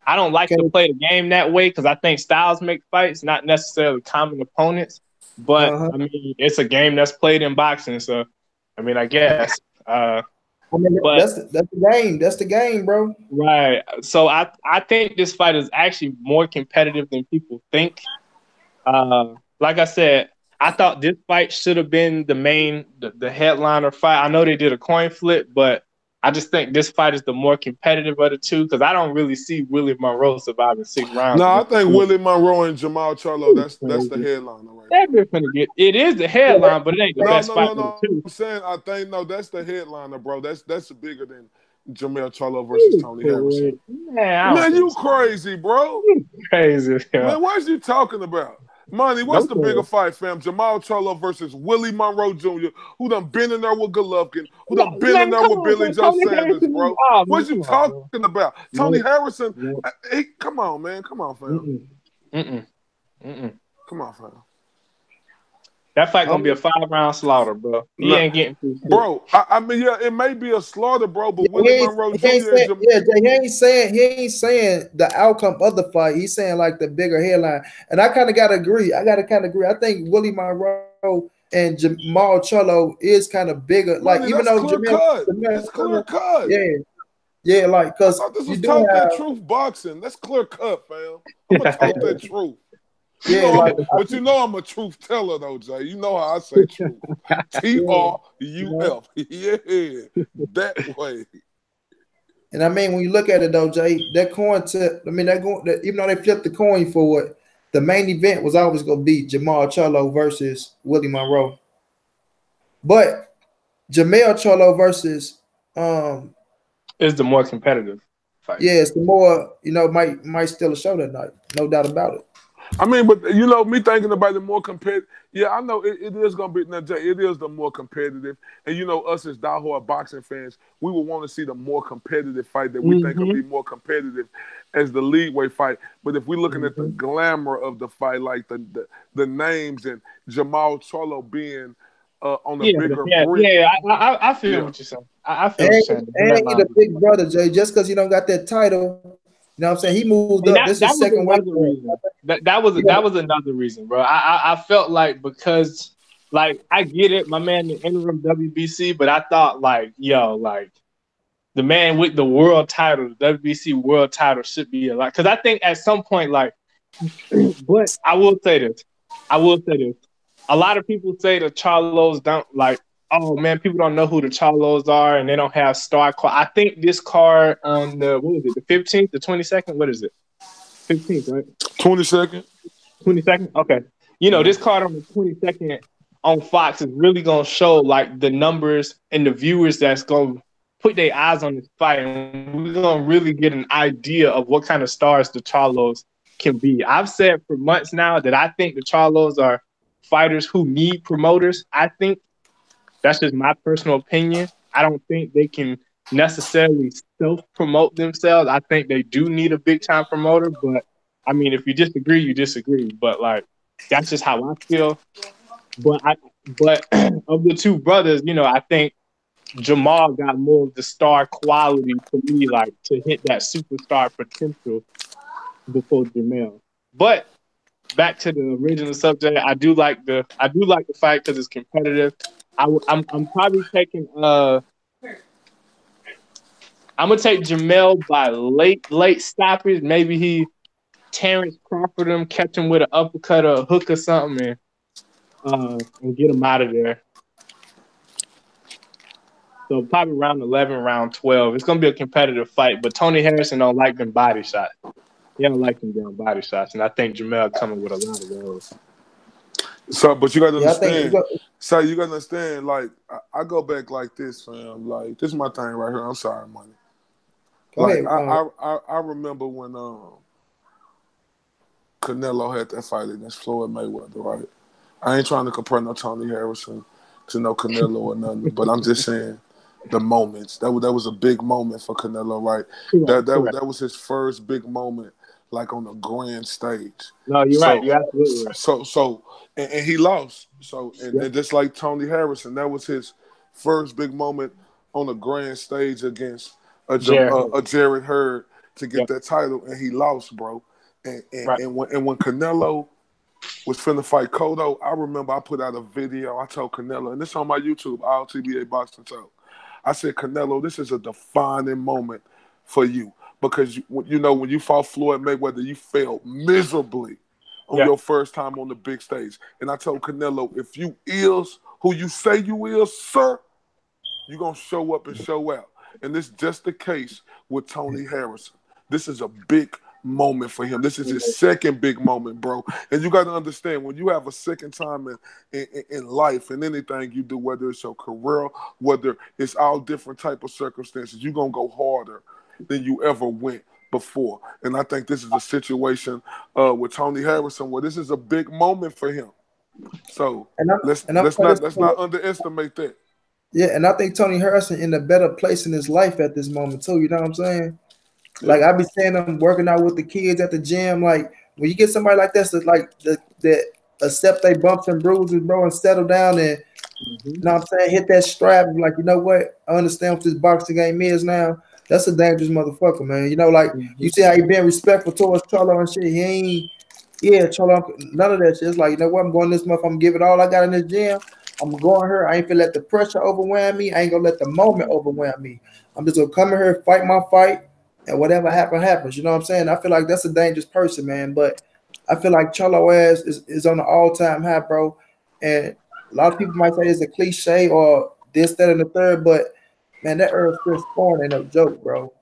I don't like to Okay. play the game that way because I think styles make fights, not necessarily common opponents. But Uh-huh. I mean, it's a game that's played in boxing, so I mean, I guess. I mean, But that's the game. That's the game, bro. right, so I think this fight is actually more competitive than people think. Like I said, I thought this fight should have been the headliner fight. I know they did a coin flip, but I just think this fight is the more competitive of the two because I don't really see Willie Monroe surviving 6 rounds No, I against the think kid. Willie Monroe and Jamal Charlo, that's the headliner right That there. bitch finna get. It is the headline, but it ain't the No, best no, fight no, of the no. two. I'm saying I think no, that's the headliner, bro. That's bigger than Jamel Charlo versus Tony Harrison. Man, I don't Man, think you so. crazy, bro. You crazy. Yeah. Man, what you talking about? Money, what's No the bigger sir. fight, fam? Jamal Charlo versus Willie Monroe Jr., who done been in there with Golovkin, who No, done been in man, there come with on, Billy man. Joe Tony Sanders, Harrison. bro. Oh man, What you come on, bro. talking about? Tony No, Harrison, no. come on, man. Come on, fam. Mm-mm. Mm-mm. Come on, fam. That fight gonna be a 5-round slaughter, bro. He No, ain't getting through shit. bro, I mean, yeah, it may be a slaughter, bro, but Willie Monroe He ain't Jr. and saying, yeah, Jay, he ain't saying the outcome of the fight. He's saying like the bigger headline. And I kind of gotta agree. I think Willie Monroe and Jamal Charlo is kind of bigger. Like Money, even that's though clear cut. It's clear cut. yeah, yeah, like I because thought this you was do Talk That have Truth boxing. That's clear cut, fam. I'm gonna talk that truth. You yeah, know like but you know I'm a truth teller though, Jay. You know how I say truth. TRUF. Yeah, that way. and I mean when you look at it though, Jay, that coin tip. I mean even though they flipped the coin for it, the main event was always gonna be Jamal Charlo versus Willie Monroe. But Jamel Charlo versus It's the more competitive fight. yeah, it's the more might steal a show that night, no doubt about it. I mean, but you know, me thinking about the more competitive. Yeah, I know it is gonna be. Now, Jay, it is the more competitive, and you know, us as diehard boxing fans, we would want to see the more competitive fight that we think will be more competitive as the leadway fight. But if we're looking at the glamour of the fight, like the names and Jamal Charlo being on a bigger brick, I feel what you're saying. I feel what you're saying. And he the big brother, Jay. Just because you don't got that title, you know what I'm saying? He moved And up. This that is was second weight. another reason. That was another reason, bro. I felt like because like I get it, my man, the interim WBC, but I thought like the man with the world title, the WBC world title should be a lot. Because I think at some point, like, but I will say this. A lot of people say the Charlos don't like. Oh man, people don't know who the Charlos are, and they don't have star card. I think this card on the what is it, the 15th, the 22nd? What is it? 15th, right? 22nd. 22nd? Okay. you know, this card on the 22nd on Fox is really gonna show like the numbers and the viewers that's gonna put their eyes on this fight, and we're gonna really get an idea of what kind of stars the Charlos can be. I've said for months now that I think the Charlos are fighters who need promoters. I think that's just my personal opinion. I don't think they can necessarily self-promote themselves. I think they do need a big-time promoter, but I mean, if you disagree, you disagree. But like, that's just how I feel. But of the two brothers, you know, I think Jamal got more of the star quality to me, like to hit that superstar potential before Jamel. But back to the original subject, I do like the fight because it's competitive. I'm probably taking I'm gonna take Jamel by late stoppage. Maybe he Terrence Crawford him, catch him with an uppercut or a hook or something, and get him out of there. So probably round 11, round 12. It's gonna be a competitive fight, but Tony Harrison don't like them body shots. He don't like them damn body shots, and I think Jamel coming with a lot of those. So, but you gotta understand. So you gotta understand. Like I go back like this, fam. Like this is my thing right here. I'm sorry, money. Like I remember when Canelo had that fight against Floyd Mayweather, right? I ain't trying to compare no Tony Harrison to no Canelo or nothing, but I'm just saying the moments. That was a big moment for Canelo, right? That was his first big moment, like on the grand stage. No, you're right. You're absolutely right. So and he lost. So and just like Tony Harrison, that was his first big moment on the grand stage against a Jared Hurd to get that title, and he lost, bro. And when Canelo was finna fight Cotto, I remember I put out a video. I told Canelo, and this on my YouTube, All TBA Boxing Talk. I said, Canelo, this is a defining moment for you because you know when you fought Floyd Mayweather, you failed miserably on your first time on the big stage. And I told Canelo, if you is who you say you is, sir, you're gonna show up and show out. And this is just the case with Tony Harrison. This is a big moment for him. This is his second big moment, bro. And you got to understand, when you have a second time in life and anything you do, whether it's your career, whether it's all different type of circumstances, you're going to go harder than you ever went before. And I think this is a situation with Tony Harrison where this is a big moment for him. So let's not underestimate that. Yeah, and I think Tony Harrison in a better place in his life at this moment too. You know what I'm saying? Like I be seeing them working out with the kids at the gym. Like when you get somebody like this that like that accept their bumps and bruises, bro, and settle down and you know what I'm saying, hit that strap and like, you know what? I understand what this boxing game is now. That's a dangerous motherfucker, man. You know, like you see how he being respectful towards Charlo and shit. He ain't Charlo, none of that shit. It's like, you know what, I'm going this month, I'm gonna give it all I got in this gym. I'm going here. I ain't gonna let the pressure overwhelm me. I ain't gonna let the moment overwhelm me. I'm just gonna come in here, fight my fight. And whatever happens, you know what I'm saying? I feel like that's a dangerous person, man. But I feel like Charlo is on an all-time high, bro. And a lot of people might say it's a cliche or this, that, and the third, but man, that Earl Spence scoring ain't no joke, bro.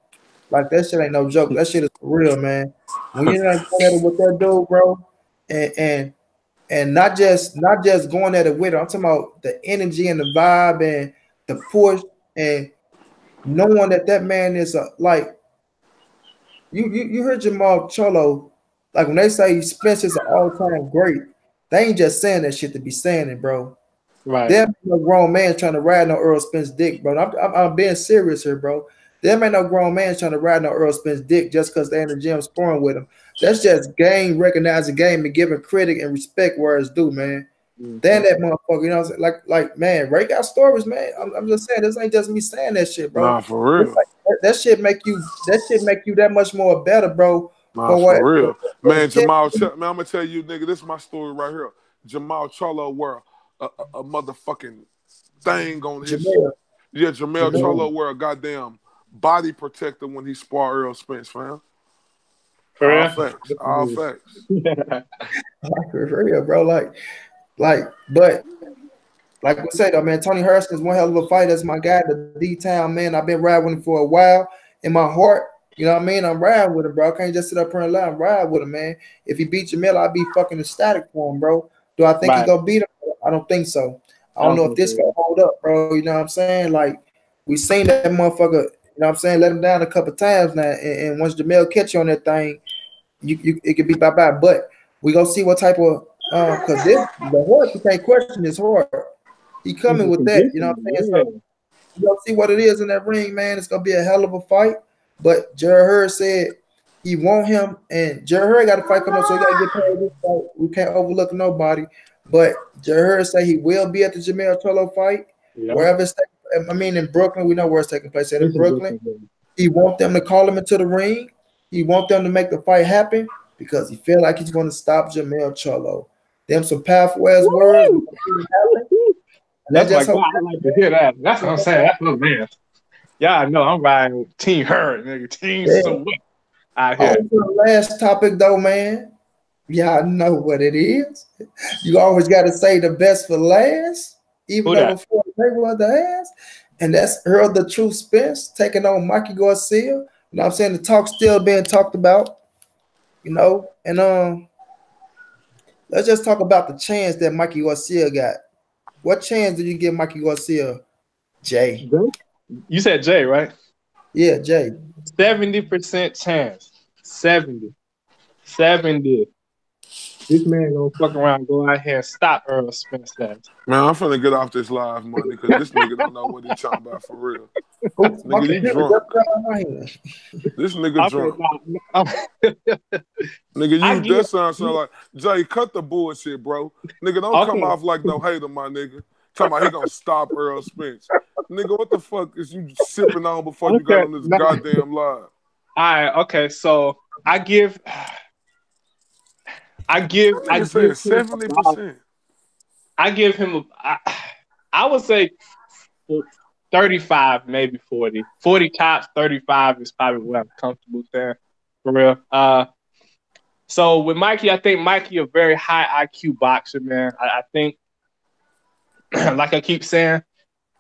Like that shit ain't no joke. That shit is for real, man. When you're not going at it with that dude, bro, and not just going at it with it, I'm talking about the energy and the vibe and the push and knowing that man is like. You heard Jamal Charlo, like when they say Spence is an all-time great, they ain't just saying that shit to be saying it, bro. Right. There ain't no grown man trying to ride no Earl Spence dick, bro. I'm being serious here, bro. There ain't no grown man trying to ride no Earl Spence dick just because they're in the gym sparring with him. That's just game, recognizing game and giving credit and respect where it's due, man. Damn that motherfucker, you know what I'm saying? Like man, Ray got stories, man. I'm just saying, this ain't just me saying that shit, bro. Nah, for real. Like, that shit make you that much more better, bro. Nah, for real. Man, Jamal, man, I'm gonna tell you, nigga, this is my story right here. Jamal Charlo wear a motherfucking thing on his Jamal Charlo wear a goddamn body protector when he spar Earl Spence, fam. For facts. All facts. For real, bro. But like we say though, man, Tony Harrison is one hell of a fighter. That's my guy, the D-Town, man. I've been riding with him for a while. In my heart, you know what I mean? I'm riding with him, bro. I can't just sit up here and lie. I'm riding with him, man. If he beat Jamil, I'll be fucking ecstatic for him, bro. Do I think he Right. gonna beat him? I don't think so. I I don't don't know if think this so. gonna hold up, bro. You know what I'm saying? Like we seen that motherfucker. You know what I'm saying? Let him down a couple times now, and once Jamel catch you on that thing, you it could be bye bye. But we gonna see what type of because this the horse you can't question is hard. He He's coming a with that. You know what I'm saying? conditioner. So you gonna see what it is in that ring, man. It's gonna be a hell of a fight. But Jared Hurd said he want him, and Jared Hurd got a fight coming up, so he gotta get paid this fight. We can't overlook nobody. But Jared Hurd say he will be at the Jamel Charlo fight, Yeah. wherever it's taking. I mean, in Brooklyn, we know where it's taking place. And in It's a Brooklyn, different game. he want them to call him into the ring. He want them to make the fight happen because he feel like he's going to stop Jamel Charlo. Them some powerful ass words. Woo! And That's my just guy. hope. I like to hear that. That's what I'm saying. That's my man. Yeah, I know. I'm riding with Team Hurd, nigga. Team Yeah. Sweat out here. On to the last topic, though, man. Y'all know what it is. You always got to say the best for last, even Who though that? before Mayweather has. And that's Hurd the True Spence taking on Mikey Garcia. You know what I'm saying? The talk's still being talked about, you know. And let's just talk about the chance that Mikey Garcia got. What chance did you give Mikey Garcia, Jay? You said Jay, right? Yeah, Jay. 70% chance. 70. This man gonna fuck around and go out here and stop Earl Spence. Man, I'm finna get off this live money because this nigga don't know what he's talking about for real. Nigga, you drunk. This nigga drunk. Nigga, that sound like Jay, cut the bullshit, bro. Nigga, don't come off like no hater, my nigga. Talking about he gonna stop Earl Spence. Nigga, what the fuck is you sipping on before you got on this goddamn live? All right, okay, so I give 70%. I give him I would say 35, maybe 40. 40 tops, 35 is probably what I'm comfortable saying, for real. So with Mikey, I think Mikey a very high IQ boxer, man. I think, like I keep saying,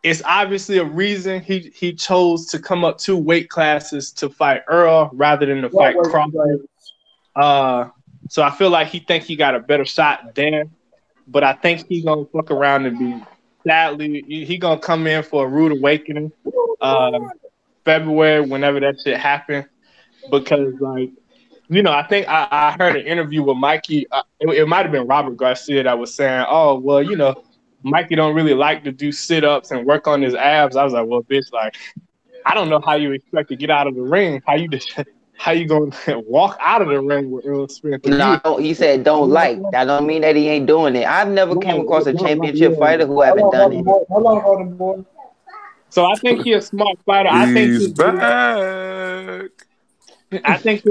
it's obviously a reason he chose to come up 2 weight classes to fight Earl rather than to fight Crawford. So I feel like he think he got a better shot there, but I think he gonna fuck around and be sadly he gonna come in for a rude awakening, February whenever that shit happen, because like I think I heard an interview with Mikey. It might have been Robert Garcia that was saying, "Oh well, Mikey don't really like to do sit-ups and work on his abs." I was like, "Well, bitch, like I don't know how you expect to get out of the ring. How you gonna walk out of the ring with Earl Spence?" No, he said don't like. That don't mean that he ain't doing it. I've never came across a championship fighter who haven't done it. Hold on, boy. So I think he's a smart fighter. He's back. I think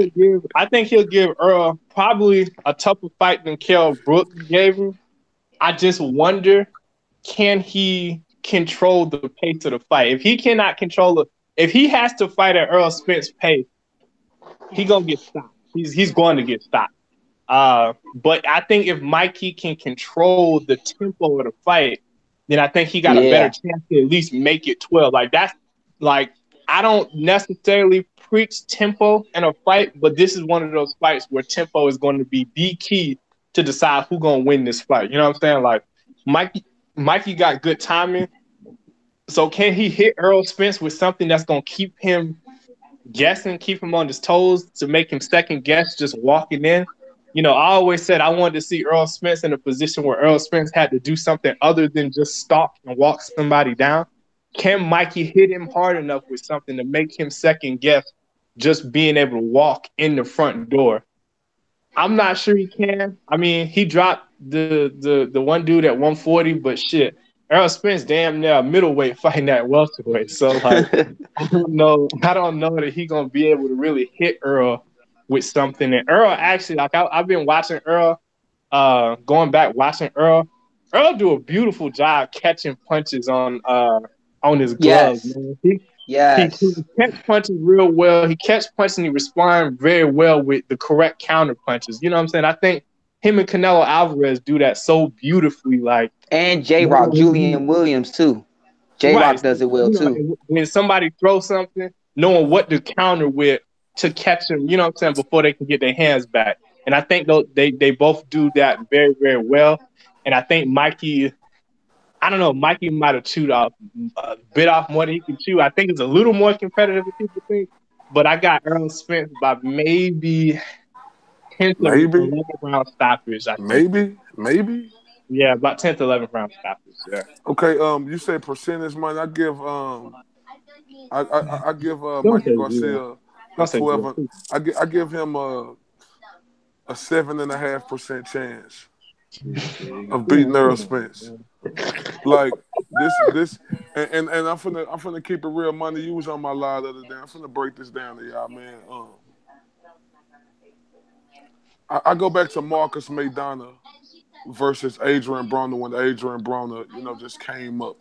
he'll give Earl probably a tougher fight than Kell Brooks gave him. I just wonder, can he control the pace of the fight? If he cannot control it, if he has to fight at Earl Spence pace, he gonna get stopped. He's going to get stopped. But I think if Mikey can control the tempo of the fight, then I think he got a better chance to at least make it 12. Like that's like I don't necessarily preach tempo in a fight, but this is one of those fights where tempo is going to be the key to decide who's gonna win this fight. You know what I'm saying? Like Mikey got good timing. So can he hit Earl Spence with something that's gonna keep him guessing, keep him on his toes, to make him second guess just walking in? I always said I wanted to see Earl Spence in a position where Earl Spence had to do something other than just stalk and walk somebody down. Can Mikey hit him hard enough with something to make him second guess just being able to walk in the front door? I'm not sure he can. I mean, he dropped the one dude at 140, but shit, Earl Spence damn near a middleweight fighting at welterweight. So like, I don't know that he gonna be able to really hit Earl with something. And Earl actually, like I've been watching Earl, going back watching Earl. Earl do a beautiful job catching punches on his gloves. Yes. Man. Yes. He catch punches real well. He catch punches and he respond very well with the correct counter punches. You know what I'm saying? I think him and Canelo Alvarez do that so beautifully. Like, and J-Rock, Julian Williams too. J-Rock does it well too. When somebody throws something, knowing what to counter with to catch them, you know what I'm saying, before they can get their hands back. And I think they both do that very, very well. And I think Mikey, I don't know, Mikey might have chewed off a bit off more than he can chew. I think it's a little more competitive than people think. But I got Earl Spence by maybe 10th or Maybe, 11th round stoppage, I think. maybe. Yeah, about 10th, 11th round stoppage. Yeah. Okay, you say percentage money. I give I give Don't Mikey say zero. Garcia a Don't say 12. zero. I give him a 7.5% chance of beating Earl Spence. Like this, and I'm finna keep it real. Money, you was on my live the other day. I'm finna break this down to y'all, man. I go back to Marcus Maidana versus Adrian Broner when Adrian Broner, just came up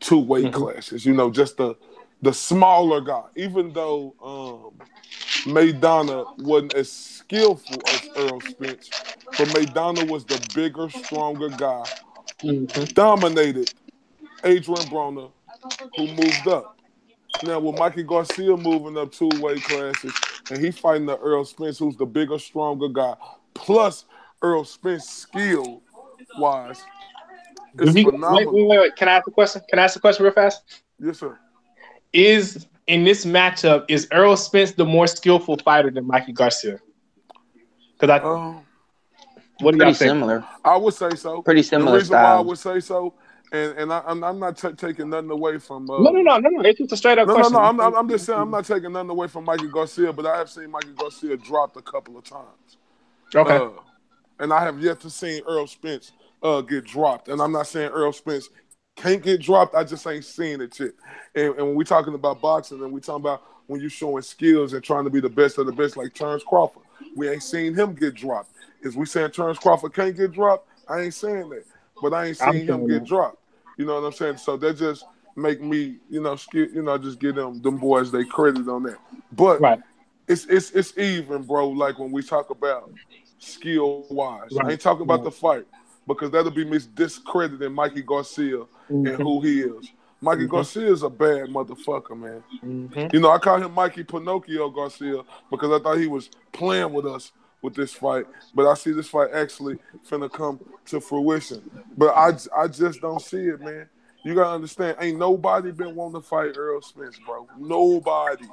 2 weight classes. Just the smaller guy. Even though Maidana wasn't as skillful as Earl Spence, but Maidana was the bigger, stronger guy who dominated Adrian Broner, who moved up. Now, with Mikey Garcia moving up 2 weight classes, and he fighting the Earl Spence, who's the bigger, stronger guy, plus Earl Spence skill-wise, it's phenomenal. Wait. Can I ask a question? Real fast? Yes, sir. In this matchup, is Earl Spence the more skillful fighter than Mikey Garcia? Because what do y'all think? Similar. I would say so. Pretty similar. The reason why I would say so, and I'm not taking nothing away from. No. It's just a straight up question. No. I'm just saying I'm not taking nothing away from Mikey Garcia, but I have seen Mikey Garcia dropped a couple of times. Okay. And I have yet to see Earl Spence get dropped. And I'm not saying Earl Spence can't get dropped. I just ain't seen it yet. And when we talking about boxing, and we talking about when you're showing skills and trying to be the best of the best, like Terrence Crawford, we ain't seen him get dropped. Is we saying Terrence Crawford can't get dropped? I ain't saying that, but I ain't seen him get dropped. You know what I'm saying? So that just make me, just give them boys they credit on that. But it's even, bro. Like when we talk about skill wise, I ain't talking about the fight because that'll be discrediting Mikey Garcia and who he is. Mikey Garcia is a bad motherfucker, man. I call him Mikey Pinocchio Garcia because I thought he was playing with us with this fight, but I see this fight actually finna come to fruition. But I just don't see it, man. You gotta understand, ain't nobody been wanting to fight Earl Spence, bro. Nobody.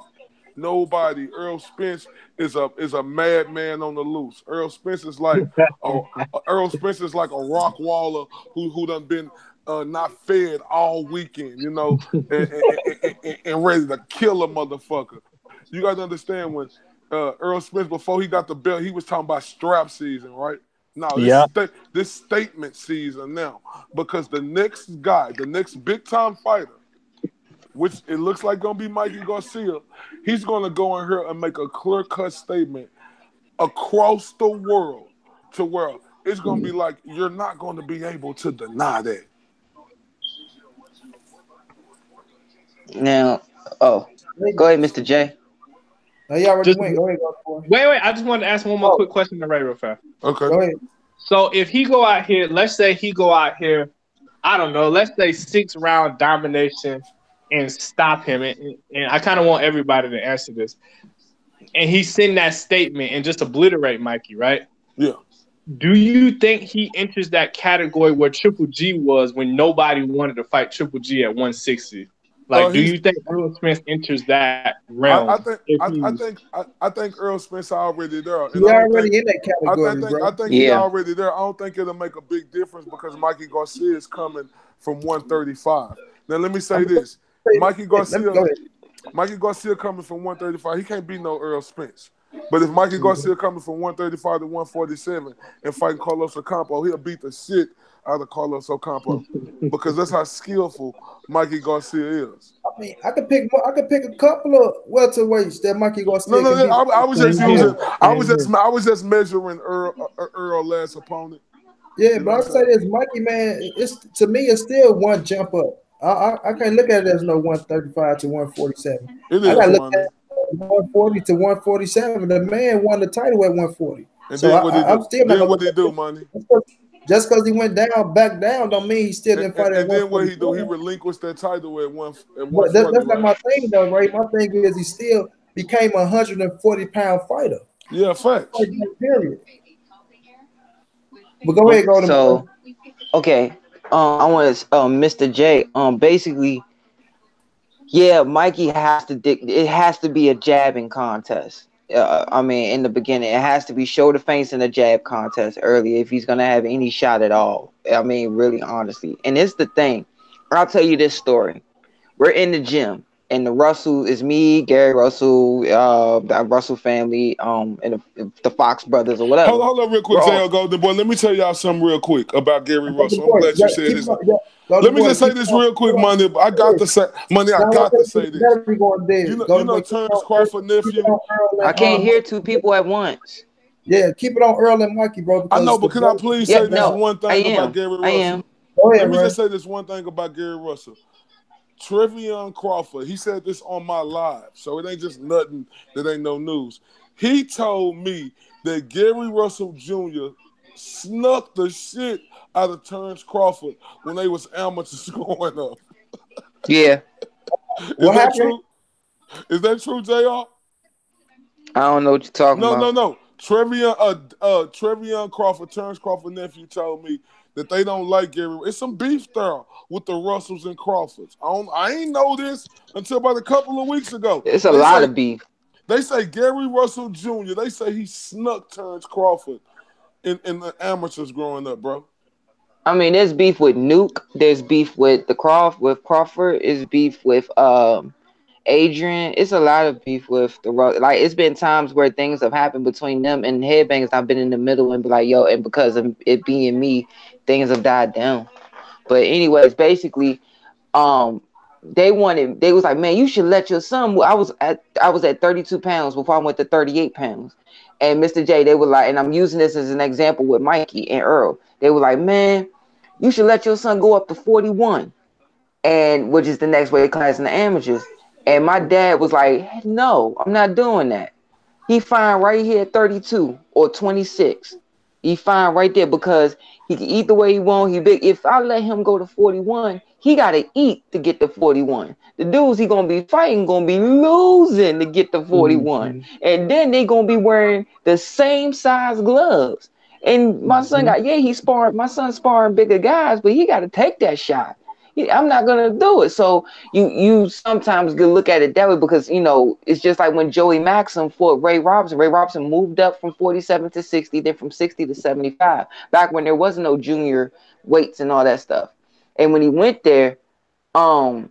Earl Spence is a madman on the loose. Earl Spence is like a rock waller who done been not fed all weekend, and ready to kill a motherfucker. You gotta understand when Earl Spence, before he got the belt, he was talking about strap season, right? No, this statement season now, because the next big time fighter, which it looks like gonna be Mikey Garcia, he's gonna go in here and make a clear cut statement across the world to where it's gonna be like you're not gonna be able to deny that. Now, go ahead, Mr. J. No, you already went. Go ahead, Wait. I just wanted to ask one more quick question to Ray real fast. Okay. Go ahead. So if he go out here, let's say he go out here, I don't know, let's say 6-round domination and stop him. And I kind of want everybody to answer this. And he send that statement and just obliterate Mikey, right? Yeah. Do you think he enters that category where Triple G was when nobody wanted to fight Triple G at 160? Like, do you think Earl Spence enters that realm? I think Earl Spence already there. He's already in that category, I think he's already there. I don't think it'll make a big difference because Mikey Garcia is coming from 135. Now let me say this: Mikey Garcia coming from 135. He can't beat no Earl Spence. But if Mikey Garcia coming from 135 to 147 and fighting Carlos Ocampo, he'll beat the shit out of Carlos Ocampo because that's how skillful Mikey Garcia is. I mean, I could pick a couple of welterweights that Mikey Garcia. I was just measuring Earl last opponent. Yeah, but I'll say this, Mikey, man, to me it's still one jump up. I can't look at it as no 135 to 147. I gotta look at 140 to 147. The man won the title at 140. And so I'm still not what they do, money. Just because he went back down, don't mean he still didn't fight at 140. And then what he do? He relinquished that title at 140. But that's not my thing, though, right? My thing is he still became a 140-pound fighter. Yeah, facts. Period. But go ahead, go to Okay. I want to Mr. J. Basically, yeah, Mikey has to it has to be a jabbing contest. I mean, in the beginning, it has to be shoulder feints and a jab contest early if he's gonna have any shot at all. I mean, really, honestly. And it's the thing. I'll tell you this story. We're in the gym, and the Russell is me, Gary Russell, the Russell family, and the Fox brothers or whatever. Hold on real quick, We're all JL Golden Boy. Let me tell y'all something real quick about Gary Golden Russell. I'm boy, glad you said keep this. it on, Golden Let me boy, just say keep it this on. real quick, Money. I got to say, Money, I got to say this. Better be going dead. You Golden know boy, keep it Terrence on Earl, Crawford keep it nephew? on Earl I and can't hear two Mikey. people at once. Yeah, keep it on Earl and Mikey, bro, I know, because the but can I brothers please Yeah, say keep this down. no, one I thing about am. Gary I Russell? am. Go Let ahead, me Ray. just say this one thing about Gary Russell. Trevion Crawford, he said this on my live, so it ain't just nothing that ain't no news. He told me that Gary Russell Jr. snuck the shit out of Terrence Crawford when they was amateurs growing up. Yeah, Is What that happened? true? Is that true, JR? I don't know what you're talking No, no, about. no. Trevion Crawford, Terrence Crawford nephew told me that they don't like Gary. It's some beef there with the Russells and Crawfords. I ain't know this until about a couple of weeks ago. It's a They lot say of beef. they say Gary Russell Jr. They say he snuck Terrence Crawford in the amateurs growing up, bro. I mean, there's beef with Nuke. There's beef with with Crawford. Is beef with Adrian. It's a lot of beef with like. It's been times where things have happened between them and Headbangers. I've been in the middle and be like, yo, and because of it being me, things have died down. But anyways, basically, um, they was like, man, you should let your son. I was at 32 pounds before I went to 38 pounds. And Mr. J, they were like, and I'm using this as an example with Mikey and Earl. They were like, man, you should let your son go up to 41, and which is the next weight class in the amateurs. And my dad was like, no, I'm not doing that. He fine right here at 32 or 26. He fine right there because he can eat the way he want. He big. If I let him go to 41, he gotta eat to get to 41. The dudes he gonna be fighting gonna be losing to get to 41. And then they gonna be wearing the same size gloves. And my son got my son's sparring bigger guys, but he gotta take that shot. I'm not gonna do it. So you sometimes can look at it that way because it's just like when Joey Maxim fought Ray Robinson. Ray Robinson moved up from 47 to 60, then from 60 to 75. Back when there was no junior weights and all that stuff. And when he went there, um,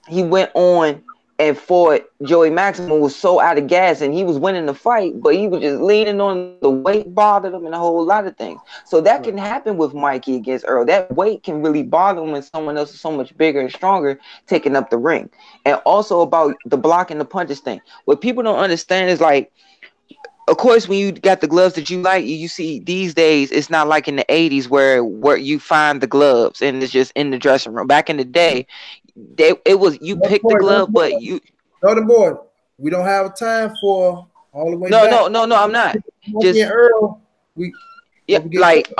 he went on and fought Joey Maxim, was so out of gas and he was winning the fight, but he was just leaning on the weight bothered him and a whole lot of things. So that can happen with Mikey against Earl. That weight can really bother him when someone else is so much bigger and stronger taking up the ring. And also about the blocking the punches thing. What people don't understand is like, of course, when you got the gloves that you like, you see these days, it's not like in the 80s where you find the gloves and it's just in the dressing room. Back in the day, it was you pick the glove, but you Golden boy, we don't have time for all the way no, back. no, no, no, I'm not. Mikey Just and Earl, yeah, we get like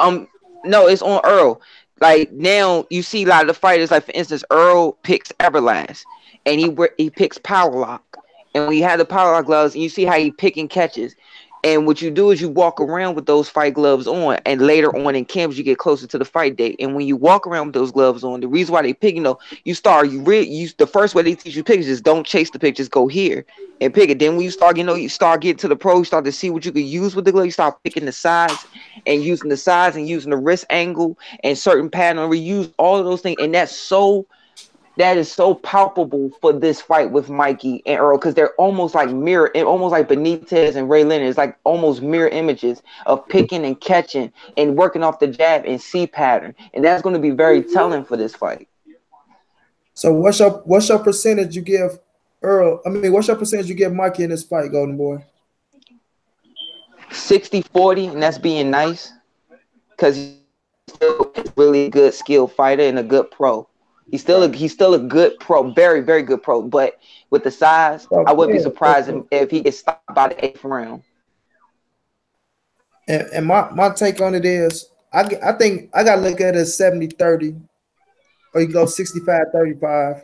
no, it's on Earl. Like now you see a lot of the fighters, like for instance, Earl picks Everlast and he picks Power Lock. And when he had the Power Lock gloves, and you see how he pick and catches. And what you do is you walk around with those fight gloves on, and later on in camps you get closer to the fight date. And when you walk around with those gloves on, the reason why they pick, the first way they teach you pick is just don't chase the pick, just go here and pick it. Then when you start, you start getting to the pro, you start to see what you could use with the glove. You start picking the size and using the size and using the wrist angle and certain pattern. Reuse all of those things, and that is so palpable for this fight with Mikey and Earl because they're almost like mirror, almost like Benitez and Ray Leonard. It's like almost mirror images of picking and catching and working off the jab and C pattern, and that's going to be very telling for this fight. So what's your percentage you give Earl? I mean, what's your percentage you give Mikey in this fight, Golden Boy? 60-40, and that's being nice because he's still a really good skilled fighter and a good pro. He's still a good pro, very, very good pro. But with the size, I would be surprised if he gets stopped by the 8th round. And my take on it is I think I gotta look at it as 70-30, or you go 65-35.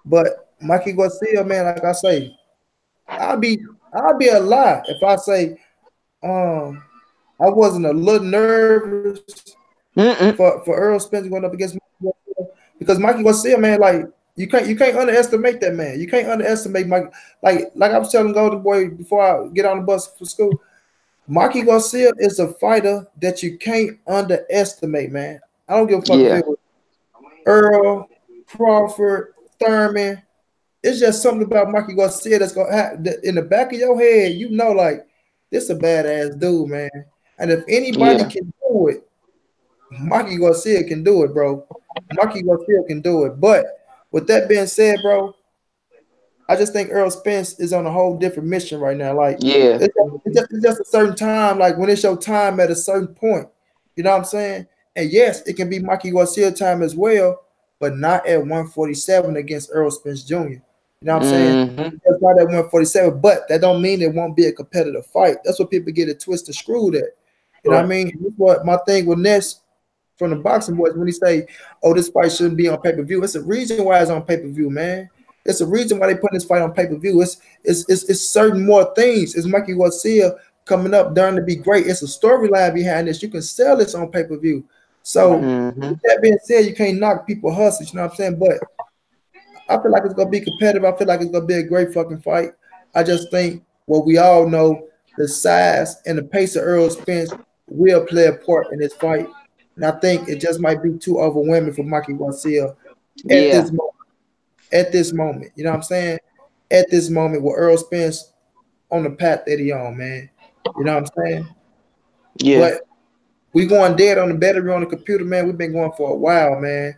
But Mikey Garcia, man, like I say, I'll be a lie if I say I wasn't a little nervous for Earl Spence going up against Mikey Garcia, because Mikey Garcia, man, like you can't underestimate that man. You can't underestimate Mike. Like I was telling Golden Boy before I get on the bus for school, Mikey Garcia is a fighter that you can't underestimate, man. I don't give a fuck if it was Earl, Crawford, Thurman. It's just something about Mikey Garcia that's gonna have in the back of your head. You know, like this a badass dude, man. And if anybody can do it, Mikey Garcia can do it, bro. Mikey Garcia can do it. But with that being said, bro, I just think Earl Spence is on a whole different mission right now. Like, it's just a certain time. Like when it's your time at a certain point, you know what I'm saying? And yes, it can be Mikey Garcia time as well, but not at 147 against Earl Spence Jr. You know what I'm saying? That's not at 147, but that don't mean it won't be a competitive fight. That's what people get it twisted, screwed at. You know what I mean? That's what my thing with Ness from the boxing boys when he say, "Oh, this fight shouldn't be on pay-per-view." It's a reason why it's on pay-per-view, man. It's a reason why they put this fight on pay-per-view. It's certain more things. It's Mikey Garcia coming up, done to be great. It's a storyline behind this. You can sell this on pay-per-view. So with that being said, you can't knock people hustlers. You know what I'm saying? But I feel like it's gonna be competitive. I feel like it's gonna be a great fucking fight. I just think what we all know, the size and the pace of Earl Spence will play a part in this fight. And I think it just might be too overwhelming for Mikey Garcia at this moment. You know what I'm saying? At this moment with Earl Spence on the path that he on, man. You know what I'm saying? Yeah. But we going dead on the battery on the computer, man. We've been going for a while, man.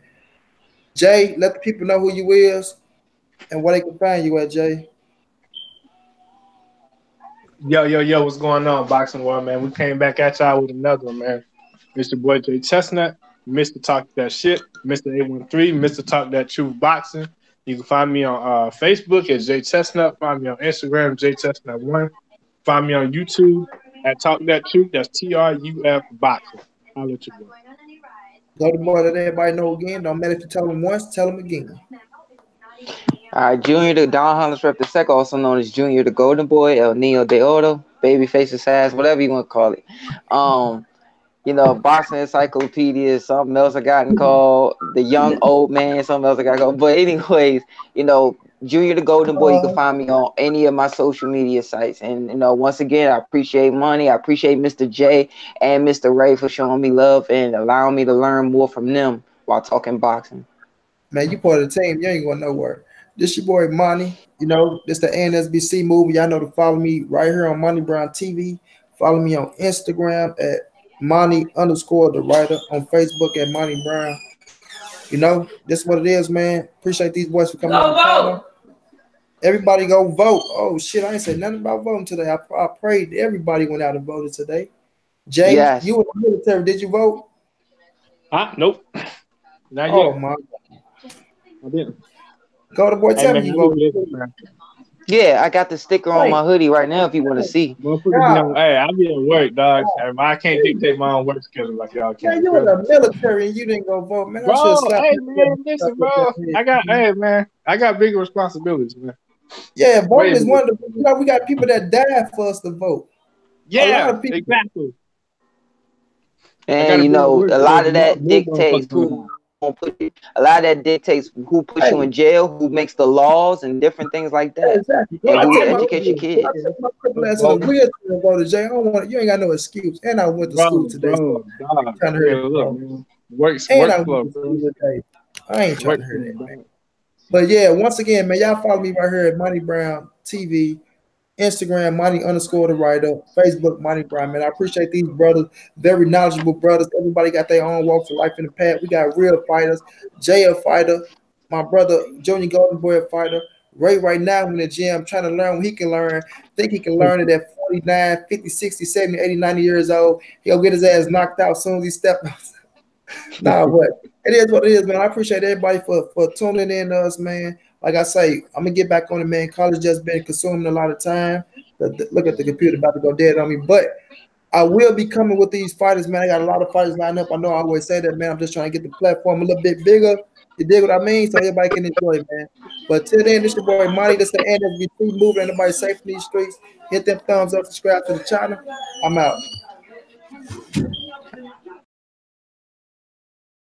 Jay, let the people know who you is and where they can find you at, Jay. Yo, what's going on, Boxing World, man? We came back at y'all with another one, man. It's your boy Jay Chestnut, Mr. Talk That Shit, Mr. 813, Mr. Talk That Truth Boxing. You can find me on Facebook at Jay Chestnut. Find me on Instagram, Jay Chestnut1. Find me on YouTube at Talk That Truth. That's TRUF Boxing. I'll let you go. Go to boy, let everybody know again. Don't matter if you tell them once, tell them again. All right, Junior the Don Hollis Rep the Second, also known as Junior the Golden Boy, El Nino de Oro, Babyface Assassin, whatever you want to call it. You know, Boxing Encyclopedia, something else I gotten called, the Young Old Man, something else I got called. But anyways, you know, Junior the Golden Boy, you can find me on any of my social media sites. And, you know, once again, I appreciate money. I appreciate Mr. J and Mr. Ray for showing me love and allowing me to learn more from them while talking boxing. Man, you part of the team. You ain't going nowhere. This your boy Monty. You know, this the NSBC movie. Y'all know to follow me right here on Monty Brown TV. Follow me on Instagram at Monty_the writer, on Facebook at Monty Brown. You know, this is what it is, man. Appreciate these boys for coming on. Everybody go vote. Oh shit, I ain't said nothing about voting today. I prayed everybody went out and voted today. Jay, you in the military, did you vote? Nope. Not yet. Oh my God. I didn't. Go to boy, tell me you voted. Yeah, I got the sticker on my hoodie right now if you want to see. Hey, I be at work, dog. I can't dictate my own work schedule like y'all can. Man, you in the military and you didn't go vote, man. Bro, hey, man, listen, bro. I got bigger responsibilities, man. Yeah, voting is one of the, you know, we got people that die for us to vote. Yeah, exactly. And, you know, a lot of that dictates who a lot of that dictates who puts you in jail, who makes the laws, and different things like that. Exactly. And who you educate your kids. My cripple ass in the wheelchair and go to jail. I don't want, you ain't got no excuse. And I went to school today. So I'm trying to hear I ain't trying to hear that, man. But yeah, once again, man, y'all follow me right here at Monty Brown TV. Instagram, Monty_the writer, Facebook, Monty Brown, man. I appreciate these brothers, very knowledgeable brothers. Everybody got their own walks of life in the past. We got real fighters. Jay a fighter, my brother Junior Golden Boy a fighter. Ray right now in the gym trying to learn what he can learn. Think he can learn it at 49, 50, 60, 70, 80, 90 years old. He'll get his ass knocked out as soon as he steps out. Nah, but it is what it is, man. I appreciate everybody for tuning in to us, man. Like I say, I'm gonna get back on it, man. College just been consuming a lot of time. Look at the computer about to go dead on me. But I will be coming with these fighters, man. I got a lot of fighters lined up. I know I always say that, man. I'm just trying to get the platform a little bit bigger. You dig what I mean? So everybody can enjoy it, man. But till then, this your boy Monty. This is the end of the moving. Everybody safe in these streets. Hit them thumbs up, subscribe to the channel. I'm out.